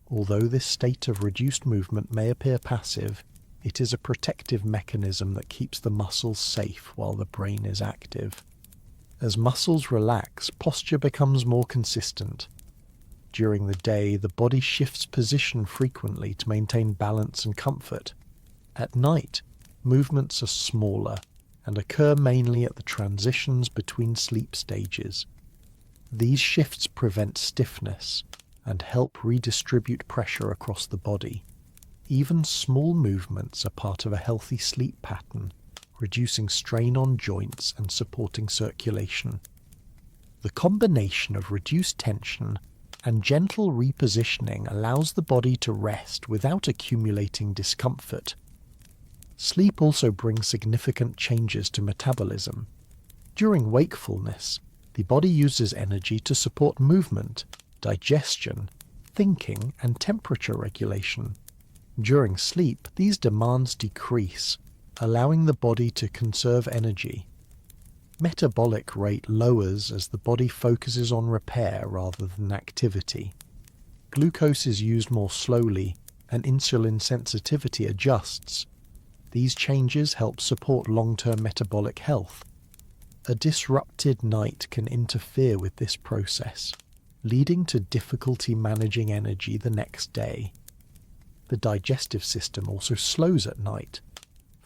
Although this state of reduced movement may appear passive, it is a protective mechanism that keeps the muscles safe while the brain is active. As muscles relax, posture becomes more consistent. During the day, the body shifts position frequently to maintain balance and comfort. At night, movements are smaller and occur mainly at the transitions between sleep stages. These shifts prevent stiffness and help redistribute pressure across the body. Even small movements are part of a healthy sleep pattern, reducing strain on joints and supporting circulation. The combination of reduced tension and gentle repositioning allows the body to rest without accumulating discomfort. Sleep also brings significant changes to metabolism. During wakefulness, the body uses energy to support movement, digestion, thinking, and temperature regulation. During sleep, these demands decrease, allowing the body to conserve energy. Metabolic rate lowers as the body focuses on repair rather than activity. Glucose is used more slowly, and insulin sensitivity adjusts. These changes help support long-term metabolic health. A disrupted night can interfere with this process, leading to difficulty managing energy the next day. The digestive system also slows at night.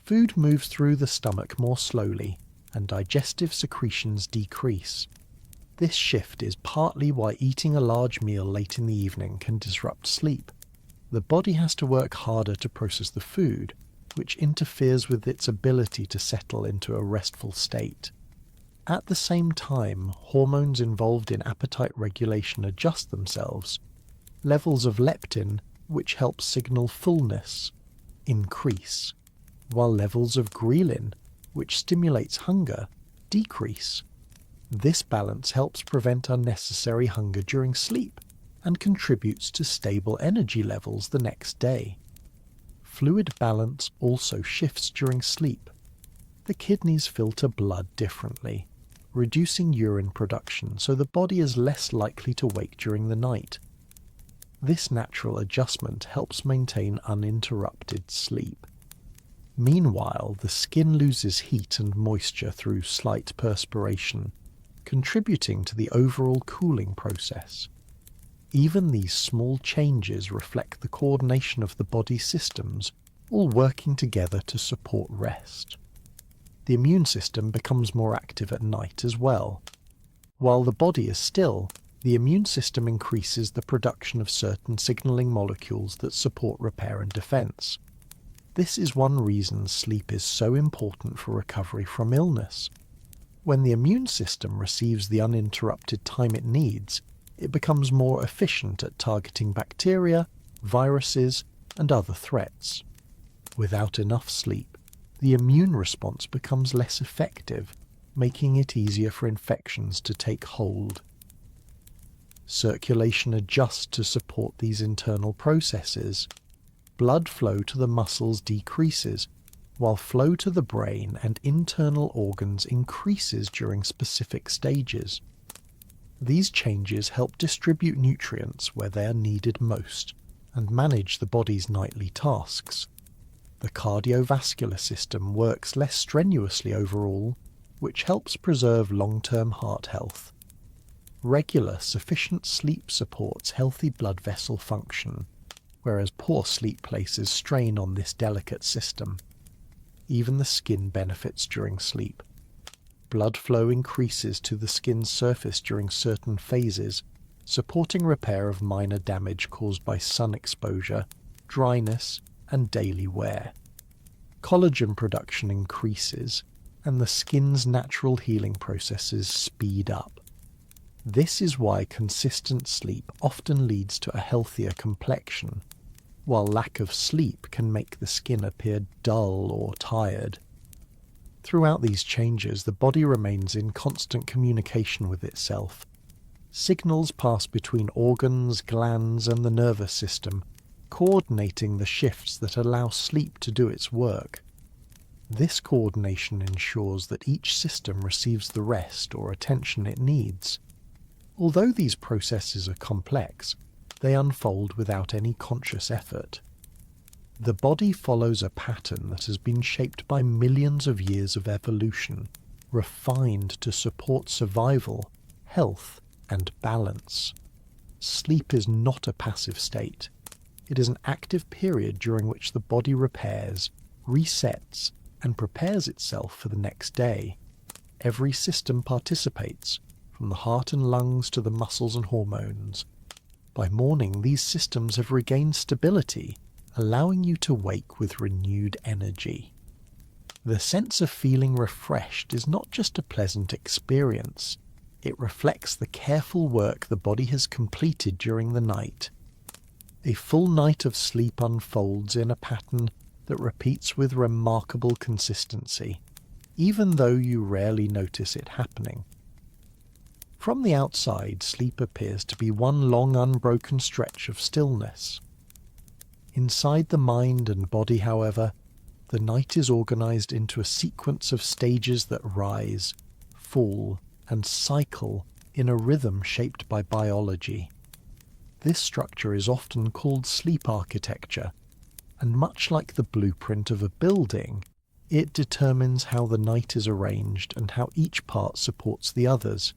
Food moves through the stomach more slowly, and digestive secretions decrease. This shift is partly why eating a large meal late in the evening can disrupt sleep. The body has to work harder to process the food, which interferes with its ability to settle into a restful state. At the same time, hormones involved in appetite regulation adjust themselves. Levels of leptin, which help signal fullness, increase, while levels of ghrelin, which stimulates hunger, decrease. This balance helps prevent unnecessary hunger during sleep and contributes to stable energy levels the next day. Fluid balance also shifts during sleep. The kidneys filter blood differently, reducing urine production so the body is less likely to wake during the night. This natural adjustment helps maintain uninterrupted sleep. Meanwhile, the skin loses heat and moisture through slight perspiration, contributing to the overall cooling process. Even these small changes reflect the coordination of the body's systems, all working together to support rest. The immune system becomes more active at night as well. While the body is still, the immune system increases the production of certain signaling molecules that support repair and defense. This is one reason sleep is so important for recovery from illness. When the immune system receives the uninterrupted time it needs, it becomes more efficient at targeting bacteria, viruses, and other threats. Without enough sleep, the immune response becomes less effective, making it easier for infections to take hold. Circulation adjusts to support these internal processes. Blood flow to the muscles decreases, while flow to the brain and internal organs increases during specific stages. These changes help distribute nutrients where they are needed most and manage the body's nightly tasks. The cardiovascular system works less strenuously overall, which helps preserve long-term heart health. Regular, sufficient sleep supports healthy blood vessel function, whereas poor sleep places strain on this delicate system. Even the skin benefits during sleep. Blood flow increases to the skin's surface during certain phases, supporting repair of minor damage caused by sun exposure, dryness, and daily wear. Collagen production increases, and the skin's natural healing processes speed up. This is why consistent sleep often leads to a healthier complexion, while lack of sleep can make the skin appear dull or tired. Throughout these changes, the body remains in constant communication with itself. Signals pass between organs, glands, and the nervous system, coordinating the shifts that allow sleep to do its work. This coordination ensures that each system receives the rest or attention it needs. Although these processes are complex, they unfold without any conscious effort. The body follows a pattern that has been shaped by millions of years of evolution, refined to support survival, health, and balance. Sleep is not a passive state. It is an active period during which the body repairs, resets, and prepares itself for the next day. Every system participates, from the heart and lungs to the muscles and hormones. By morning, these systems have regained stability, allowing you to wake with renewed energy. The sense of feeling refreshed is not just a pleasant experience. It reflects the careful work the body has completed during the night. A full night of sleep unfolds in a pattern that repeats with remarkable consistency, even though you rarely notice it happening. From the outside, sleep appears to be one long unbroken stretch of stillness. Inside the mind and body, however, the night is organized into a sequence of stages that rise, fall, and cycle in a rhythm shaped by biology. This structure is often called sleep architecture, and much like the blueprint of a building, it determines how the night is arranged and how each part supports the others.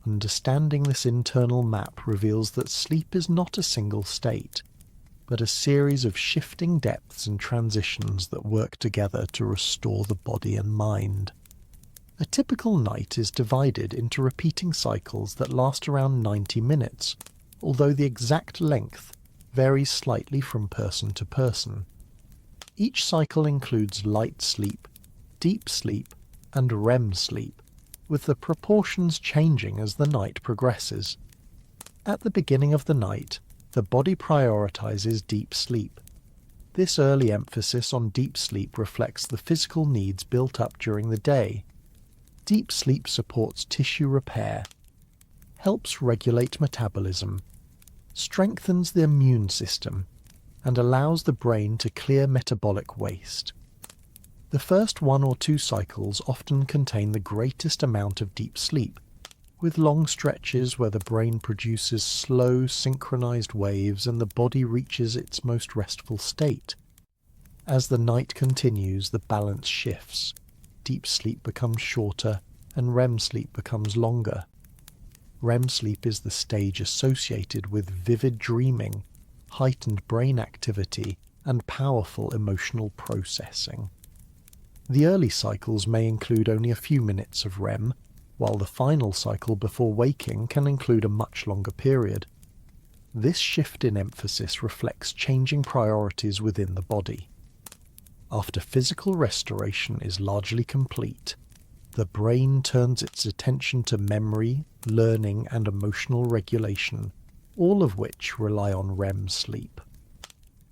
Understanding this internal map reveals that sleep is not a single state, but a series of shifting depths and transitions that work together to restore the body and mind. A typical night is divided into repeating cycles that last around 90 minutes, although the exact length varies slightly from person to person. Each cycle includes light sleep, deep sleep, and REM sleep, with the proportions changing as the night progresses. At the beginning of the night, the body prioritizes deep sleep. This early emphasis on deep sleep reflects the physical needs built up during the day. Deep sleep supports tissue repair, helps regulate metabolism, strengthens the immune system, and allows the brain to clear metabolic waste. The first 1 or 2 cycles often contain the greatest amount of deep sleep, with long stretches where the brain produces slow, synchronized waves and the body reaches its most restful state. As the night continues, the balance shifts. Deep sleep becomes shorter, and REM sleep becomes longer. REM sleep is the stage associated with vivid dreaming, heightened brain activity, and powerful emotional processing. The early cycles may include only a few minutes of REM, while the final cycle before waking can include a much longer period. This shift in emphasis reflects changing priorities within the body. After physical restoration is largely complete, the brain turns its attention to memory, learning, and emotional regulation, all of which rely on REM sleep.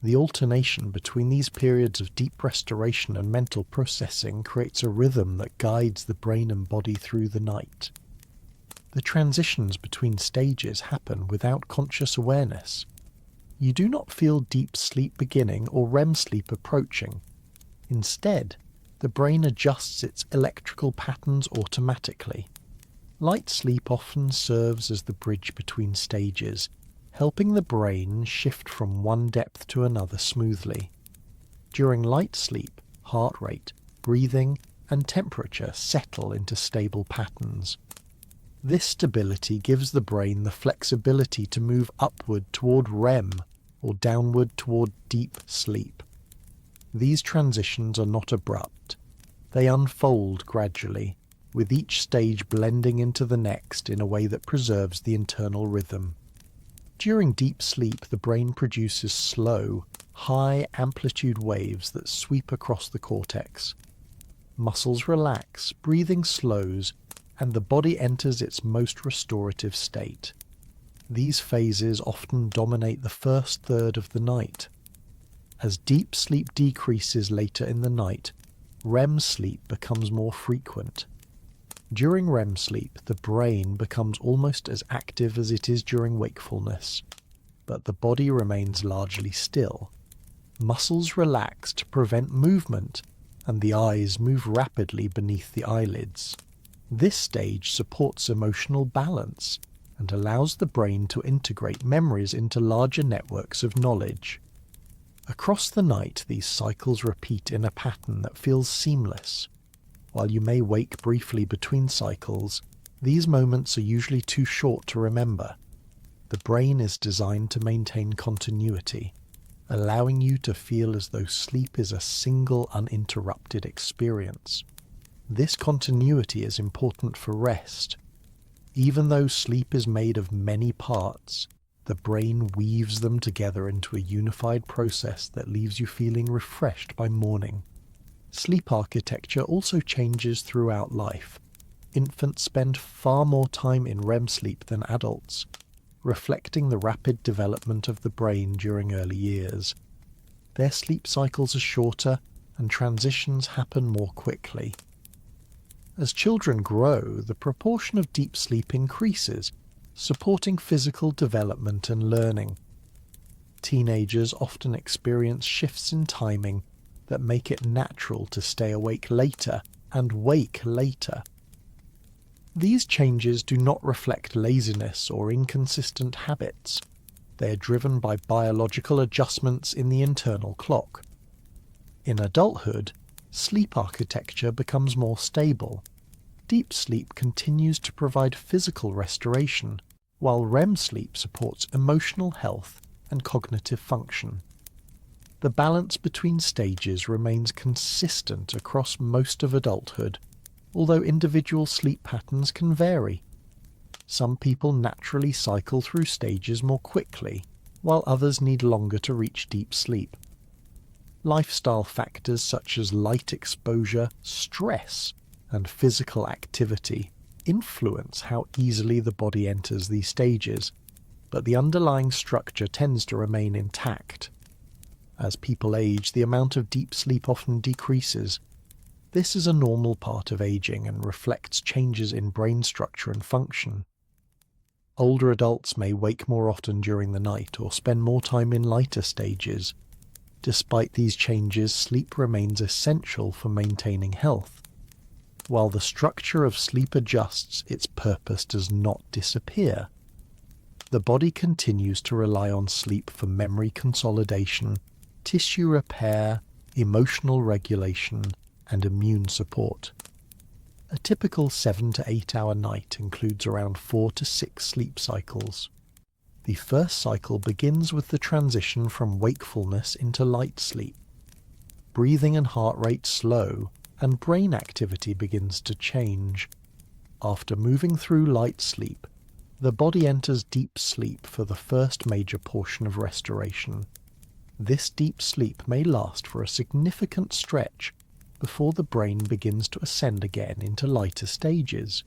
The alternation between these periods of deep restoration and mental processing creates a rhythm that guides the brain and body through the night. The transitions between stages happen without conscious awareness. You do not feel deep sleep beginning or REM sleep approaching. Instead, the brain adjusts its electrical patterns automatically. Light sleep often serves as the bridge between stages, helping the brain shift from one depth to another smoothly. During light sleep, heart rate, breathing, and temperature settle into stable patterns. This stability gives the brain the flexibility to move upward toward REM or downward toward deep sleep. These transitions are not abrupt. They unfold gradually, with each stage blending into the next in a way that preserves the internal rhythm. During deep sleep, the brain produces slow, high-amplitude waves that sweep across the cortex. Muscles relax, breathing slows, and the body enters its most restorative state. These phases often dominate the first third of the night. As deep sleep decreases later in the night, REM sleep becomes more frequent. During REM sleep, the brain becomes almost as active as it is during wakefulness, but the body remains largely still. Muscles relax to prevent movement, and the eyes move rapidly beneath the eyelids. This stage supports emotional balance and allows the brain to integrate memories into larger networks of knowledge. Across the night, these cycles repeat in a pattern that feels seamless. While you may wake briefly between cycles, these moments are usually too short to remember. The brain is designed to maintain continuity, allowing you to feel as though sleep is a single uninterrupted experience. This continuity is important for rest. Even though sleep is made of many parts, the brain weaves them together into a unified process that leaves you feeling refreshed by morning. Sleep architecture also changes throughout life. infants spend far more time in REM sleep than adults, reflecting the rapid development of the brain during early years. Their sleep cycles are shorter and transitions happen more quickly. As children grow, the proportion of deep sleep increases, supporting physical development and learning. Teenagers often experience shifts in timing that make it natural to stay awake later and wake later. These changes do not reflect laziness or inconsistent habits. They are driven by biological adjustments in the internal clock. In adulthood, sleep architecture becomes more stable. Deep sleep continues to provide physical restoration, while REM sleep supports emotional health and cognitive function. The balance between stages remains consistent across most of adulthood, although individual sleep patterns can vary. Some people naturally cycle through stages more quickly, while others need longer to reach deep sleep. Lifestyle factors such as light exposure, stress, and physical activity influence how easily the body enters these stages, but the underlying structure tends to remain intact. As people age, the amount of deep sleep often decreases. This is a normal part of aging and reflects changes in brain structure and function. Older adults may wake more often during the night or spend more time in lighter stages. Despite these changes, sleep remains essential for maintaining health. While the structure of sleep adjusts, its purpose does not disappear. The body continues to rely on sleep for memory consolidation, tissue repair, emotional regulation, and immune support. A typical 7 to 8 hour night includes around 4 to 6 sleep cycles. The first cycle begins with the transition from wakefulness into light sleep. Breathing and heart rate slow, and brain activity begins to change. After moving through light sleep, the body enters deep sleep for the first major portion of restoration. This deep sleep may last for a significant stretch before the brain begins to ascend again into lighter stages.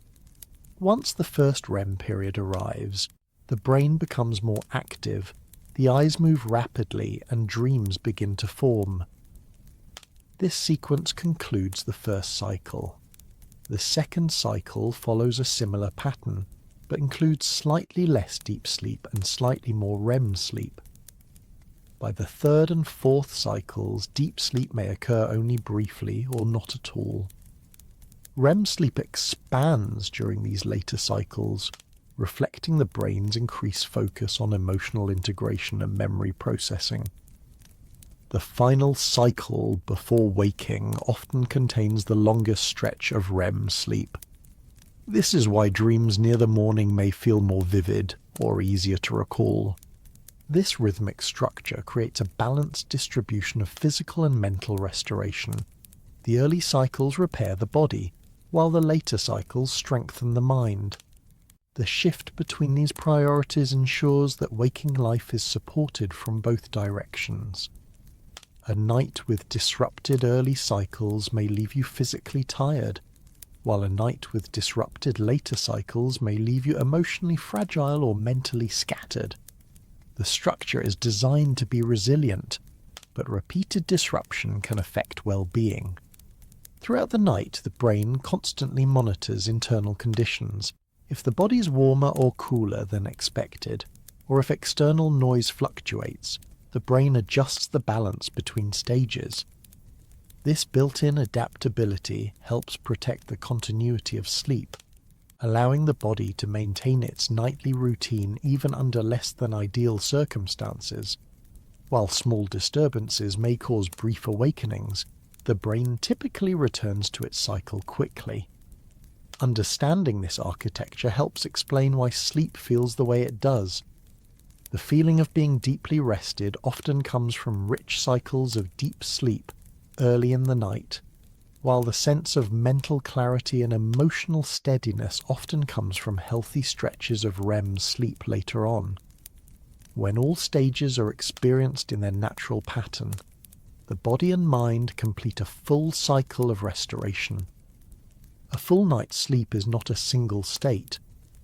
Once the first REM period arrives, the brain becomes more active, the eyes move rapidly, and dreams begin to form. This sequence concludes the first cycle. The second cycle follows a similar pattern, but includes slightly less deep sleep and slightly more REM sleep. By the third and fourth cycles, deep sleep may occur only briefly or not at all. REM sleep expands during these later cycles, reflecting the brain's increased focus on emotional integration and memory processing. The final cycle before waking often contains the longest stretch of REM sleep. This is why dreams near the morning may feel more vivid or easier to recall. This rhythmic structure creates a balanced distribution of physical and mental restoration. The early cycles repair the body, while the later cycles strengthen the mind. The shift between these priorities ensures that waking life is supported from both directions. A night with disrupted early cycles may leave you physically tired, while a night with disrupted later cycles may leave you emotionally fragile or mentally scattered. The structure is designed to be resilient, but repeated disruption can affect well-being. Throughout the night, the brain constantly monitors internal conditions. If the body is warmer or cooler than expected, or if external noise fluctuates, the brain adjusts the balance between stages. This built-in adaptability helps protect the continuity of sleep, allowing the body to maintain its nightly routine even under less than ideal circumstances. While small disturbances may cause brief awakenings, the brain typically returns to its cycle quickly. Understanding this architecture helps explain why sleep feels the way it does. The feeling of being deeply rested often comes from rich cycles of deep sleep early in the night, while the sense of mental clarity and emotional steadiness often comes from healthy stretches of REM sleep later on. When all stages are experienced in their natural pattern, the body and mind complete a full cycle of restoration. A full night's sleep is not a single state,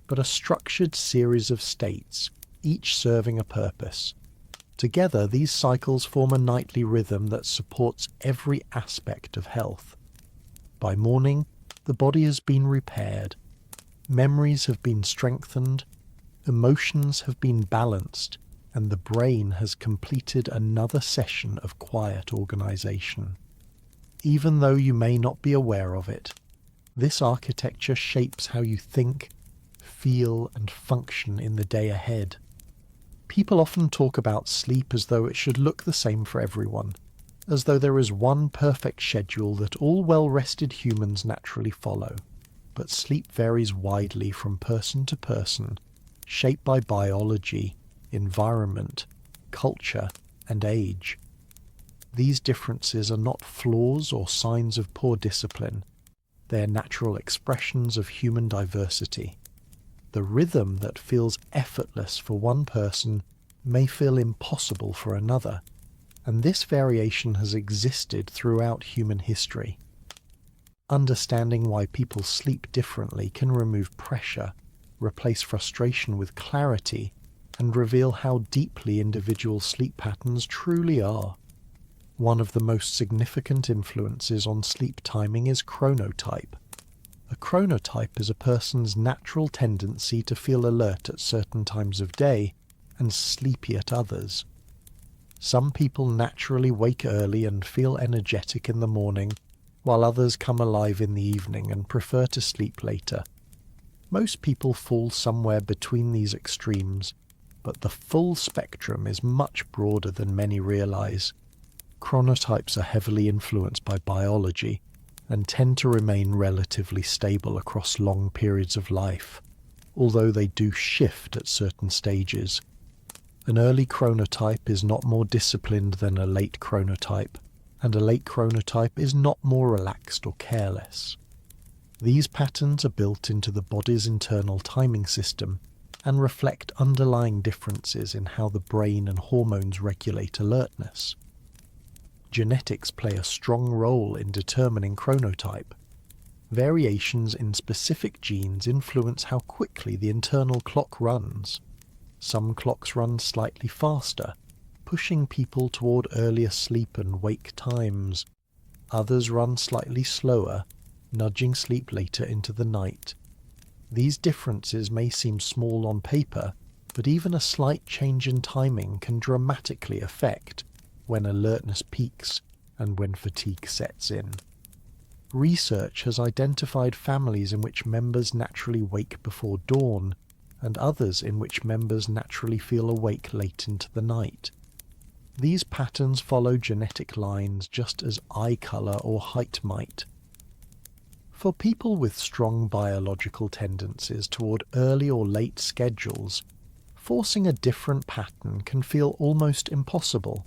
but a structured series of states, each serving a purpose. Together, these cycles form a nightly rhythm that supports every aspect of health. By morning, the body has been repaired, memories have been strengthened, emotions have been balanced, and the brain has completed another session of quiet organization. Even though you may not be aware of it, this architecture shapes how you think, feel, and function in the day ahead. People often talk about sleep as though it should look the same for everyone, as though there is one perfect schedule that all well-rested humans naturally follow. But sleep varies widely from person to person, shaped by biology, environment, culture, and age. These differences are not flaws or signs of poor discipline. They are natural expressions of human diversity. The rhythm that feels effortless for one person may feel impossible for another, and this variation has existed throughout human history. Understanding why people sleep differently can remove pressure, replace frustration with clarity, and reveal how deeply individual sleep patterns truly are. One of the most significant influences on sleep timing is chronotype. A chronotype is a person's natural tendency to feel alert at certain times of day and sleepy at others. Some people naturally wake early and feel energetic in the morning, while others come alive in the evening and prefer to sleep later. Most people fall somewhere between these extremes, but the full spectrum is much broader than many realize. Chronotypes are heavily influenced by biology and tend to remain relatively stable across long periods of life, although they do shift at certain stages. An early chronotype is not more disciplined than a late chronotype, and a late chronotype is not more relaxed or careless. These patterns are built into the body's internal timing system and reflect underlying differences in how the brain and hormones regulate alertness. Genetics play a strong role in determining chronotype. Variations in specific genes influence how quickly the internal clock runs. Some clocks run slightly faster, pushing people toward earlier sleep and wake times. Others run slightly slower, nudging sleep later into the night. These differences may seem small on paper, but even a slight change in timing can dramatically affect when alertness peaks and when fatigue sets in. Research has identified families in which members naturally wake before dawn, and others in which members naturally feel awake late into the night. These patterns follow genetic lines just as eye color or height might. For people with strong biological tendencies toward early or late schedules, forcing a different pattern can feel almost impossible,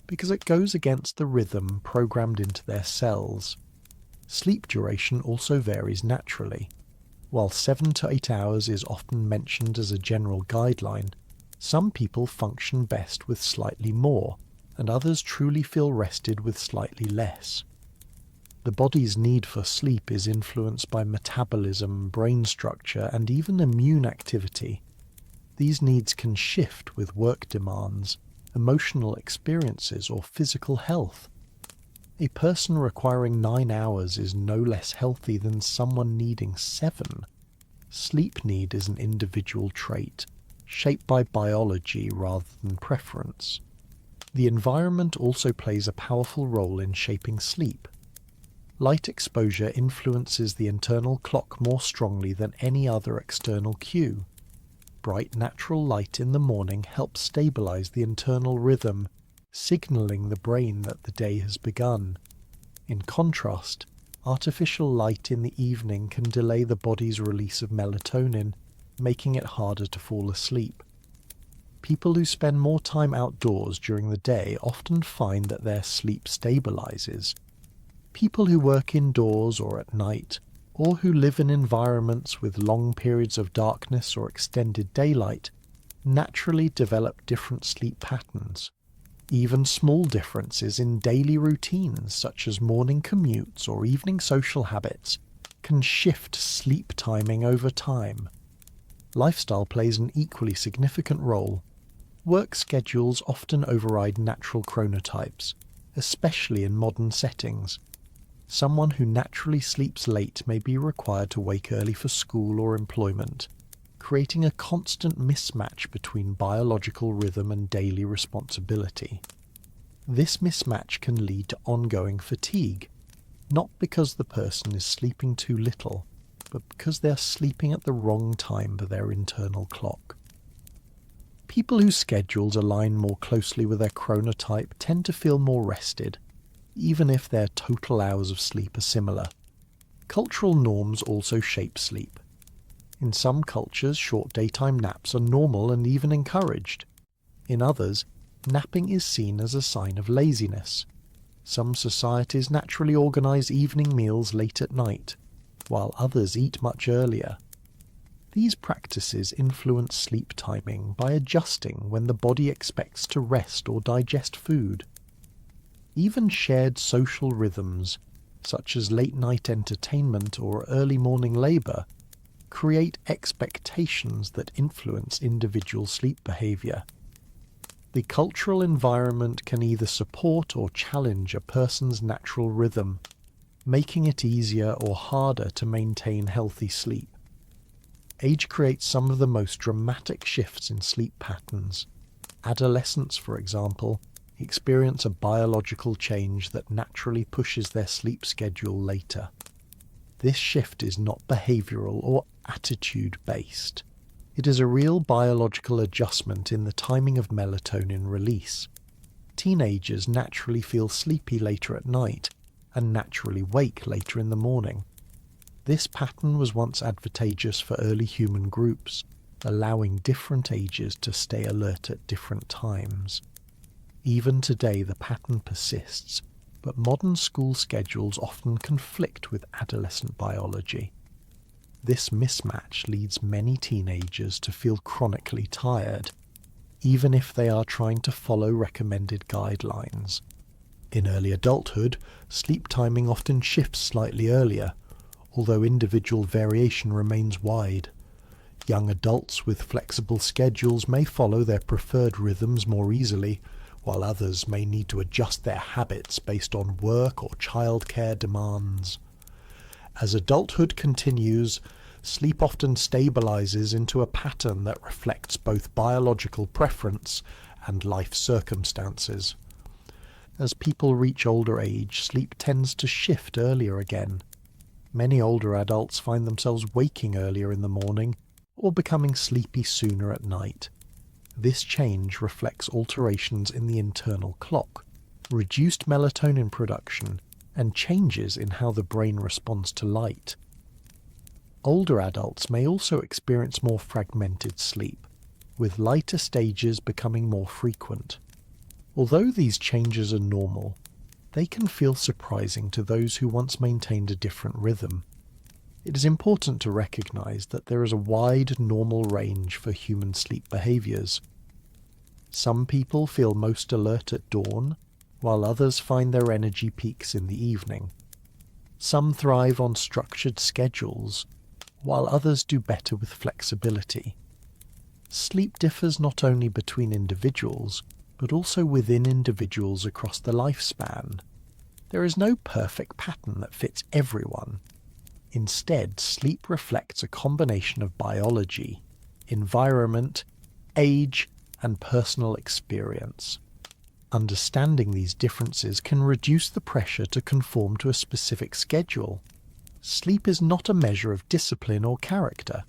because it goes against the rhythm programmed into their cells. Sleep duration also varies naturally. While 7 to 8 hours is often mentioned as a general guideline, some people function best with slightly more, and others truly feel rested with slightly less. The body's need for sleep is influenced by metabolism, brain structure, and even immune activity. These needs can shift with work demands, emotional experiences, or physical health. A person requiring 9 hours is no less healthy than someone needing 7. Sleep need is an individual trait, shaped by biology rather than preference. The environment also plays a powerful role in shaping sleep. Light exposure influences the internal clock more strongly than any other external cue. Bright natural light in the morning helps stabilize the internal rhythm, signaling the brain that the day has begun. In contrast, artificial light in the evening can delay the body's release of melatonin, making it harder to fall asleep. People who spend more time outdoors during the day often find that their sleep stabilizes. People who work indoors or at night, or who live in environments with long periods of darkness or extended daylight, naturally develop different sleep patterns. Even small differences in daily routines, such as morning commutes or evening social habits, can shift sleep timing over time. Lifestyle plays an equally significant role. Work schedules often override natural chronotypes, especially in modern settings. Someone who naturally sleeps late may be required to wake early for school or employment, creating a constant mismatch between biological rhythm and daily responsibility. This mismatch can lead to ongoing fatigue, not because the person is sleeping too little, but because they are sleeping at the wrong time for their internal clock. People whose schedules align more closely with their chronotype tend to feel more rested, even if their total hours of sleep are similar. Cultural norms also shape sleep. In some cultures, short daytime naps are normal and even encouraged. In others, napping is seen as a sign of laziness. Some societies naturally organize evening meals late at night, while others eat much earlier. These practices influence sleep timing by adjusting when the body expects to rest or digest food. Even shared social rhythms, such as late-night entertainment or early morning labour, create expectations that influence individual sleep behaviour. The cultural environment can either support or challenge a person's natural rhythm, making it easier or harder to maintain healthy sleep. Age creates some of the most dramatic shifts in sleep patterns. Adolescents, for example, experience a biological change that naturally pushes their sleep schedule later. This shift is not behavioural or attitude-based. It is a real biological adjustment in the timing of melatonin release. Teenagers naturally feel sleepy later at night and naturally wake later in the morning. This pattern was once advantageous for early human groups, allowing different ages to stay alert at different times. Even today the pattern persists, but modern school schedules often conflict with adolescent biology. This mismatch leads many teenagers to feel chronically tired, even if they are trying to follow recommended guidelines. In early adulthood, sleep timing often shifts slightly earlier, although individual variation remains wide. Young adults with flexible schedules may follow their preferred rhythms more easily, while others may need to adjust their habits based on work or childcare demands. As adulthood continues, sleep often stabilizes into a pattern that reflects both biological preference and life circumstances. As people reach older age, sleep tends to shift earlier again. Many older adults find themselves waking earlier in the morning or becoming sleepy sooner at night. This change reflects alterations in the internal clock, reduced melatonin production, and changes in how the brain responds to light. Older adults may also experience more fragmented sleep, with lighter stages becoming more frequent. Although these changes are normal, they can feel surprising to those who once maintained a different rhythm. It is important to recognize that there is a wide normal range for human sleep behaviors. Some people feel most alert at dawn, while others find their energy peaks in the evening. Some thrive on structured schedules, while others do better with flexibility. Sleep differs not only between individuals, but also within individuals across the lifespan. There is no perfect pattern that fits everyone. Instead, sleep reflects a combination of biology, environment, age, and personal experience. Understanding these differences can reduce the pressure to conform to a specific schedule. Sleep is not a measure of discipline or character.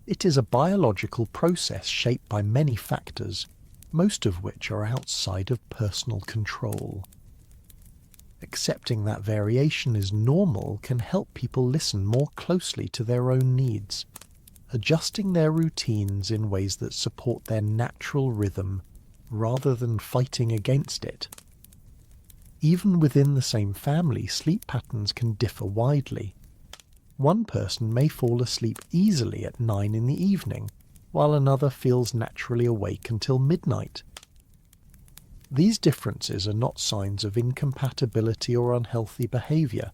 It is a biological process shaped by many factors, most of which are outside of personal control. Accepting that variation is normal can help people listen more closely to their own needs, adjusting their routines in ways that support their natural rhythm rather than fighting against it. Even within the same family, sleep patterns can differ widely. One person may fall asleep easily at 9 in the evening, while another feels naturally awake until midnight. These differences are not signs of incompatibility or unhealthy behavior.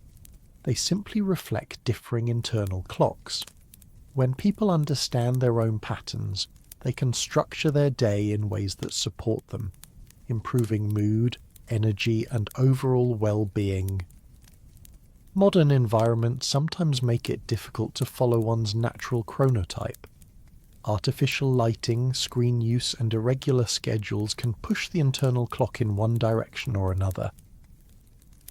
they simply reflect differing internal clocks. When people understand their own patterns, they can structure their day in ways that support them, improving mood, energy, and overall well-being. Modern environments sometimes make it difficult to follow one's natural chronotype. Artificial lighting, screen use, and irregular schedules can push the internal clock in one direction or another.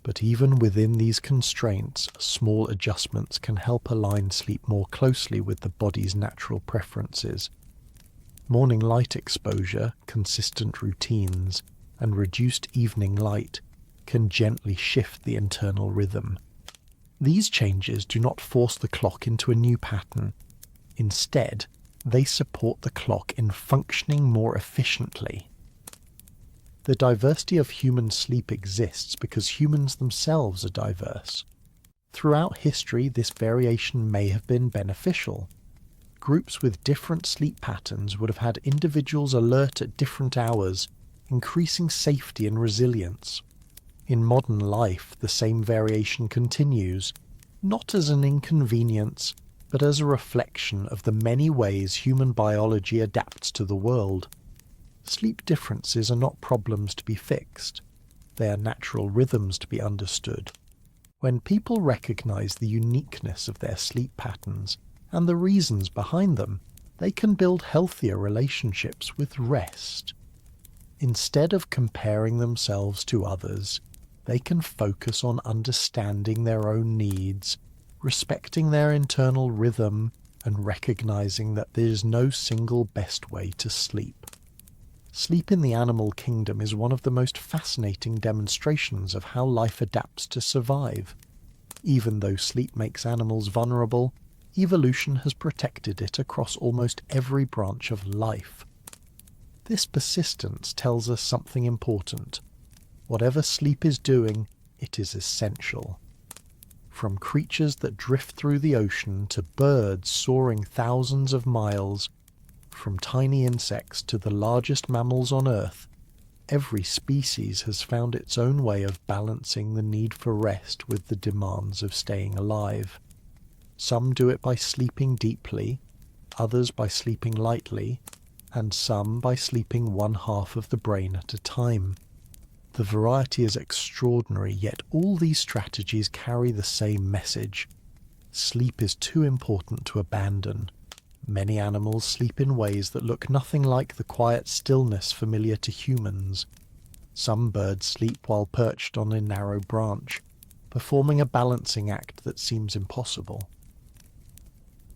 But even within these constraints, small adjustments can help align sleep more closely with the body's natural preferences. Morning light exposure, consistent routines, and reduced evening light can gently shift the internal rhythm. These changes do not force the clock into a new pattern. Instead, they support the clock in functioning more efficiently. The diversity of human sleep exists because humans themselves are diverse. Throughout history, this variation may have been beneficial. Groups with different sleep patterns would have had individuals alert at different hours, increasing safety and resilience. In modern life, the same variation continues, not as an inconvenience, but as a reflection of the many ways human biology adapts to the world. Sleep differences are not problems to be fixed. They are natural rhythms to be understood. When people recognize the uniqueness of their sleep patterns and the reasons behind them, they can build healthier relationships with rest. Instead of comparing themselves to others, they can focus on understanding their own needs, respecting their internal rhythm, and recognizing that there is no single best way to sleep. Sleep in the animal kingdom is one of the most fascinating demonstrations of how life adapts to survive. Even though sleep makes animals vulnerable, evolution has protected it across almost every branch of life. This persistence tells us something important. Whatever sleep is doing, it is essential. From creatures that drift through the ocean to birds soaring thousands of miles, from tiny insects to the largest mammals on Earth, every species has found its own way of balancing the need for rest with the demands of staying alive. Some do it by sleeping deeply, others by sleeping lightly, and some by sleeping one half of the brain at a time. The variety is extraordinary, yet all these strategies carry the same message. Sleep is too important to abandon. Many animals sleep in ways that look nothing like the quiet stillness familiar to humans. Some birds sleep while perched on a narrow branch, performing a balancing act that seems impossible.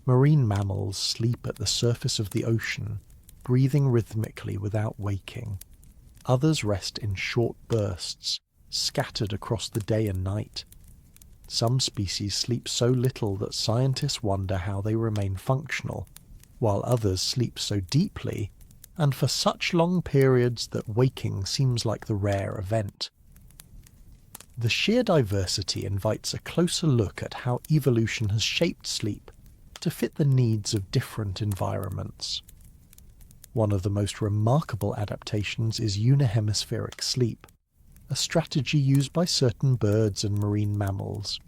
Marine mammals sleep at the surface of the ocean, breathing rhythmically without waking. Others rest in short bursts, scattered across the day and night. Some species sleep so little that scientists wonder how they remain functional, while others sleep so deeply and for such long periods that waking seems like the rare event. The sheer diversity invites a closer look at how evolution has shaped sleep to fit the needs of different environments. One of the most remarkable adaptations is unihemispheric sleep, a strategy used by certain birds and marine mammals.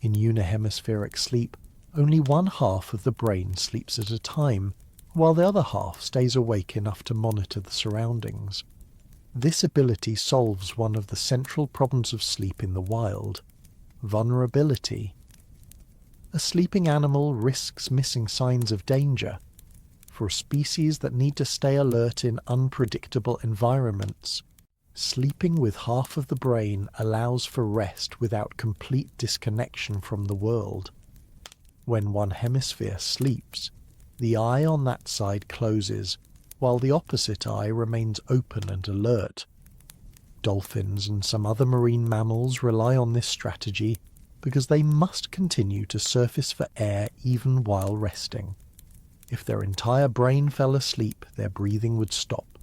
In unihemispheric sleep, only one half of the brain sleeps at a time, while the other half stays awake enough to monitor the surroundings. This ability solves one of the central problems of sleep in the wild: vulnerability. A sleeping animal risks missing signs of danger. For species that need to stay alert in unpredictable environments, sleeping with half of the brain allows for rest without complete disconnection from the world. When one hemisphere sleeps, the eye on that side closes, while the opposite eye remains open and alert. Dolphins and some other marine mammals rely on this strategy because they must continue to surface for air even while resting. If their entire brain fell asleep, their breathing would stop.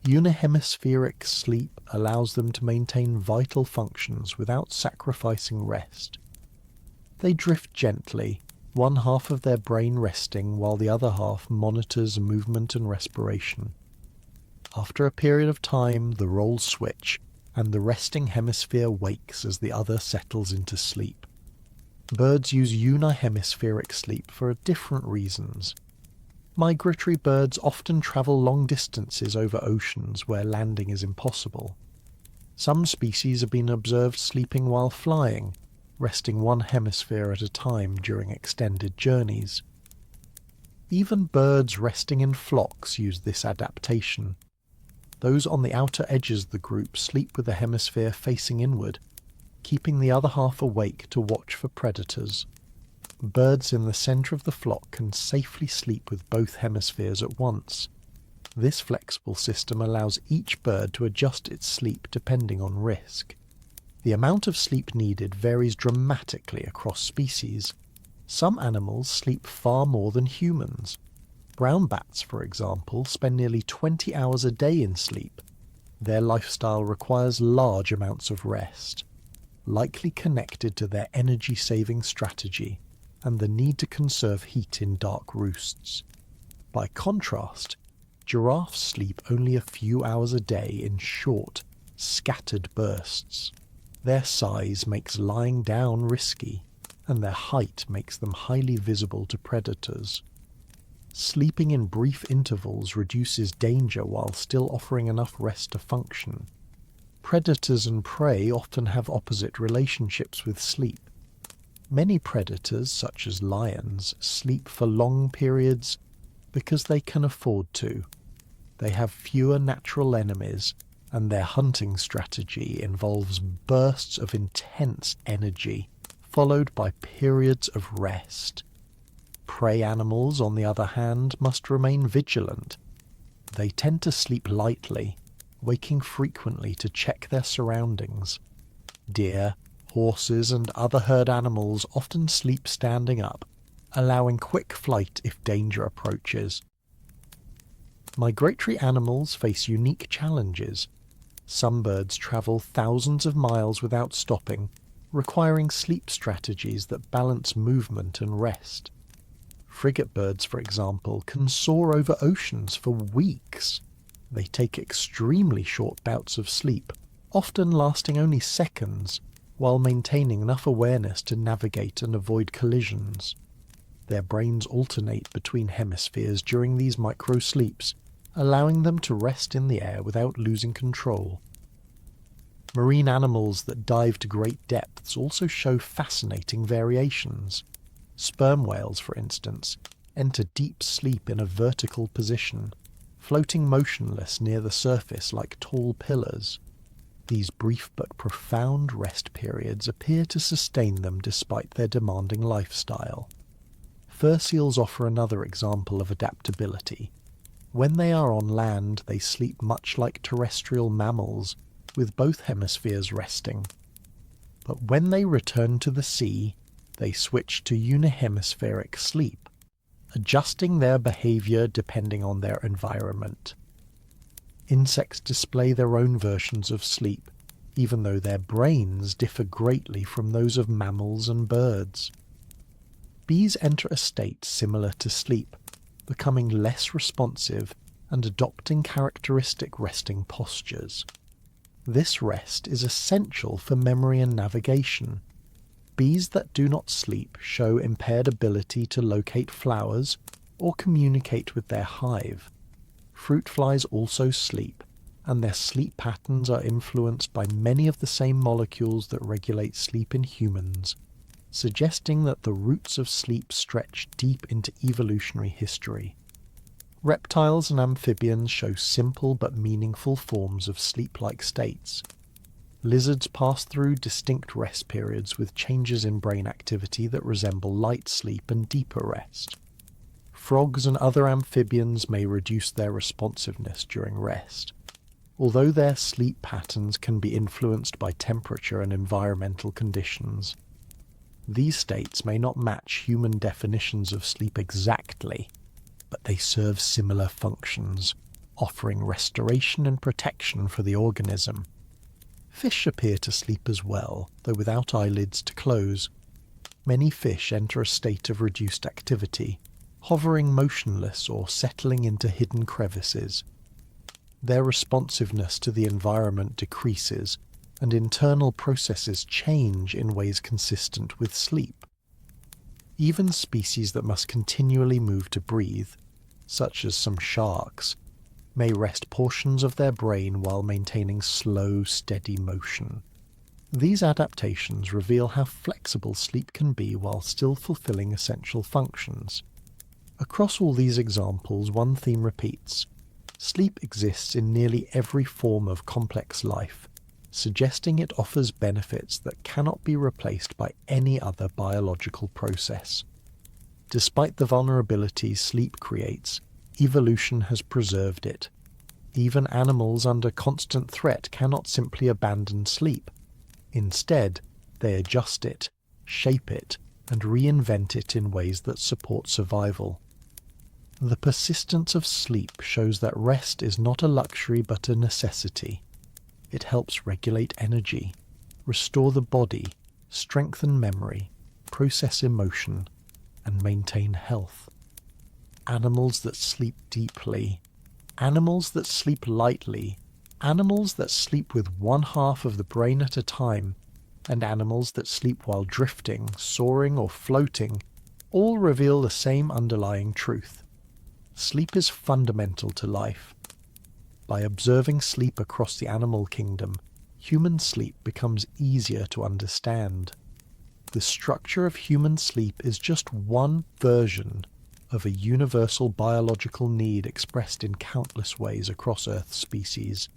Unihemispheric sleep allows them to maintain vital functions without sacrificing rest. They drift gently, one half of their brain resting while the other half monitors movement and respiration. After a period of time, the roles switch, and the resting hemisphere wakes as the other settles into sleep. Birds use unihemispheric sleep for different reasons. Migratory birds often travel long distances over oceans where landing is impossible. Some species have been observed sleeping while flying, resting one hemisphere at a time during extended journeys. Even birds resting in flocks use this adaptation. Those on the outer edges of the group sleep with the hemisphere facing inward, keeping the other half awake to watch for predators. Birds in the centre of the flock can safely sleep with both hemispheres at once. This flexible system allows each bird to adjust its sleep depending on risk. The amount of sleep needed varies dramatically across species. Some animals sleep far more than humans. Brown bats, for example, spend nearly 20 hours a day in sleep. Their lifestyle requires large amounts of rest, likely connected to their energy-saving strategy and the need to conserve heat in dark roosts. By contrast, giraffes sleep only a few hours a day in short, scattered bursts. Their size makes lying down risky, and their height makes them highly visible to predators. Sleeping in brief intervals reduces danger while still offering enough rest to function. Predators and prey often have opposite relationships with sleep. Many predators, such as lions, sleep for long periods because they can afford to. They have fewer natural enemies, and their hunting strategy involves bursts of intense energy, followed by periods of rest. Prey animals, on the other hand, must remain vigilant. They tend to sleep lightly, waking frequently to check their surroundings. Deer, horses, and other herd animals often sleep standing up, allowing quick flight if danger approaches. Migratory animals face unique challenges. Some birds travel thousands of miles without stopping, requiring sleep strategies that balance movement and rest. Frigate birds, for example, can soar over oceans for weeks. They take extremely short bouts of sleep, often lasting only seconds, while maintaining enough awareness to navigate and avoid collisions. Their brains alternate between hemispheres during these micro-sleeps, allowing them to rest in the air without losing control. Marine animals that dive to great depths also show fascinating variations. Sperm whales, for instance, enter deep sleep in a vertical position, floating motionless near the surface like tall pillars. These brief but profound rest periods appear to sustain them despite their demanding lifestyle. Fur seals offer another example of adaptability. When they are on land, they sleep much like terrestrial mammals, with both hemispheres resting. But when they return to the sea, they switch to unihemispheric sleep, adjusting their behavior depending on their environment. Insects display their own versions of sleep, even though their brains differ greatly from those of mammals and birds. Bees enter a state similar to sleep, becoming less responsive and adopting characteristic resting postures. This rest is essential for memory and navigation. Bees that do not sleep show impaired ability to locate flowers or communicate with their hive. Fruit flies also sleep, and their sleep patterns are influenced by many of the same molecules that regulate sleep in humans, suggesting that the roots of sleep stretch deep into evolutionary history. Reptiles and amphibians show simple but meaningful forms of sleep-like states. Lizards pass through distinct rest periods with changes in brain activity that resemble light sleep and deeper rest. Frogs and other amphibians may reduce their responsiveness during rest. Although their sleep patterns can be influenced by temperature and environmental conditions, these states may not match human definitions of sleep exactly, but they serve similar functions, offering restoration and protection for the organism. Fish appear to sleep as well, though without eyelids to close. Many fish enter a state of reduced activity, hovering motionless or settling into hidden crevices. Their responsiveness to the environment decreases, and internal processes change in ways consistent with sleep. Even species that must continually move to breathe, such as some sharks, may rest portions of their brain while maintaining slow, steady motion. These adaptations reveal how flexible sleep can be while still fulfilling essential functions. Across all these examples, one theme repeats. Sleep exists in nearly every form of complex life, suggesting it offers benefits that cannot be replaced by any other biological process. Despite the vulnerabilities sleep creates, evolution has preserved it. Even animals under constant threat cannot simply abandon sleep. Instead, they adjust it, shape it, and reinvent it in ways that support survival. The persistence of sleep shows that rest is not a luxury but a necessity. It helps regulate energy, restore the body, strengthen memory, process emotion, and maintain health. Animals that sleep deeply, animals that sleep lightly, animals that sleep with one half of the brain at a time, and animals that sleep while drifting, soaring, or floating, all reveal the same underlying truth. Sleep is fundamental to life. By observing sleep across the animal kingdom, human sleep becomes easier to understand. The structure of human sleep is just one version of a universal biological need expressed in countless ways across Earth's species.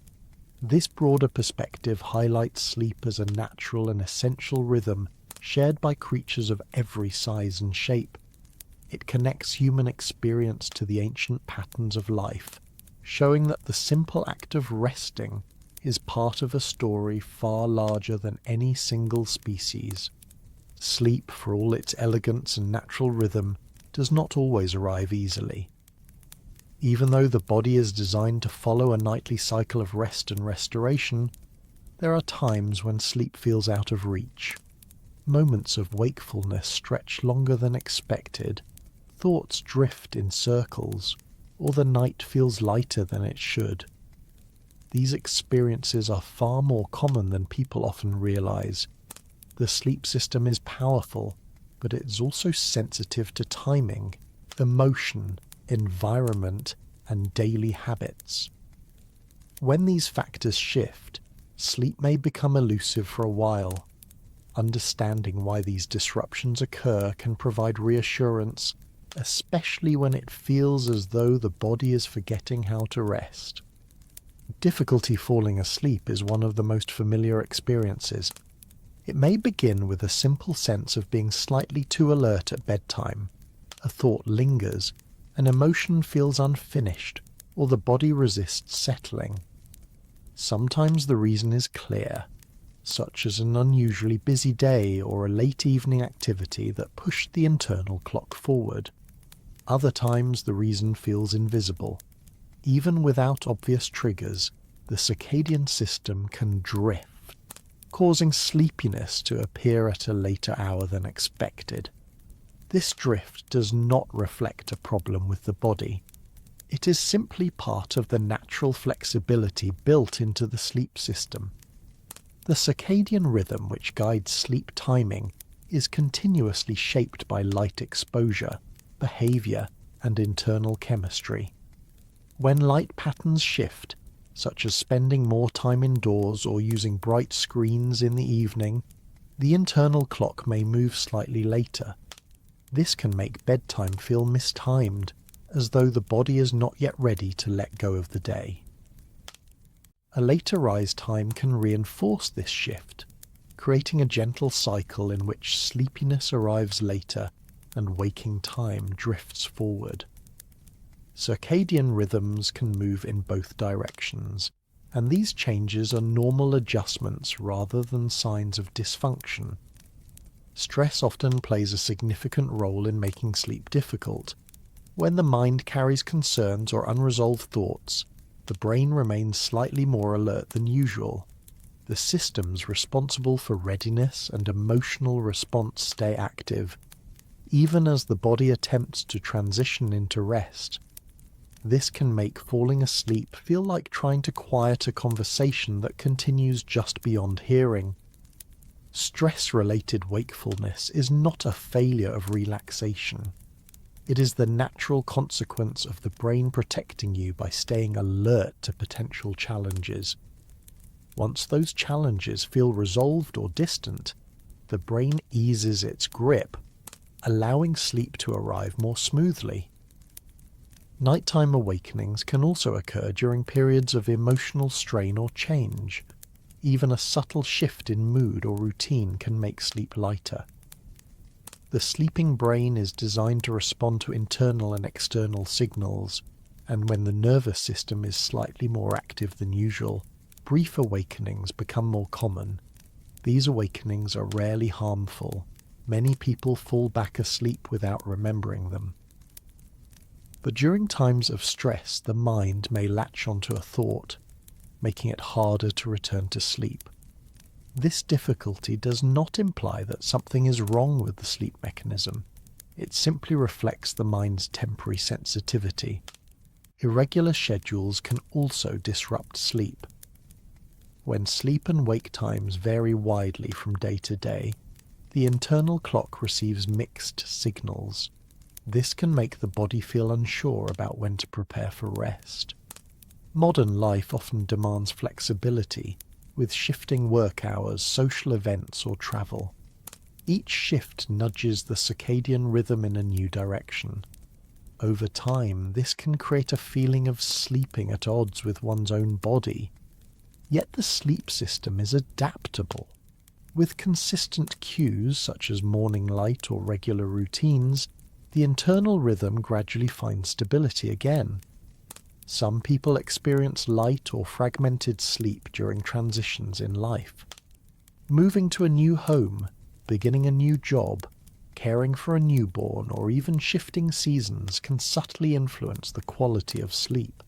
This broader perspective highlights sleep as a natural and essential rhythm shared by creatures of every size and shape. It connects human experience to the ancient patterns of life, showing that the simple act of resting is part of a story far larger than any single species. Sleep, for all its elegance and natural rhythm, does not always arrive easily. Even though the body is designed to follow a nightly cycle of rest and restoration, there are times when sleep feels out of reach. Moments of wakefulness stretch longer than expected, thoughts drift in circles, or the night feels lighter than it should. These experiences are far more common than people often realize. The sleep system is powerful, but it is also sensitive to timing, emotion, environment, and daily habits. When these factors shift, sleep may become elusive for a while. Understanding why these disruptions occur can provide reassurance, especially when it feels as though the body is forgetting how to rest. Difficulty falling asleep is one of the most familiar experiences. It may begin with a simple sense of being slightly too alert at bedtime. A thought lingers, an emotion feels unfinished, or the body resists settling. Sometimes the reason is clear, such as an unusually busy day or a late evening activity that pushed the internal clock forward. Other times the reason feels invisible. Even without obvious triggers, the circadian system can drift, causing sleepiness to appear at a later hour than expected. This drift does not reflect a problem with the body. It is simply part of the natural flexibility built into the sleep system. The circadian rhythm which guides sleep timing is continuously shaped by light exposure, behavior, and internal chemistry. When light patterns shift, such as spending more time indoors or using bright screens in the evening, the internal clock may move slightly later. This can make bedtime feel mistimed, as though the body is not yet ready to let go of the day. A later rise time can reinforce this shift, creating a gentle cycle in which sleepiness arrives later and waking time drifts forward. Circadian rhythms can move in both directions, and these changes are normal adjustments rather than signs of dysfunction. Stress often plays a significant role in making sleep difficult. When the mind carries concerns or unresolved thoughts, the brain remains slightly more alert than usual. The systems responsible for readiness and emotional response stay active, even as the body attempts to transition into rest. This can make falling asleep feel like trying to quiet a conversation that continues just beyond hearing. Stress-related wakefulness is not a failure of relaxation. It is the natural consequence of the brain protecting you by staying alert to potential challenges. Once those challenges feel resolved or distant, the brain eases its grip, allowing sleep to arrive more smoothly. Nighttime awakenings can also occur during periods of emotional strain or change. Even a subtle shift in mood or routine can make sleep lighter. The sleeping brain is designed to respond to internal and external signals, and when the nervous system is slightly more active than usual, brief awakenings become more common. These awakenings are rarely harmful. Many people fall back asleep without remembering them. But during times of stress, the mind may latch onto a thought, making it harder to return to sleep. This difficulty does not imply that something is wrong with the sleep mechanism. It simply reflects the mind's temporary sensitivity. Irregular schedules can also disrupt sleep. When sleep and wake times vary widely from day to day, the internal clock receives mixed signals. This can make the body feel unsure about when to prepare for rest. Modern life often demands flexibility, with shifting work hours, social events, or travel. Each shift nudges the circadian rhythm in a new direction. Over time, this can create a feeling of sleeping at odds with one's own body. Yet the sleep system is adaptable. With consistent cues such as morning light or regular routines, the internal rhythm gradually finds stability again. Some people experience light or fragmented sleep during transitions in life. Moving to a new home, beginning a new job, caring for a newborn, or even shifting seasons can subtly influence the quality of sleep.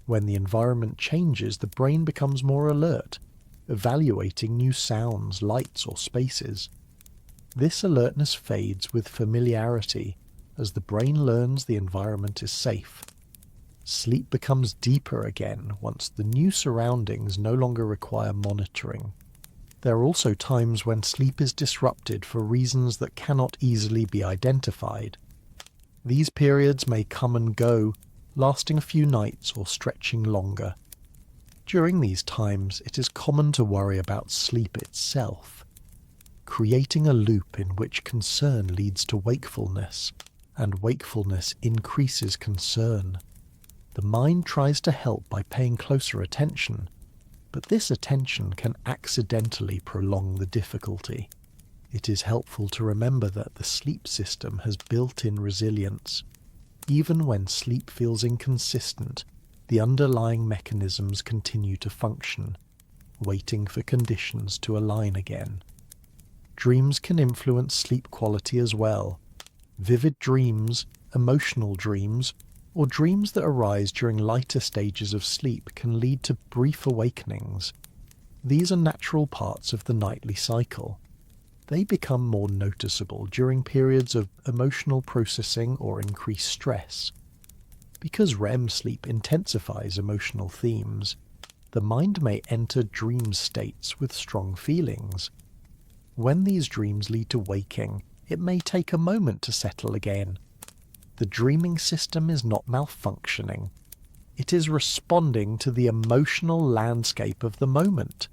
When the environment changes, the brain becomes more alert, evaluating new sounds, lights, or spaces. This alertness fades with familiarity as the brain learns the environment is safe. Sleep becomes deeper again once the new surroundings no longer require monitoring. There are also times when sleep is disrupted for reasons that cannot easily be identified. These periods may come and go, lasting a few nights or stretching longer. During these times, it is common to worry about sleep itself, creating a loop in which concern leads to wakefulness, and wakefulness increases concern. The mind tries to help by paying closer attention, but this attention can accidentally prolong the difficulty. It is helpful to remember that the sleep system has built-in resilience. Even when sleep feels inconsistent, the underlying mechanisms continue to function, waiting for conditions to align again. Dreams can influence sleep quality as well. Vivid dreams, emotional dreams, or dreams that arise during lighter stages of sleep can lead to brief awakenings. These are natural parts of the nightly cycle. They become more noticeable during periods of emotional processing or increased stress. Because REM sleep intensifies emotional themes, the mind may enter dream states with strong feelings. When these dreams lead to waking, it may take a moment to settle again. The dreaming system is not malfunctioning. It is responding to the emotional landscape of the moment.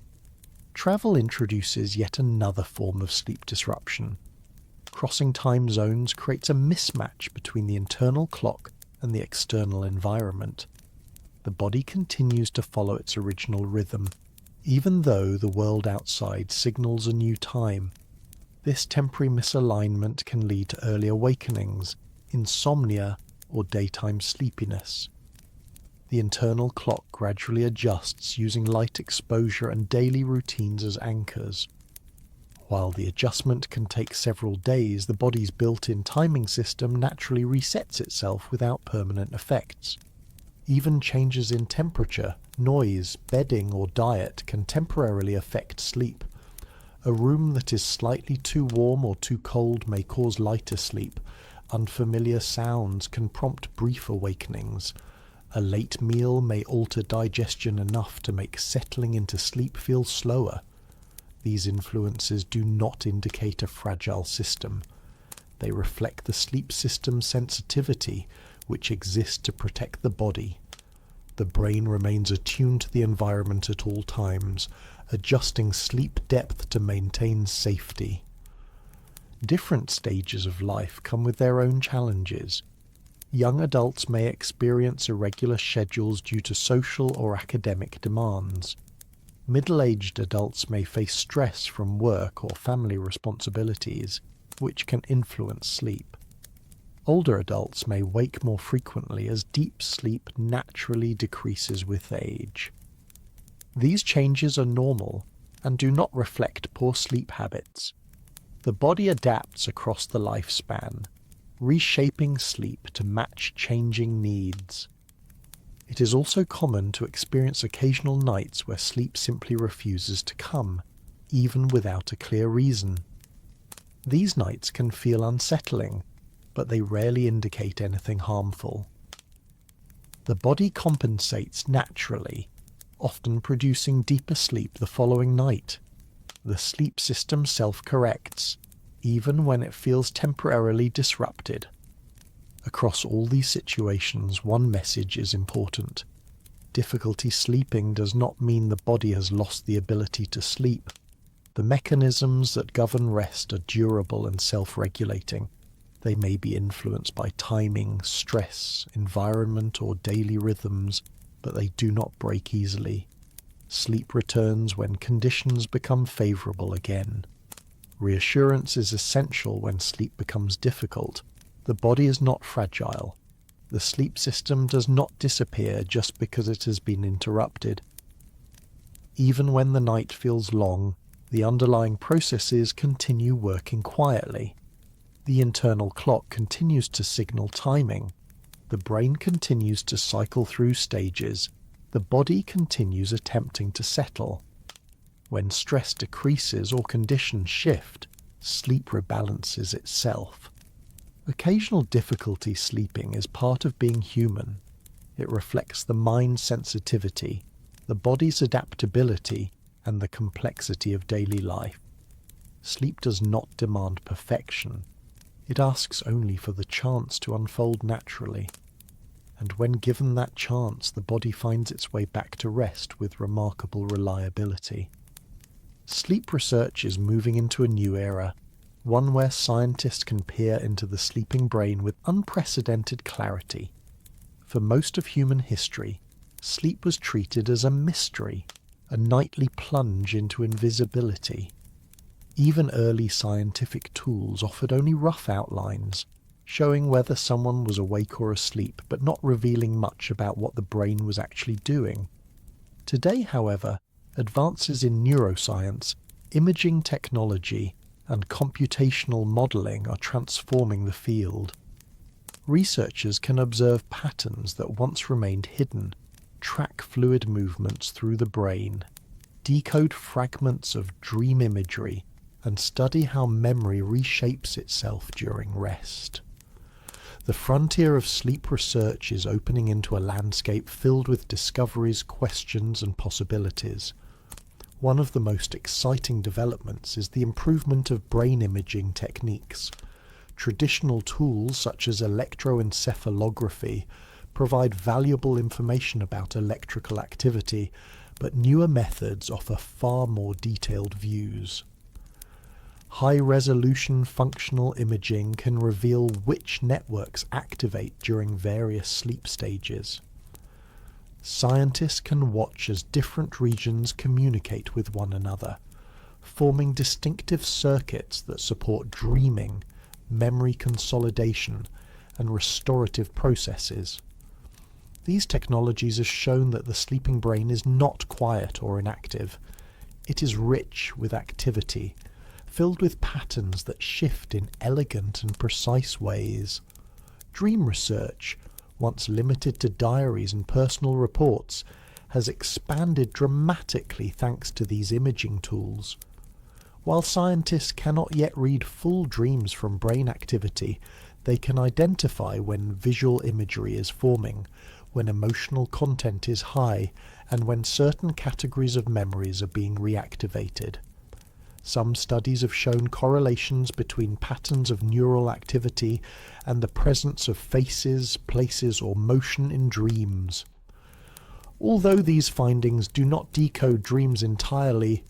Travel introduces yet another form of sleep disruption. Crossing time zones creates a mismatch between the internal clock and the external environment. The body continues to follow its original rhythm, even though the world outside signals a new time. This temporary misalignment can lead to early awakenings, insomnia, or daytime sleepiness. The internal clock gradually adjusts using light exposure and daily routines as anchors. While the adjustment can take several days, the body's built-in timing system naturally resets itself without permanent effects. Even changes in temperature, noise, bedding, or diet can temporarily affect sleep. A room that is slightly too warm or too cold may cause lighter sleep. Unfamiliar sounds can prompt brief awakenings. A late meal may alter digestion enough to make settling into sleep feel slower. these influences do not indicate a fragile system. They reflect the sleep system's sensitivity, which exists to protect the body. The brain remains attuned to the environment at all times, adjusting sleep depth to maintain safety. Different stages of life come with their own challenges. Young adults may experience irregular schedules due to social or academic demands. Middle-aged adults may face stress from work or family responsibilities, which can influence sleep. Older adults may wake more frequently as deep sleep naturally decreases with age. These changes are normal and do not reflect poor sleep habits. The body adapts across the lifespan, reshaping sleep to match changing needs. It is also common to experience occasional nights where sleep simply refuses to come, even without a clear reason. These nights can feel unsettling, but they rarely indicate anything harmful. The body compensates naturally, often producing deeper sleep the following night. The sleep system self-corrects, even when it feels temporarily disrupted. Across all these situations, one message is important. Difficulty sleeping does not mean the body has lost the ability to sleep. The mechanisms that govern rest are durable and self-regulating. They may be influenced by timing, stress, environment, or daily rhythms, but they do not break easily. Sleep returns when conditions become favorable again. Reassurance is essential when sleep becomes difficult. The body is not fragile. The sleep system does not disappear just because it has been interrupted. Even when the night feels long, the underlying processes continue working quietly. The internal clock continues to signal timing. The brain continues to cycle through stages. The body continues attempting to settle. When stress decreases or conditions shift, sleep rebalances itself. Occasional difficulty sleeping is part of being human. It reflects the mind's sensitivity, the body's adaptability, and the complexity of daily life. Sleep does not demand perfection. It asks only for the chance to unfold naturally. And when given that chance, the body finds its way back to rest with remarkable reliability. Sleep research is moving into a new era, one where scientists can peer into the sleeping brain with unprecedented clarity. For most of human history, sleep was treated as a mystery, a nightly plunge into invisibility. Even early scientific tools offered only rough outlines, showing whether someone was awake or asleep, but not revealing much about what the brain was actually doing. Today, however, advances in neuroscience, imaging technology, and computational modeling are transforming the field. Researchers can observe patterns that once remained hidden, track fluid movements through the brain, decode fragments of dream imagery, and study how memory reshapes itself during rest. The frontier of sleep research is opening into a landscape filled with discoveries, questions, and possibilities. One of the most exciting developments is the improvement of brain imaging techniques. Traditional tools such as electroencephalography provide valuable information about electrical activity, but newer methods offer far more detailed views. High-resolution functional imaging can reveal which networks activate during various sleep stages. Scientists can watch as different regions communicate with one another, forming distinctive circuits that support dreaming, memory consolidation, and restorative processes. These technologies have shown that the sleeping brain is not quiet or inactive. It is rich with activity, filled with patterns that shift in elegant and precise ways. Dream research, once limited to diaries and personal reports, has expanded dramatically thanks to these imaging tools. While scientists cannot yet read full dreams from brain activity, they can identify when visual imagery is forming, when emotional content is high, and when certain categories of memories are being reactivated. Some studies have shown correlations between patterns of neural activity and the presence of faces, places, or motion in dreams. Although these findings do not decode dreams entirely,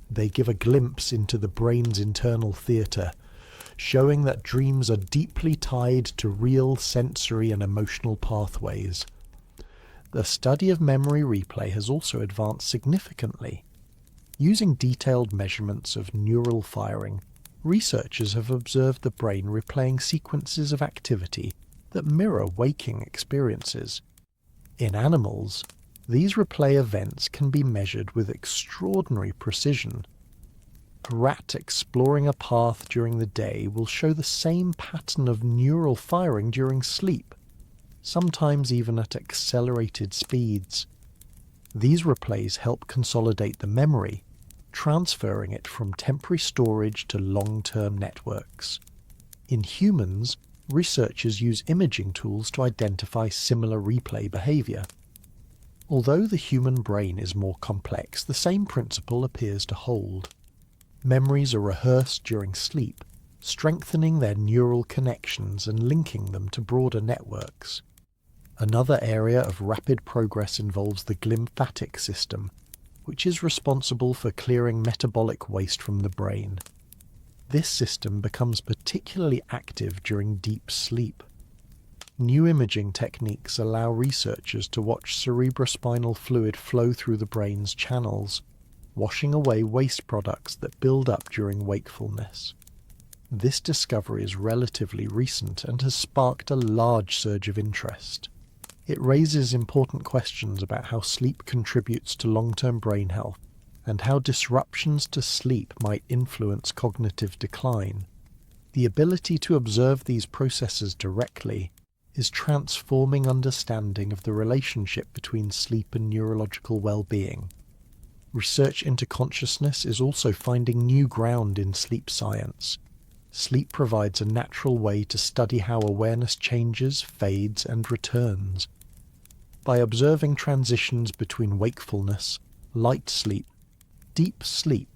they give a glimpse into the brain's internal theatre, showing that dreams are deeply tied to real sensory and emotional pathways. The study of memory replay has also advanced significantly. Using detailed measurements of neural firing, researchers have observed the brain replaying sequences of activity that mirror waking experiences. In animals, these replay events can be measured with extraordinary precision. A rat exploring a path during the day will show the same pattern of neural firing during sleep, sometimes even at accelerated speeds. These replays help consolidate the memory, transferring it from temporary storage to long-term networks. In humans, researchers use imaging tools to identify similar replay behavior. Although the human brain is more complex, the same principle appears to hold. Memories are rehearsed during sleep, strengthening their neural connections and linking them to broader networks. Another area of rapid progress involves the glymphatic system, which is responsible for clearing metabolic waste from the brain. This system becomes particularly active during deep sleep. New imaging techniques allow researchers to watch cerebrospinal fluid flow through the brain's channels, washing away waste products that build up during wakefulness. This discovery is relatively recent and has sparked a large surge of interest. It raises important questions about how sleep contributes to long-term brain health and how disruptions to sleep might influence cognitive decline. The ability to observe these processes directly is transforming understanding of the relationship between sleep and neurological well-being. Research into consciousness is also finding new ground in sleep science. Sleep provides a natural way to study how awareness changes, fades, and returns. By observing transitions between wakefulness, light sleep, deep sleep,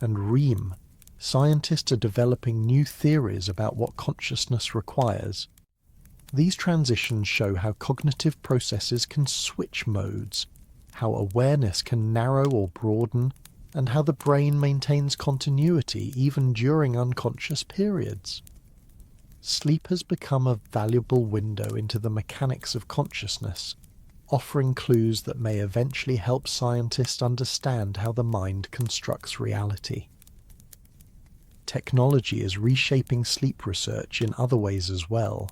and REM, scientists are developing new theories about what consciousness requires. These transitions show how cognitive processes can switch modes, how awareness can narrow or broaden, and how the brain maintains continuity even during unconscious periods. Sleep has become a valuable window into the mechanics of consciousness, offering clues that may eventually help scientists understand how the mind constructs reality. Technology is reshaping sleep research in other ways as well.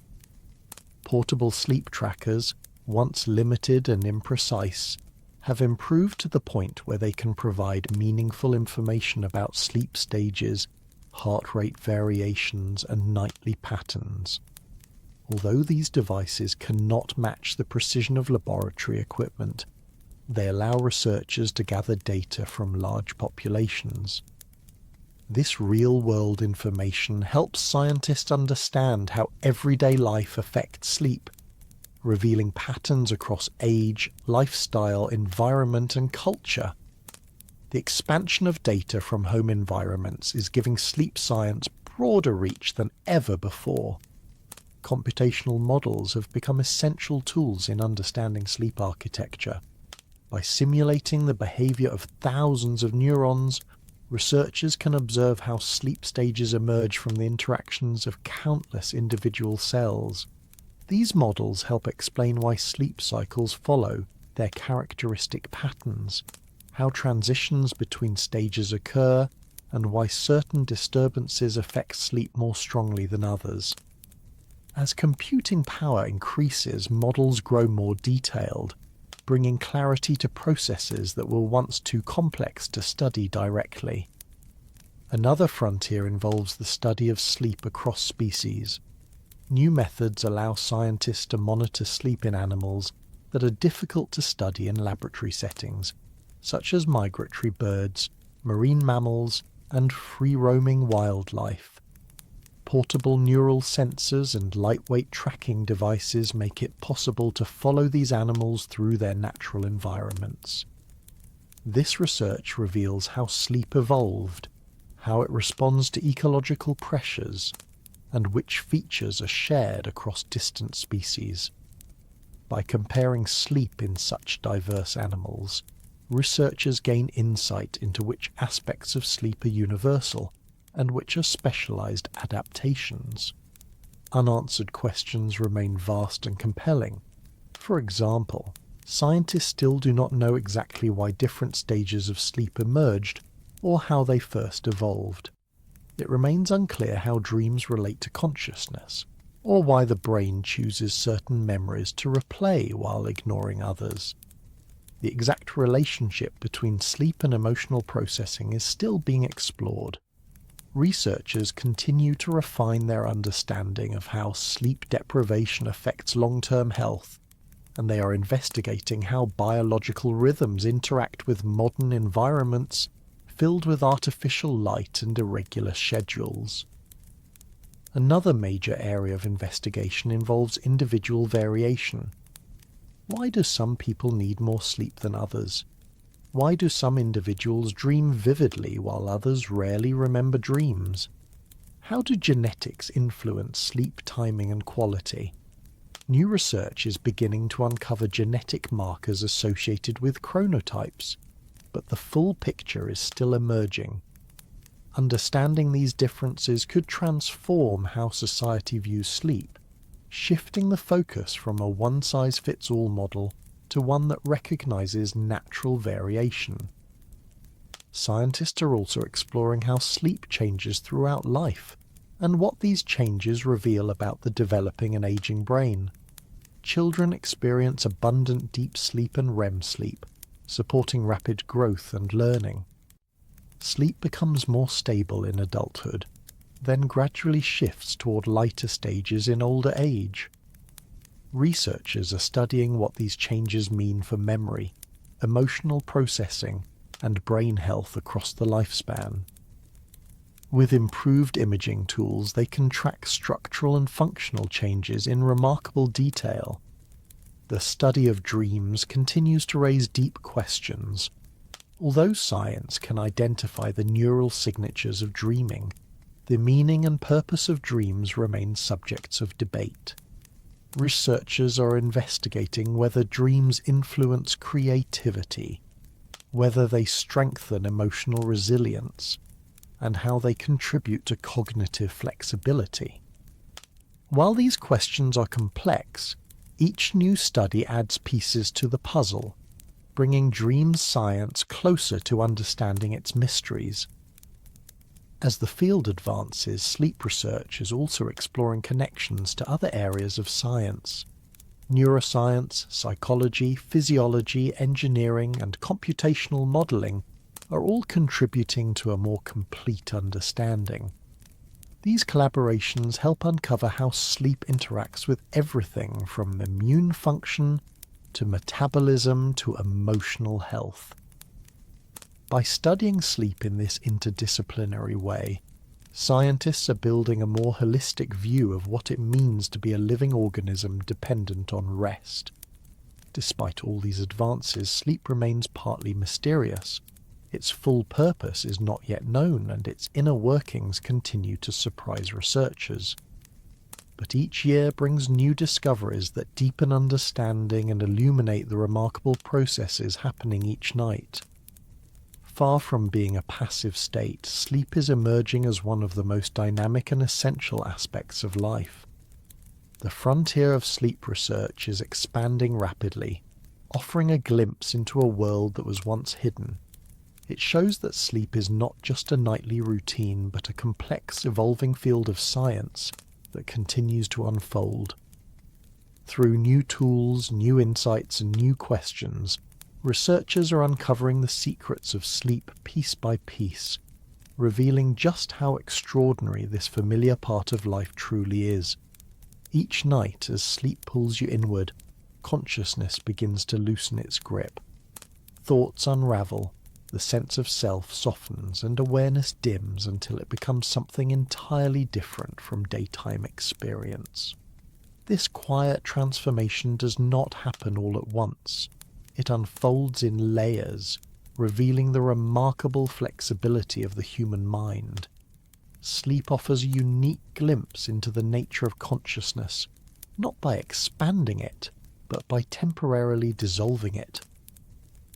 Portable sleep trackers, once limited and imprecise, have improved to the point where they can provide meaningful information about sleep stages, heart rate variations, and nightly patterns. Although these devices cannot match the precision of laboratory equipment, they allow researchers to gather data from large populations. This real-world information helps scientists understand how everyday life affects sleep, revealing patterns across age, lifestyle, environment, and culture. The expansion of data from home environments is giving sleep science broader reach than ever before. Computational models have become essential tools in understanding sleep architecture. By simulating the behavior of thousands of neurons, researchers can observe how sleep stages emerge from the interactions of countless individual cells. These models help explain why sleep cycles follow their characteristic patterns, how transitions between stages occur, and why certain disturbances affect sleep more strongly than others. As computing power increases, models grow more detailed, bringing clarity to processes that were once too complex to study directly. Another frontier involves the study of sleep across species. New methods allow scientists to monitor sleep in animals that are difficult to study in laboratory settings, such as migratory birds, marine mammals, and free-roaming wildlife. Portable neural sensors and lightweight tracking devices make it possible to follow these animals through their natural environments. This research reveals how sleep evolved, how it responds to ecological pressures, and which features are shared across distant species. By comparing sleep in such diverse animals, researchers gain insight into which aspects of sleep are universal and which are specialized adaptations. Unanswered questions remain vast and compelling. For example, scientists still do not know exactly why different stages of sleep emerged or how they first evolved. It remains unclear how dreams relate to consciousness, or why the brain chooses certain memories to replay while ignoring others. The exact relationship between sleep and emotional processing is still being explored. Researchers continue to refine their understanding of how sleep deprivation affects long-term health, and they are investigating how biological rhythms interact with modern environments filled with artificial light and irregular schedules. Another major area of investigation involves individual variation. Why do some people need more sleep than others? Why do some individuals dream vividly while others rarely remember dreams? How do genetics influence sleep timing and quality? New research is beginning to uncover genetic markers associated with chronotypes, but the full picture is still emerging. Understanding these differences could transform how society views sleep, shifting the focus from a one-size-fits-all model to one that recognizes natural variation. Scientists are also exploring how sleep changes throughout life, and what these changes reveal about the developing and aging brain. Children experience abundant deep sleep and REM sleep, supporting rapid growth and learning. Sleep becomes more stable in adulthood, then gradually shifts toward lighter stages in older age. Researchers are studying what these changes mean for memory, emotional processing, and brain health across the lifespan. With improved imaging tools, they can track structural and functional changes in remarkable detail. The study of dreams continues to raise deep questions. Although science can identify the neural signatures of dreaming, the meaning and purpose of dreams remain subjects of debate. Researchers are investigating whether dreams influence creativity, whether they strengthen emotional resilience, and how they contribute to cognitive flexibility. While these questions are complex, each new study adds pieces to the puzzle, bringing dream science closer to understanding its mysteries. As the field advances, sleep research is also exploring connections to other areas of science. Neuroscience, psychology, physiology, engineering, and computational modeling are all contributing to a more complete understanding. These collaborations help uncover how sleep interacts with everything from immune function to metabolism to emotional health. By studying sleep in this interdisciplinary way, scientists are building a more holistic view of what it means to be a living organism dependent on rest. Despite all these advances, sleep remains partly mysterious. Its full purpose is not yet known, and its inner workings continue to surprise researchers. But each year brings new discoveries that deepen understanding and illuminate the remarkable processes happening each night. Far from being a passive state, sleep is emerging as one of the most dynamic and essential aspects of life. The frontier of sleep research is expanding rapidly, offering a glimpse into a world that was once hidden. It shows that sleep is not just a nightly routine, but a complex, evolving field of science that continues to unfold. Through new tools, new insights, and new questions, researchers are uncovering the secrets of sleep piece by piece, revealing just how extraordinary this familiar part of life truly is. Each night, as sleep pulls you inward, consciousness begins to loosen its grip. Thoughts unravel, the sense of self softens, and awareness dims until it becomes something entirely different from daytime experience. This quiet transformation does not happen all at once. It unfolds in layers, revealing the remarkable flexibility of the human mind. Sleep offers a unique glimpse into the nature of consciousness, not by expanding it, but by temporarily dissolving it.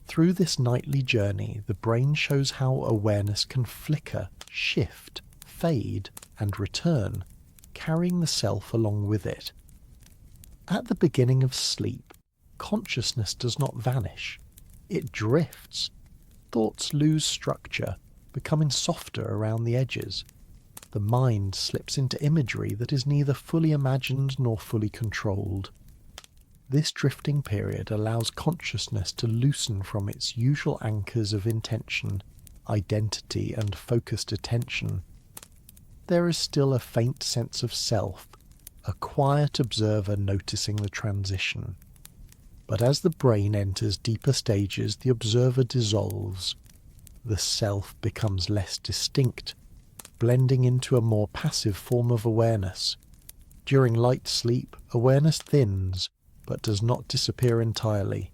Through this nightly journey, the brain shows how awareness can flicker, shift, fade, and return, carrying the self along with it. At the beginning of sleep, consciousness does not vanish. It drifts. Thoughts lose structure, becoming softer around the edges. The mind slips into imagery that is neither fully imagined nor fully controlled. This drifting period allows consciousness to loosen from its usual anchors of intention, identity, and focused attention. There is still a faint sense of self, a quiet observer noticing the transition. But as the brain enters deeper stages, the observer dissolves. The self becomes less distinct, blending into a more passive form of awareness. During light sleep, awareness thins, but does not disappear entirely.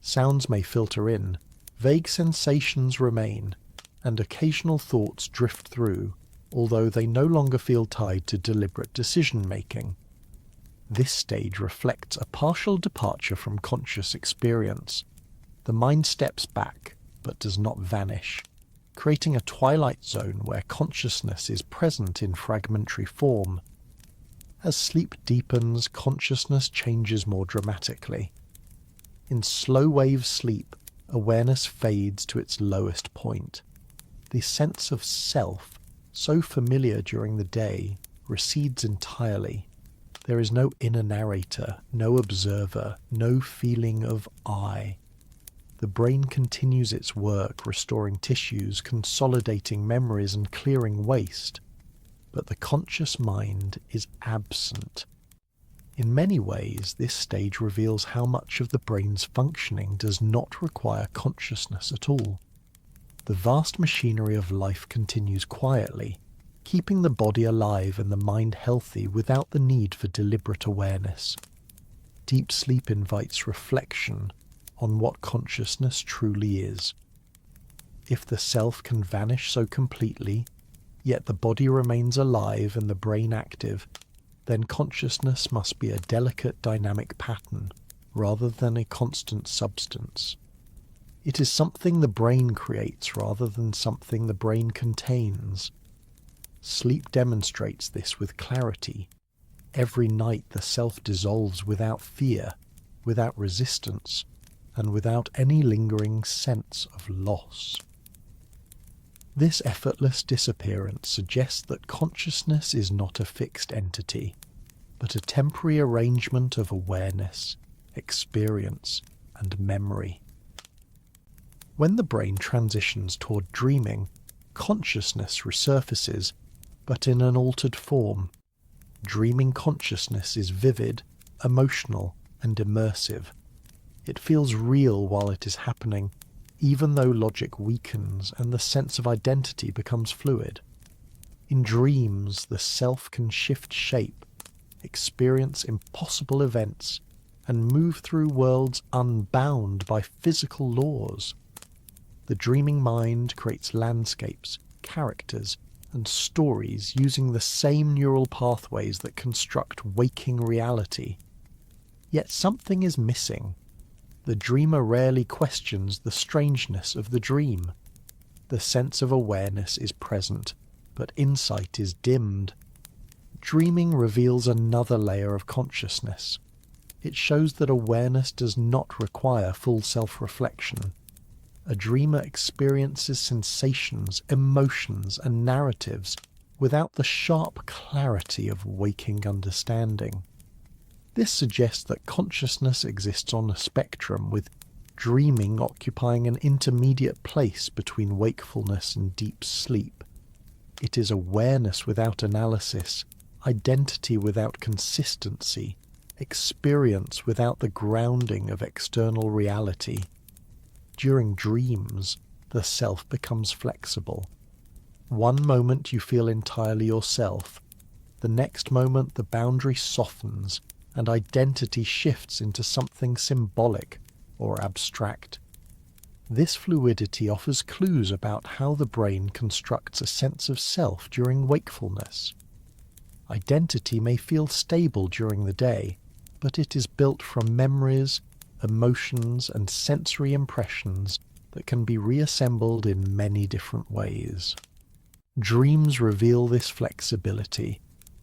Sounds may filter in, vague sensations remain, and occasional thoughts drift through, although they no longer feel tied to deliberate decision-making. This stage reflects a partial departure from conscious experience. The mind steps back, but does not vanish, creating a twilight zone where consciousness is present in fragmentary form. As sleep deepens, consciousness changes more dramatically. In slow-wave sleep, awareness fades to its lowest point. The sense of self, so familiar during the day, recedes entirely. There is no inner narrator, no observer, no feeling of I. The brain continues its work, restoring tissues, consolidating memories, and clearing waste. But the conscious mind is absent. In many ways, this stage reveals how much of the brain's functioning does not require consciousness at all. The vast machinery of life continues quietly, keeping the body alive and the mind healthy without the need for deliberate awareness. Deep sleep invites reflection on what consciousness truly is. If the self can vanish so completely, yet the body remains alive and the brain active, then consciousness must be a delicate dynamic pattern rather than a constant substance. It is something the brain creates rather than something the brain contains. Sleep demonstrates this with clarity. Every night the self dissolves without fear, without resistance, and without any lingering sense of loss. This effortless disappearance suggests that consciousness is not a fixed entity, but a temporary arrangement of awareness, experience, and memory. When the brain transitions toward dreaming, consciousness resurfaces, but in an altered form. Dreaming consciousness is vivid, emotional, and immersive. It feels real while it is happening, even though logic weakens and the sense of identity becomes fluid. In dreams, the self can shift shape, experience impossible events, and move through worlds unbound by physical laws. The dreaming mind creates landscapes, characters, and stories using the same neural pathways that construct waking reality. Yet something is missing. The dreamer rarely questions the strangeness of the dream. The sense of awareness is present, but insight is dimmed. Dreaming reveals another layer of consciousness. It shows that awareness does not require full self-reflection. A dreamer experiences sensations, emotions, and narratives without the sharp clarity of waking understanding. This suggests that consciousness exists on a spectrum, with dreaming occupying an intermediate place between wakefulness and deep sleep. It is awareness without analysis, identity without consistency, experience without the grounding of external reality. During dreams, the self becomes flexible. One moment you feel entirely yourself. The next moment the boundary softens and identity shifts into something symbolic or abstract. This fluidity offers clues about how the brain constructs a sense of self during wakefulness. Identity may feel stable during the day, but it is built from memories, emotions, and sensory impressions that can be reassembled in many different ways. Dreams reveal this flexibility,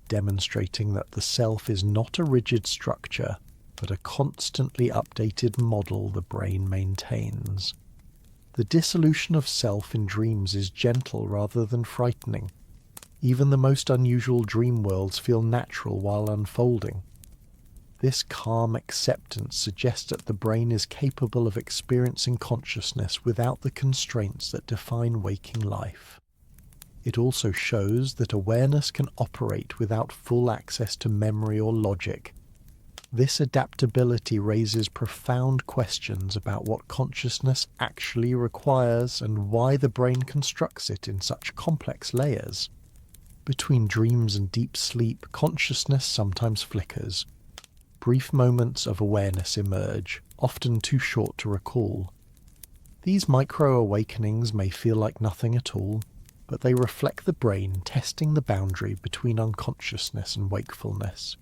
demonstrating that the self is not a rigid structure, but a constantly updated model the brain maintains. The dissolution of self in dreams is gentle rather than frightening. Even the most unusual dream worlds feel natural while unfolding. This calm acceptance suggests that the brain is capable of experiencing consciousness without the constraints that define waking life. It also shows that awareness can operate without full access to memory or logic. This adaptability raises profound questions about what consciousness actually requires and why the brain constructs it in such complex layers. Between dreams and deep sleep, consciousness sometimes flickers. Brief moments of awareness emerge, often too short to recall. These micro-awakenings may feel like nothing at all, but they reflect the brain testing the boundary between unconsciousness and wakefulness.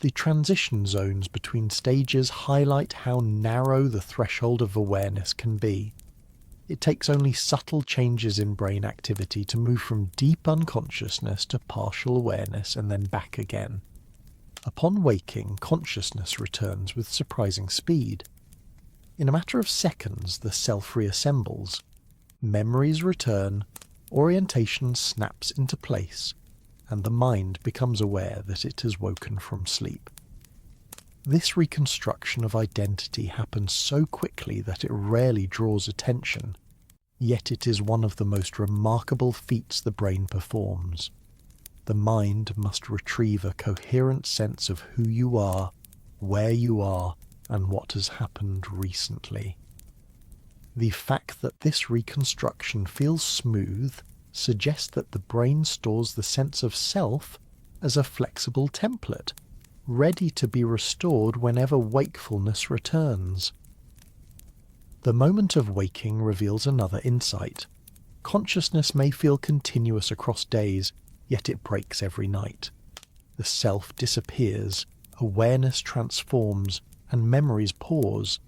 The transition zones between stages highlight how narrow the threshold of awareness can be. It takes only subtle changes in brain activity to move from deep unconsciousness to partial awareness and then back again. Upon waking, consciousness returns with surprising speed. In a matter of seconds, the self reassembles. Memories return, orientation snaps into place, and the mind becomes aware that it has woken from sleep. This reconstruction of identity happens so quickly that it rarely draws attention, yet it is one of the most remarkable feats the brain performs. The mind must retrieve a coherent sense of who you are, where you are, and what has happened recently. The fact that this reconstruction feels smooth suggests that the brain stores the sense of self as a flexible template, ready to be restored whenever wakefulness returns. The moment of waking reveals another insight. Consciousness may feel continuous across days, yet it breaks every night. The self disappears, awareness transforms, and memories pause.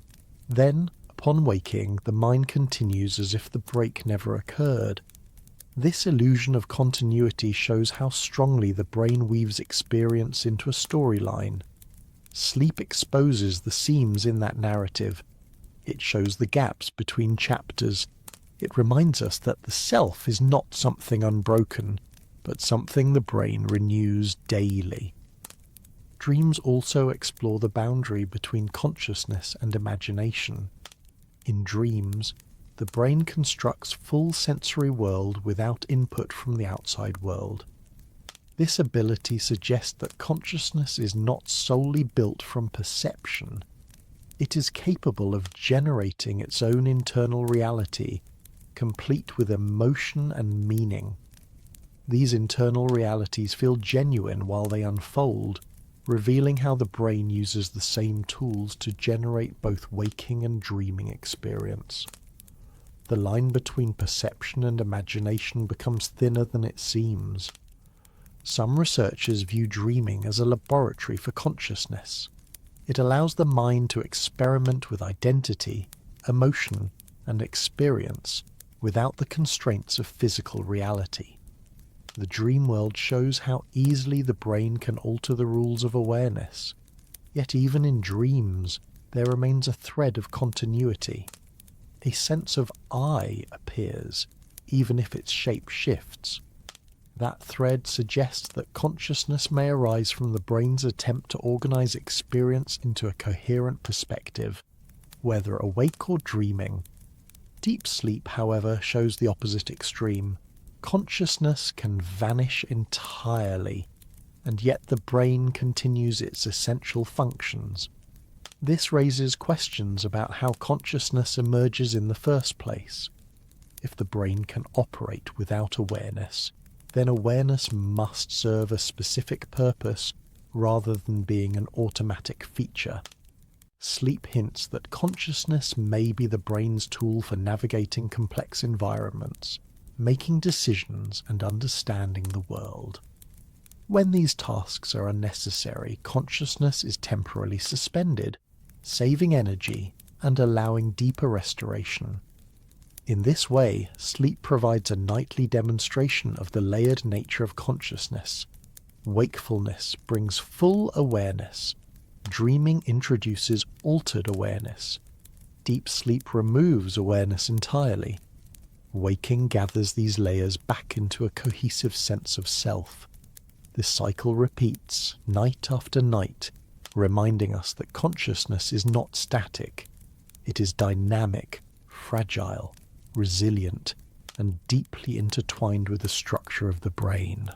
Then, upon waking, the mind continues as if the break never occurred. This illusion of continuity shows how strongly the brain weaves experience into a storyline. Sleep exposes the seams in that narrative. It shows the gaps between chapters. It reminds us that the self is not something unbroken, but something the brain renews daily. Dreams also explore the boundary between consciousness and imagination. In dreams, the brain constructs full sensory world without input from the outside world. This ability suggests that consciousness is not solely built from perception. It is capable of generating its own internal reality, complete with emotion and meaning. These internal realities feel genuine while they unfold, revealing how the brain uses the same tools to generate both waking and dreaming experience. The line between perception and imagination becomes thinner than it seems. Some researchers view dreaming as a laboratory for consciousness. It allows the mind to experiment with identity, emotion, and experience without the constraints of physical reality. The dream world shows how easily the brain can alter the rules of awareness. Yet even in dreams, there remains a thread of continuity. A sense of I appears, even if its shape shifts. That thread suggests that consciousness may arise from the brain's attempt to organize experience into a coherent perspective, whether awake or dreaming. Deep sleep, however, shows the opposite extreme. Consciousness can vanish entirely, and yet the brain continues its essential functions. This raises questions about how consciousness emerges in the first place. If the brain can operate without awareness, then awareness must serve a specific purpose rather than being an automatic feature. sleep hints that consciousness may be the brain's tool for navigating complex environments, making decisions and understanding the world. When these tasks are unnecessary, consciousness is temporarily suspended, saving energy and allowing deeper restoration. In this way, sleep provides a nightly demonstration of the layered nature of consciousness. Wakefulness brings full awareness. Dreaming introduces altered awareness. Deep sleep removes awareness entirely. Waking gathers these layers back into a cohesive sense of self. This cycle repeats night after night, reminding us that consciousness is not static. It is dynamic, fragile, resilient, and deeply intertwined with the structure of the brain.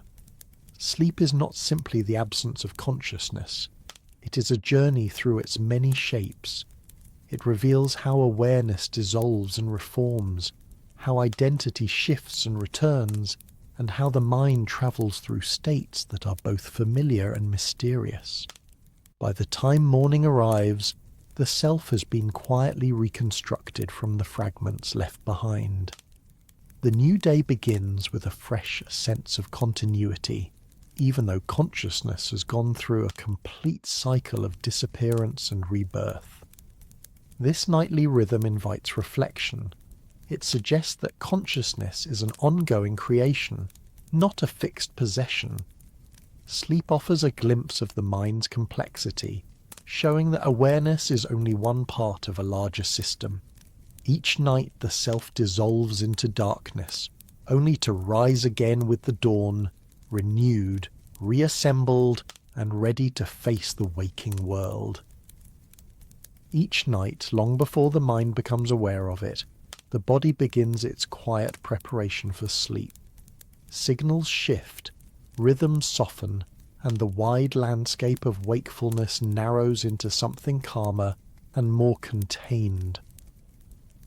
Sleep is not simply the absence of consciousness. It is a journey through its many shapes. It reveals how awareness dissolves and reforms, how identity shifts and returns, and how the mind travels through states that are both familiar and mysterious. By the time morning arrives, the self has been quietly reconstructed from the fragments left behind. The new day begins with a fresh sense of continuity, even though consciousness has gone through a complete cycle of disappearance and rebirth. This nightly rhythm invites reflection. It suggests that consciousness is an ongoing creation, not a fixed possession. Sleep offers a glimpse of the mind's complexity, showing that awareness is only one part of a larger system. Each night the self dissolves into darkness, only to rise again with the dawn, renewed, reassembled, and ready to face the waking world. Each night, long before the mind becomes aware of it, the body begins its quiet preparation for sleep. Signals shift, rhythms soften, and the wide landscape of wakefulness narrows into something calmer and more contained.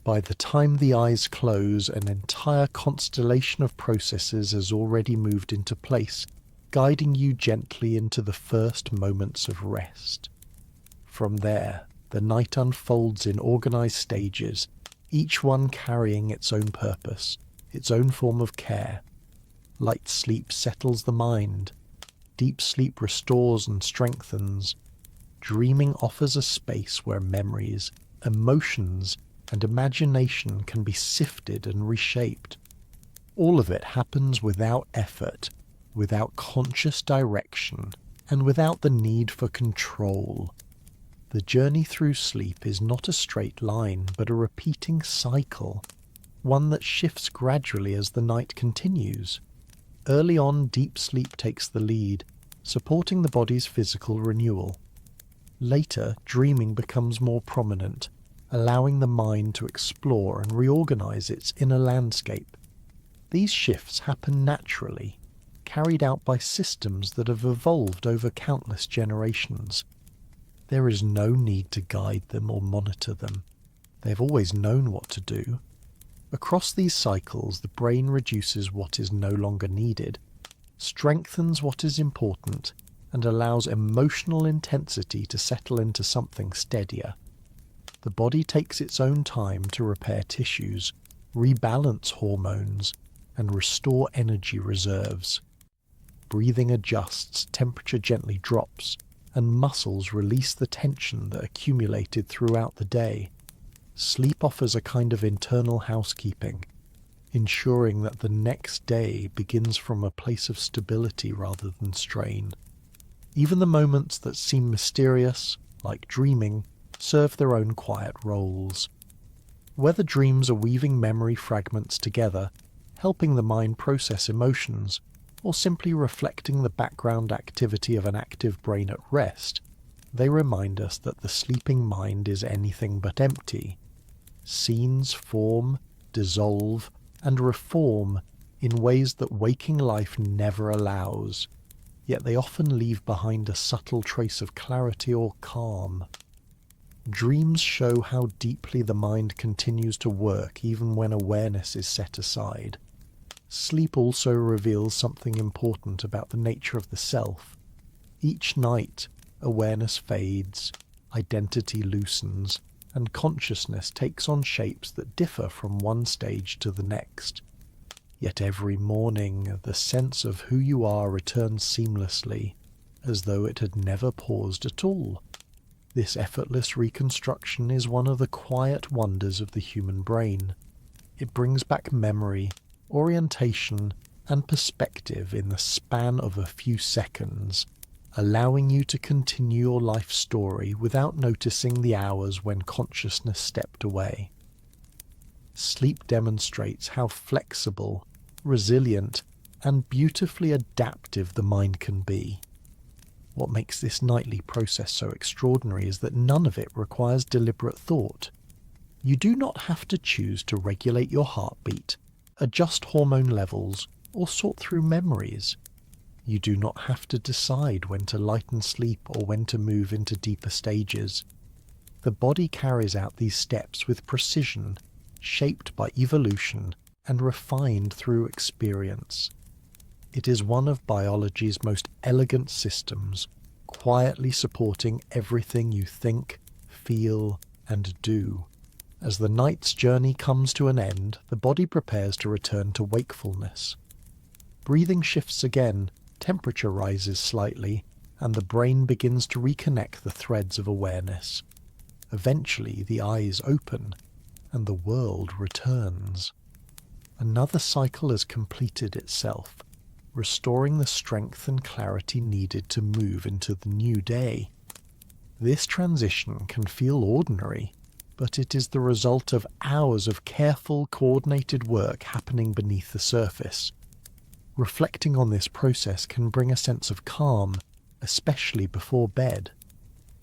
By the time the eyes close, an entire constellation of processes has already moved into place, guiding you gently into the first moments of rest. From there, the night unfolds in organized stages, each one carrying its own purpose, its own form of care. Light sleep settles the mind. Deep sleep restores and strengthens. Dreaming offers a space where memories, emotions, and imagination can be sifted and reshaped. All of it happens without effort, without conscious direction, and without the need for control. The journey through sleep is not a straight line, but a repeating cycle, one that shifts gradually as the night continues. Early on, deep sleep takes the lead, supporting the body's physical renewal. Later, dreaming becomes more prominent, allowing the mind to explore and reorganize its inner landscape. These shifts happen naturally, carried out by systems that have evolved over countless generations. There is no need to guide them or monitor them. They have always known what to do. Across these cycles, the brain reduces what is no longer needed, strengthens what is important, and allows emotional intensity to settle into something steadier. The body takes its own time to repair tissues, rebalance hormones, and restore energy reserves. Breathing adjusts, temperature gently drops, and muscles release the tension that accumulated throughout the day. Sleep offers a kind of internal housekeeping, ensuring that the next day begins from a place of stability rather than strain. Even the moments that seem mysterious, like dreaming, serve their own quiet roles. Whether dreams are weaving memory fragments together, helping the mind process emotions, or simply reflecting the background activity of an active brain at rest, they remind us that the sleeping mind is anything but empty. Scenes form, dissolve, and reform in ways that waking life never allows, yet they often leave behind a subtle trace of clarity or calm. Dreams show how deeply the mind continues to work even when awareness is set aside. Sleep also reveals something important about the nature of the self. Each night, awareness fades, identity loosens, and consciousness takes on shapes that differ from one stage to the next. Yet every morning the sense of who you are returns seamlessly, as though it had never paused at all. This effortless reconstruction is one of the quiet wonders of the human brain. It brings back memory, orientation, and perspective in the span of a few seconds, allowing you to continue your life story without noticing the hours when consciousness stepped away. Sleep demonstrates how flexible, resilient, and beautifully adaptive the mind can be. What makes this nightly process so extraordinary is that none of it requires deliberate thought. You do not have to choose to regulate your heartbeat, adjust hormone levels, or sort through memories. You do not have to decide when to lighten sleep or when to move into deeper stages. The body carries out these steps with precision, shaped by evolution and refined through experience. It is one of biology's most elegant systems, quietly supporting everything you think, feel, and do. As the night's journey comes to an end, the body prepares to return to wakefulness. Breathing shifts again, temperature rises slightly, and the brain begins to reconnect the threads of awareness. Eventually the eyes open, and the world returns. Another cycle has completed itself, restoring the strength and clarity needed to move into the new day. This transition can feel ordinary, but it is the result of hours of careful, coordinated work happening beneath the surface. Reflecting on this process can bring a sense of calm, especially before bed.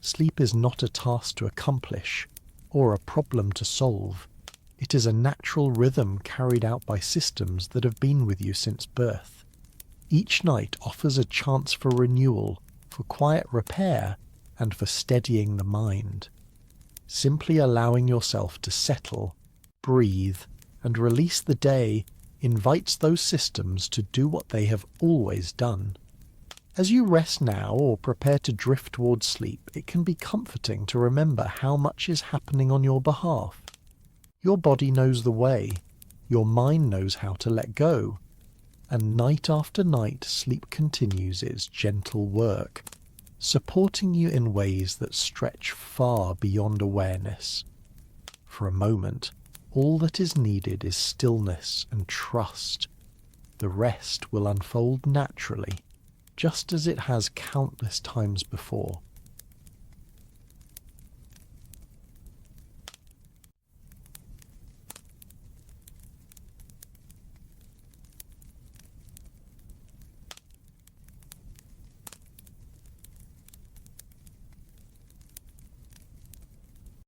Sleep is not a task to accomplish, or a problem to solve. It is a natural rhythm carried out by systems that have been with you since birth. Each night offers a chance for renewal, for quiet repair, and for steadying the mind. Simply allowing yourself to settle, breathe, and release the day invites those systems to do what they have always done. As you rest now or prepare to drift towards sleep, it can be comforting to remember how much is happening on your behalf. Your body knows the way, your mind knows how to let go, and night after night sleep continues its gentle work, supporting you in ways that stretch far beyond awareness. For a moment, all that is needed is stillness and trust. The rest will unfold naturally, just as it has countless times before.